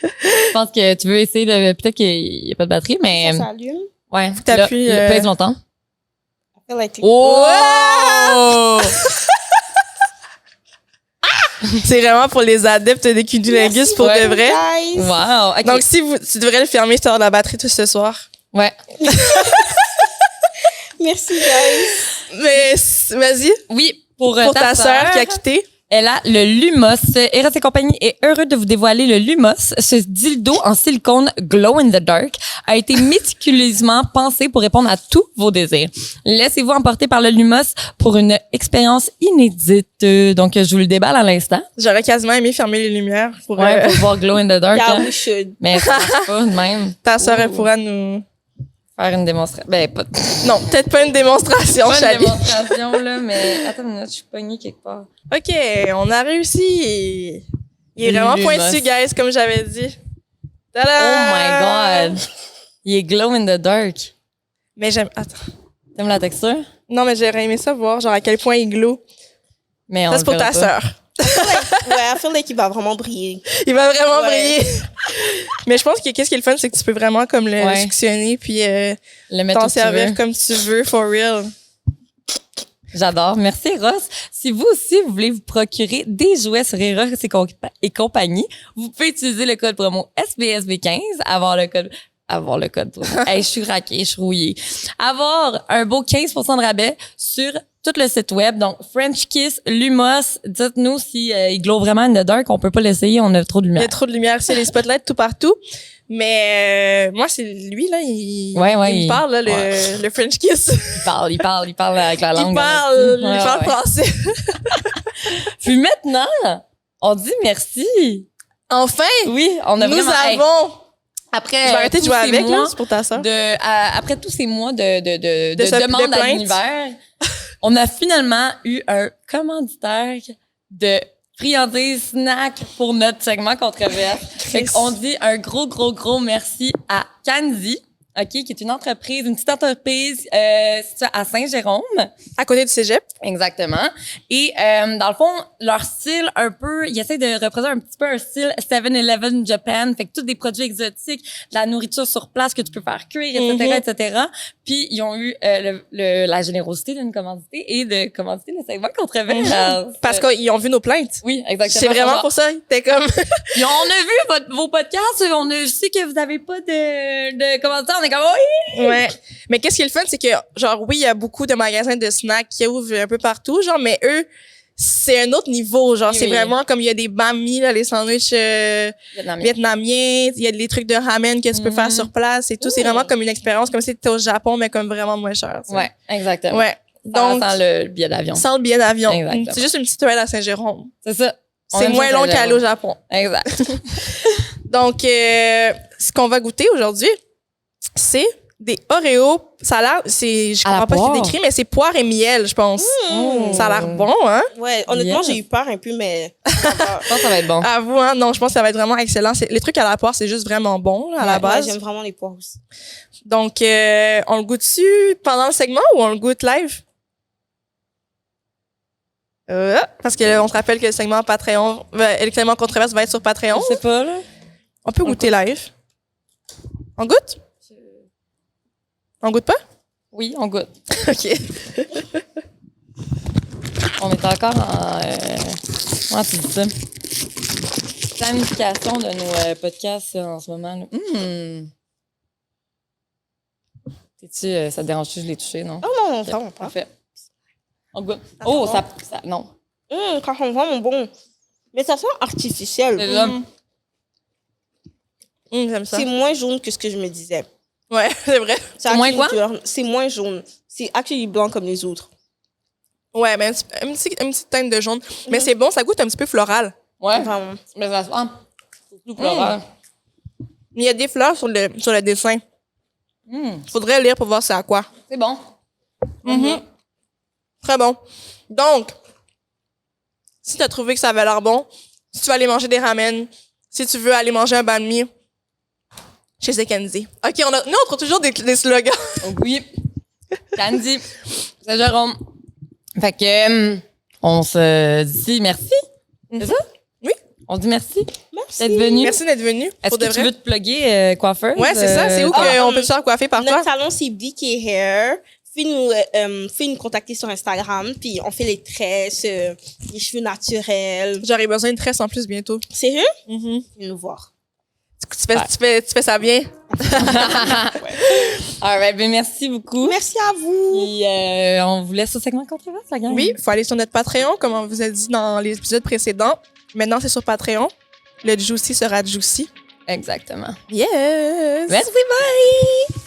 Je pense que tu veux essayer de... Peut-être qu'il n'y a pas de batterie, mais... Ça s'allume. Ouais. Faut t'appuyer. Pèse longtemps. Oh! C'est vraiment pour les adeptes des cunilingus pour de vrai. Guys. Wow. Okay. Donc, tu devrais le fermer, tu auras de la batterie tout ce soir. Ouais. Merci, guys. Mais, vas-y. Oui, pour ta sœur qui a quitté. Elle a le Lumos. Eros et compagnie est heureux de vous dévoiler le Lumos. Ce dildo en silicone glow in the dark a été méticuleusement pensé pour répondre à tous vos désirs. Laissez-vous emporter par le Lumos pour une expérience inédite. Donc, je vous le déballe à l'instant. J'aurais quasiment aimé fermer les lumières pour voir glow in the dark. Yeah, hein. we should. Mais ça marche pas de même. Ta sœur, elle pourra nous... Faire une démonstration. Ben, pas... Non, peut-être pas une démonstration, pas Charlie. Une démonstration, là, mais attends une minute, je suis pognée quelque part. OK, on a réussi. Il est vraiment pointu, guys, comme j'avais dit. Tada! Oh my God! Il est glow in the dark. Mais j'aime... Attends. T'aimes la texture? Non, mais j'aurais aimé ça voir, genre, à quel point il glow. Mais on Ça, c'est pour le verra ta pas. sœur. Ouais, I feel like il va vraiment briller. Il va vraiment Ouais. briller. Mais je pense que qu'est-ce qui est le fun, c'est que tu peux vraiment comme le suctionner puis Le mettre où t'en tu servir veux. comme tu veux, for real. J'adore. Merci, Ross. Si vous aussi, vous voulez vous procurer des jouets sur Eros et compagnie, vous pouvez utiliser le code promo SBSB15, avoir le code promo. Hey, je suis raquée, je suis rouillée. Avoir un beau 15% de rabais sur tout le site web. Donc, French Kiss, Lumos, dites-nous si il glow vraiment in the dark. On peut pas l'essayer, on a trop de Il y lumière. a trop de lumière, c'est les spotlights tout partout. Mais moi, c'est lui, là, il me parle, là, le French Kiss. Il parle avec la langue. Il parle Ouais. français. Puis maintenant, on dit merci. Enfin, Oui, on a nous vraiment... Hey, avons... après Je vais arrêter de tous jouer ces avec, là, mois c'est pour ta soeur. après tous ces mois de De demandes à plaintes. l'univers, on a finalement eu un commanditaire de friandises, snacks pour notre segment controverse. Fait qu'on dit un gros merci à Candy, OK, qui est une petite entreprise située à Saint-Jérôme. À côté du cégep. Exactement. Et dans le fond, leur style un peu, ils essaient de représenter un petit peu un style 7-Eleven Japan, fait que tous des produits exotiques, de la nourriture sur place que tu peux faire cuire, etc. Puis ils ont eu la générosité d'une commandité et de commanditer le segment controverse. Parce qu'ils ont vu nos plaintes. Oui, exactement. C'est vraiment pour ça. T'es comme... Puis on a vu vos podcasts, on a su que vous avez pas de commanditaires, on est comme oui. Ouais. Mais qu'est-ce qui est le fun, c'est que, genre, oui, il y a beaucoup de magasins de snacks qui ouvrent un peu partout, genre, mais eux, c'est un autre niveau, genre, Oui, c'est oui. vraiment comme il y a des banh mi, là, les sandwichs vietnamiens, il y a des trucs de ramen que tu peux faire sur place et tout. C'est vraiment comme une expérience, comme si t'étais au Japon, mais comme vraiment moins cher. tu sais. Ouais, exactement. Ouais. Donc, Sans le billet d'avion. sans le billet d'avion. Exactement. C'est juste une petite ride à Saint-Jérôme. C'est ça. On C'est aime moins ça, long Saint-Jérôme. qu'aller au Japon. Exact. Donc, ce qu'on va goûter aujourd'hui, c'est des Oreos. Ça a l'air, je À la comprends pas ce poire. qu'il décrit, mais c'est poire et miel, je pense. Ça a l'air bon, hein? Ouais, honnêtement, Yes. j'ai eu peur un peu, mais... Je pense que ça va être bon. À vous, hein? Non, je pense que ça va être vraiment excellent. Les trucs à la poire, c'est juste vraiment bon, là, à la Ouais, base. j'aime vraiment les poires aussi. Donc, on le goûte-tu pendant le segment ou on le goûte live? Parce que on se rappelle que le segment Patreon, le segment controverse va être sur Patreon. Je sais pas, là. On peut goûter live. On goûte? On goûte pas? Oui, on goûte. OK. On est encore en... comment tu dis ça? Planification de nos podcasts en ce moment. Là. T'es-tu... ça te dérange-tu? Je l'ai touché, non? Oh non, vraiment pas. Parfait. On goûte. Ça Oh, sent ça... Non. Ça sent vraiment bon. Mais ça sent artificiel. C'est ça. J'aime ça. C'est moins jaune que ce que je me disais. Ouais, c'est vrai. C'est moins actually quoi? couleur- C'est moins jaune. C'est actually blanc comme les autres. Ouais, mais une petite teinte de jaune. Mais c'est bon, ça goûte un petit peu floral. Ouais. Vraiment. Mais ça sent... Surtout floral. Il y a des fleurs sur le dessin. Faudrait lire pour voir c'est à quoi. C'est bon. Très bon. Donc, si tu as trouvé que ça avait l'air bon, si tu veux aller manger des ramen, si tu veux aller manger un banh mi, chez Sekenzi. OK, nous, on trouve toujours des slogans. Oui. Candy. C'est Jérôme. Fait que, on se dit merci. C'est ça? Oui. On dit merci Merci. d'être venu. Merci d'être venu. Est-ce Pour de que tu vrai. veux te plugger, coiffeuse? Ouais, c'est ça. C'est où qu'on peut se faire coiffer par Notre toi? salon, c'est BK Hair. Fais nous contacter sur Instagram, puis on fait les tresses, les cheveux naturels. J'aurais besoin de tresse en plus bientôt. Sérieux? Mhm. Viens nous voir. Tu fais ça bien? All right, ben merci beaucoup. Merci à vous. Puis, on vous laisse au segment controverse, la gang. Oui, il faut aller sur notre Patreon, comme on vous a dit dans les épisodes précédents. Maintenant, c'est sur Patreon. Le Juicy sera Juicy. Exactement. Yes! Merci, bye!